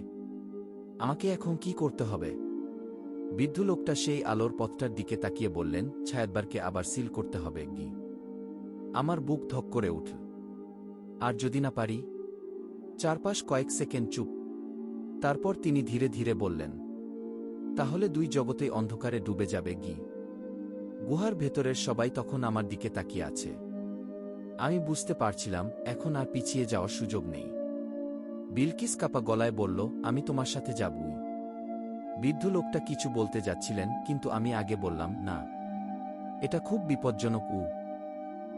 আমাকে এখন কি করতে হবে? বৃদ্ধ লোকটা সেই আলোর পথটার দিকে তাকিয়ে বললেন, ছায়াতবারকে আবার সিল করতে হবে গি। আমার বুক ধক করে উঠল। আর যদি না পারি? চারপাশ কয়েক সেকেন্ড চুপ। তারপর তিনি ধীরে ধীরে বললেন, তাহলে দুই জগতেই অন্ধকারে ডুবে যাবে গি। গুহার ভেতরের সবাই তখন আমার দিকে তাকিয়ে আছে। আমি বুঝতে পারছিলাম এখন আর পিছিয়ে যাওয়ার সুযোগ নেই। বিলকিস কাপা গলায় বলল, আমি তোমার সাথে যাবই। বৃদ্ধ লোকটা কিছু বলতে যাচ্ছিলেন, কিন্তু আমি আগে বললাম, না, এটা খুব বিপজ্জনক।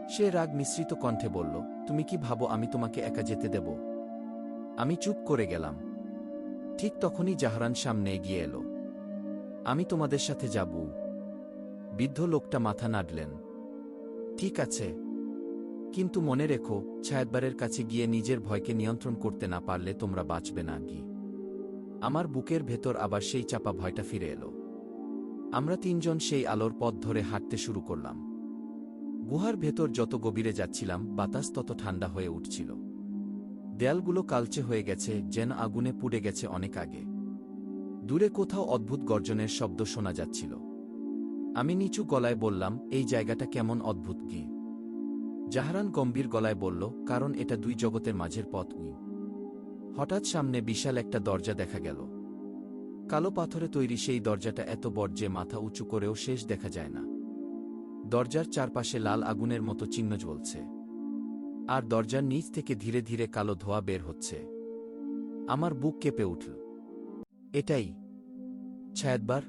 সে রাগ মিশ্রিত কণ্ঠে বলল, তুমি কি ভাবো আমি তোমাকে একা যেতে দেব? আমি চুপ করে গেলাম। ঠিক তখনই জাহরান সামনে এগিয়ে এলো। আমি তোমাদের সাথে যাব। বৃদ্ধ লোকটা মাথা নাড়লেন। ঠিক আছে, কিন্তু মনে রেখো, ছায়াতবারের কাছে গিয়ে নিজের ভয়কে নিয়ন্ত্রণ করতে না পারলে তোমরা বাঁচবে না। আমার বুকের ভেতর আবার সেই চাপা ভয়টা ফিরে এলো। আমরা তিনজন সেই আলোর পথ ধরে হাঁটতে শুরু করলাম। গুহার ভেতর যত গভীরে যাচ্ছিলাম, বাতাস তত ঠান্ডা হয়ে উঠছিল। দেয়ালগুলো কালচে হয়ে গেছে, যেন আগুনে পুড়ে গেছে অনেক আগে। দূরে কোথাও অদ্ভুত গর্জনের শব্দ শোনা যাচ্ছিল। আমি নিচু গলায় বললাম, এই জায়গাটা কেমন অদ্ভুত। জাহরান গম্ভীর গলায় বলল, কারণ এটা দুই জগতের মাঝের পথ। হঠাৎ সামনে বিশাল একটা দরজা দেখা গেল। কালো পাথরে তৈরি সেই দরজাটা এত বড় যে মাথা উঁচু করেও শেষ দেখা যায় না। দরজার চারপাশে লাল আগুনের মতো চিহ্ন জ্বলছে, আর দরজার নিচ থেকে ধীরে ধীরে কালো ধোঁয়া বের হচ্ছে। আমার বুক কেঁপে উঠল। এটাই ছায়াতবার?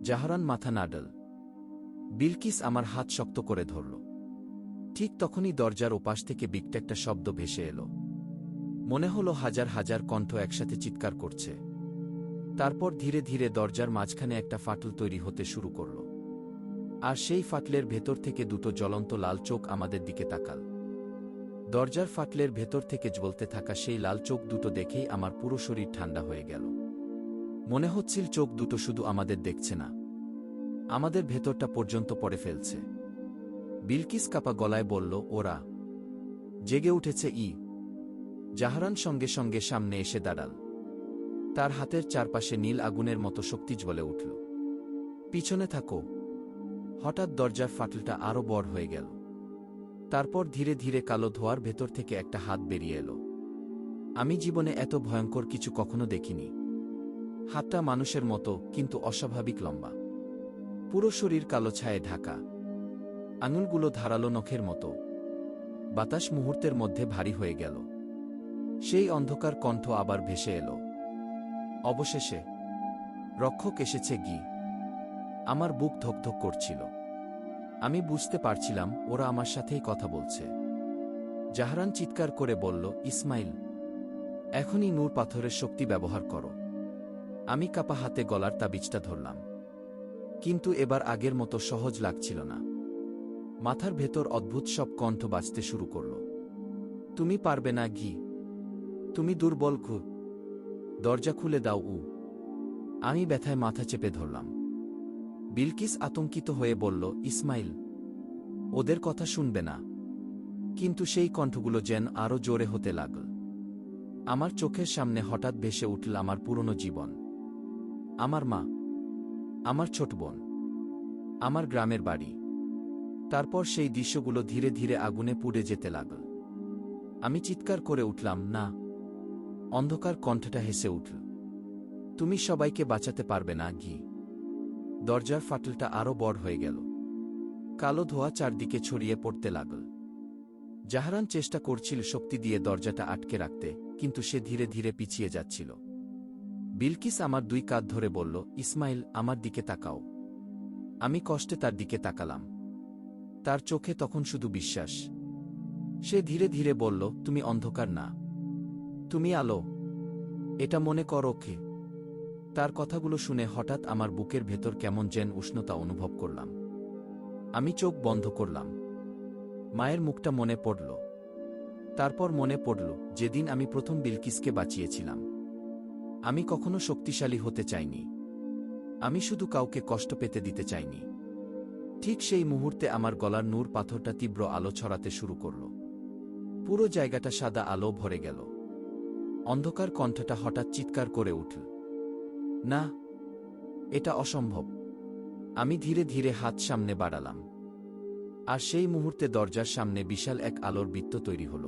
জাহরান মাথা নাড়ল। বিলকিস আমার হাত শক্ত করে ধরল। ঠিক তখনই দরজার ওপাশ থেকে বিকট একটা শব্দ ভেসে এলো। মনে হলো হাজার হাজার কণ্ঠ একসাথে চিৎকার করছে। তারপর ধীরে ধীরে দরজার মাঝখানে একটা ফাটল তৈরি হতে শুরু করল, আর সেই ফাটলের ভেতর থেকে দুটো জ্বলন্ত লাল চোখ আমাদের দিকে তাকাল। দরজার ফাটলের ভেতর থেকে জ্বলতে থাকা সেই লাল চোখ দুটো দেখেই আমার পুরো শরীর ঠান্ডা হয়ে গেল। মনে হচ্ছিল চোখ দুটো শুধু আমাদের দেখছে না, আমাদের ভেতরটা পর্যন্ত পড়ে ফেলছে। বিলকিস কাপা গলায় বলল, ওরা জেগে উঠেছে। জাহরান সঙ্গে সঙ্গে সামনে এসে দাঁড়াল। তার হাতের চারপাশে নীল আগুনের মতো শক্তি জ্বলে উঠল। পিছনে থাকো। হঠাৎ দরজার ফাটলটা আরও বড় হয়ে গেল। তারপর ধীরে ধীরে কালো ধোঁয়ার ভেতর থেকে একটা হাত বেরিয়ে এলো। আমি জীবনে এত ভয়ঙ্কর কিছু কখনো দেখিনি। হাতটা মানুষের মতো, কিন্তু অস্বাভাবিক লম্বা। পুরো শরীর কালো ছায়ে ঢাকা, আঙুলগুলো ধারালো নখের মতো। বাতাস মুহূর্তের মধ্যে ভারী হয়ে গেল। সেই অন্ধকার কণ্ঠ আবার ভেসে এলো, অবশেষে রক্ষক এসেছে। আমার বুক ধকধক করছিল। আমি বুঝতে পারছিলাম ওরা আমার সাথেই কথা বলছে। জাহরান চিৎকার করে বলল, ইসমাইল, এখনই নূর পাথরের শক্তি ব্যবহার করো। আমি কাপা হাতে গলার তাবিজটা ধরলাম, কিন্তু এবার আগের মতো সহজ লাগছিল না। মাথার ভেতর অদ্ভুত সব কণ্ঠ বাজতে শুরু করল। তুমি পারবে না। তুমি দুর্বল। দরজা খুলে দাও। আমি ব্যথায় মাথা চেপে ধরলাম। বিলকিস আতঙ্কিত হয়ে বলল, ইসমাইল, ওদের কথা শুনবে না। কিন্তু সেই কণ্ঠগুলো যেন আরও জোরে হতে লাগল। আমার চোখের সামনে হঠাৎ ভেসে উঠল আমার পুরনো জীবন, আমার মা, আমার ছোট বোন, আমার গ্রামের বাড়ি। তারপর সেই দৃশ্যগুলো ধীরে ধীরে আগুনে পুড়ে যেতে লাগল। আমি চিৎকার করে উঠলাম, না। অন্ধকার কণ্ঠটা হেসে উঠল, তুমি সবাইকে বাঁচাতে পারবে না। দরজার ফাটলটা আরও বড় হয়ে গেল। কালো ধোঁয়া চারদিকে ছড়িয়ে পড়তে লাগল। জাহরান চেষ্টা করছিল শক্তি দিয়ে দরজাটা আটকে রাখতে, কিন্তু সে ধীরে ধীরে পিছিয়ে যাচ্ছিল। বিলকিস আমার দুই কাঁধ ধরে বলল, ইসমাইল, আমার দিকে তাকাও। আমি কষ্টে তার দিকে তাকালাম। তার চোখে তখন শুধু বিশ্বাস। সে ধীরে ধীরে বলল, তুমি অন্ধকার না, তুমি আলো। এটা মনে করো। তার কথাগুলো শুনে হঠাৎ আমার বুকের ভেতর কেমন যেন উষ্ণতা অনুভব করলাম। আমি চোখ বন্ধ করলাম। মায়ের মুখটা মনে পড়ল। তারপর মনে পড়ল যেদিন আমি প্রথম বিলকিসকে বাঁচিয়েছিলাম। আমি কখনো শক্তিশালী হতে চাইনি, আমি শুধু কাউকে কষ্ট পেতে দিতে চাইনি। ঠিক সেই মুহূর্তে আমার গলার নূর পাথরটা তীব্র আলো ছড়াতে শুরু করল। পুরো জায়গাটা সাদা আলো ভরে গেল। অন্ধকার কণ্ঠটা হঠাৎ চিৎকার করে উঠল, না, এটা অসম্ভব। আমি ধীরে ধীরে হাত সামনে বাড়ালাম, আর সেই মুহূর্তে দরজার সামনে বিশাল এক আলোর বৃত্ত তৈরি হল।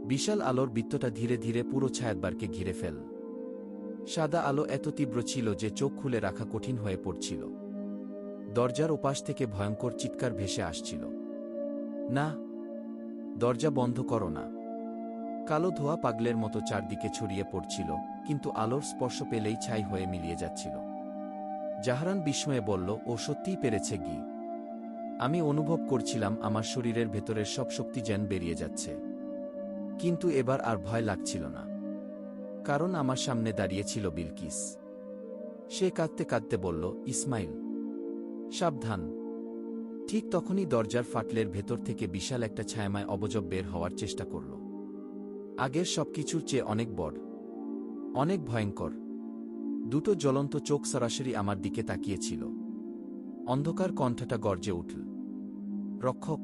বিশাল আলোর বৃত্তটা ধীরে ধীরে পুরো ছায়াতবারকে ঘিরে ফেল। সাদা আলো এত তীব্র ছিল যে চোখ খুলে রাখা কঠিন হয়ে পড়ছিল। দরজার ওপাশ থেকে ভয়ঙ্কর চিৎকার ভেসে আসছিল, না, দরজা বন্ধ করো না। কালো ধোঁয়া পাগলের মতো চারদিকে ছড়িয়ে পড়ছিল, কিন্তু আলোর স্পর্শ পেলেই ছাই হয়ে মিলিয়ে যাচ্ছিল। জাহরান বিস্ময়ে বলল, ও সত্যিই পেরেছে গি। আমি অনুভব করছিলাম আমার শরীরের ভেতরের সব শক্তি যেন বেরিয়ে যাচ্ছে। কিন্তু এবার আর ভয় লাগছিল না, কারণ আমার সামনে দাঁড়িয়ে ছিল বিলকিস। সে কাঁদতে কাঁদতে বলল, ইসমাইল, সাবধান। ঠিক তখনই দরজার ফাটলের ভেতর থেকে বিশাল একটা ছায়াময় অবয়ব বের হওয়ার চেষ্টা করল। আগের সবকিছুর চেয়ে অনেক বড়, অনেক ভয়ঙ্কর। দুটো জ্বলন্ত চোখ সরাসরি আমার দিকে তাকিয়েছিল। অন্ধকার কণ্ঠটা গর্জে উঠল, রক্ষক,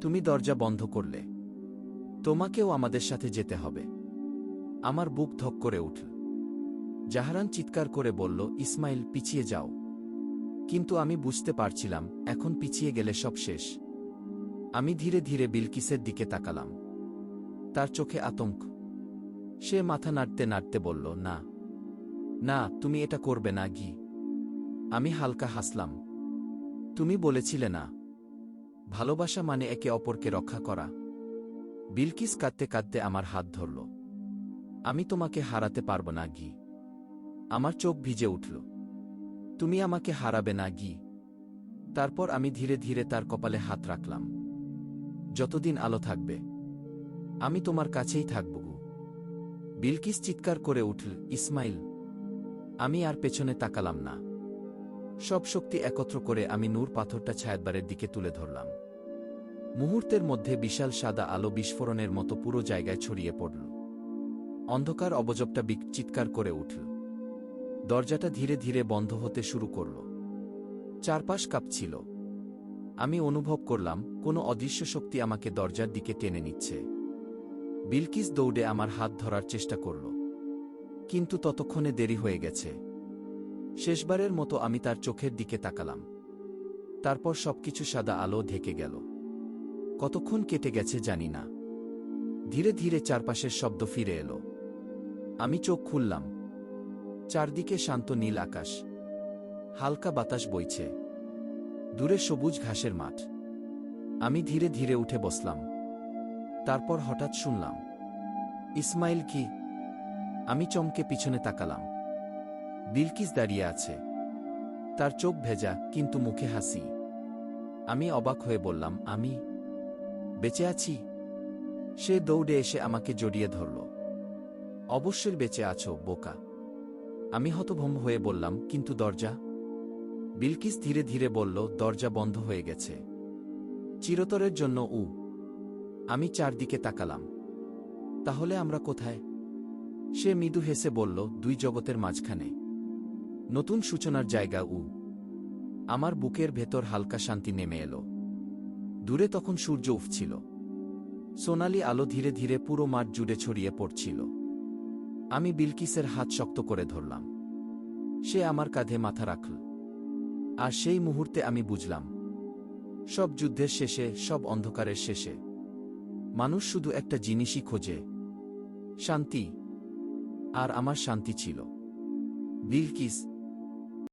তুমি দরজা বন্ধ করলে, তোমাকেও আমাদের সাথে যেতে হবে। আমার বুক ধক করে উঠল। জাহরান চিৎকার করে বলল, ইসমাইল, পিছিয়ে যাও। কিন্তু আমি বুঝতে পারছিলাম, এখন পিছিয়ে গেলে সব শেষ। আমি ধীরে ধীরে বিলকিসের দিকে তাকালাম। তার চোখে আতঙ্ক। সে মাথা নাড়তে নাড়তে বলল, না, না, তুমি এটা করবে না গি। আমি হালকা হাসলাম। তুমি বলেছিলে না, ভালোবাসা মানে একে অপরকে রক্ষা করা। বিলকিস কাঁদতে কাঁদতে আমার হাত ধরল। আমি তোমাকে হারাতে পারব না গি। আমার চোখ ভিজে উঠল। তুমি আমাকে হারাবে না গি। তারপর আমি ধীরে ধীরে তার কপালে হাত রাখলাম। যতদিন আলো থাকবে, আমি তোমার কাছেই থাকব গু। বিলকিস চিৎকার করে উঠল, ইসমাইল। আমি আর পেছনে তাকালাম না। সব শক্তি একত্র করে আমি নূর পাথরটা ছায়াতবারের দিকে তুলে ধরলাম। মুহূর্তের মধ্যে বিশাল সাদা আলো বিস্ফোরণের মতো পুরো জায়গায় ছড়িয়ে পড়ল। অন্ধকার অবয়বটা চিৎকার করে উঠল। দরজাটা ধীরে ধীরে বন্ধ হতে শুরু করল। চারপাশ কাঁপছিল। আমি অনুভব করলাম কোনো অদৃশ্য শক্তি আমাকে দরজার দিকে টেনে নিচ্ছে। বিলকিস দৌড়ে আমার হাত ধরার চেষ্টা করল, কিন্তু ততক্ষণে দেরি হয়ে গেছে। শেষবারের মতো আমি তার চোখের দিকে তাকালাম। তারপর সবকিছু সাদা আলো ঢেকে গেল। কতক্ষণ কেটে গেছে জানি না। ধীরে ধীরে চারপাশের শব্দ ফিরে এলো। আমি চোখ খুললাম। চারদিকে শান্ত নীল আকাশ, হালকা বাতাস বইছে, দূরে সবুজ ঘাসের মাঠ। আমি ধীরে ধীরে উঠে বসলাম। তারপর হঠাৎ শুনলাম, ইসমাইল কি? আমি চমকে পিছনে তাকালাম। বিলকিস দাঁড়িয়ে আছে। তার চোখ ভেজা, কিন্তু মুখে হাসি। আমি অবাক হয়ে বললাম, আমি বেঁচে আছি? সে দৌড়ে এসে আমাকে জড়িয়ে ধরল। অবশ্যই বেঁচে আছো, বোকা। আমি হতভম্ব হয়ে বললাম, কিন্তু দরজা? বিলকিস ধীরে ধীরে বলল, দরজা বন্ধ হয়ে গেছে, চিরতরের জন্য। আমি চারদিকে তাকালাম। তাহলে আমরা কোথায়? সে মৃদু হেসে বলল, দুই জগতের মাঝখানে, নতুন সূচনার জায়গা। আমার বুকের ভেতর হালকা শান্তি নেমে এলো। দূরে তখন সূর্য উঠছিল। সোনালি আলো ধীরে ধীরে পুরো মাঠ জুড়ে ছড়িয়ে পড়ছিল। আমি বিলকিসের হাত শক্ত করে ধরলাম। সে আমার কাঁধে মাথা রাখল। আর সেই মুহূর্তে আমি বুঝলাম, সব যুদ্ধের শেষে, সব অন্ধকারের শেষে, মানুষ শুধু একটা জিনিসই খোঁজে, শান্তি। আর আমার শান্তি ছিল বিলকিস।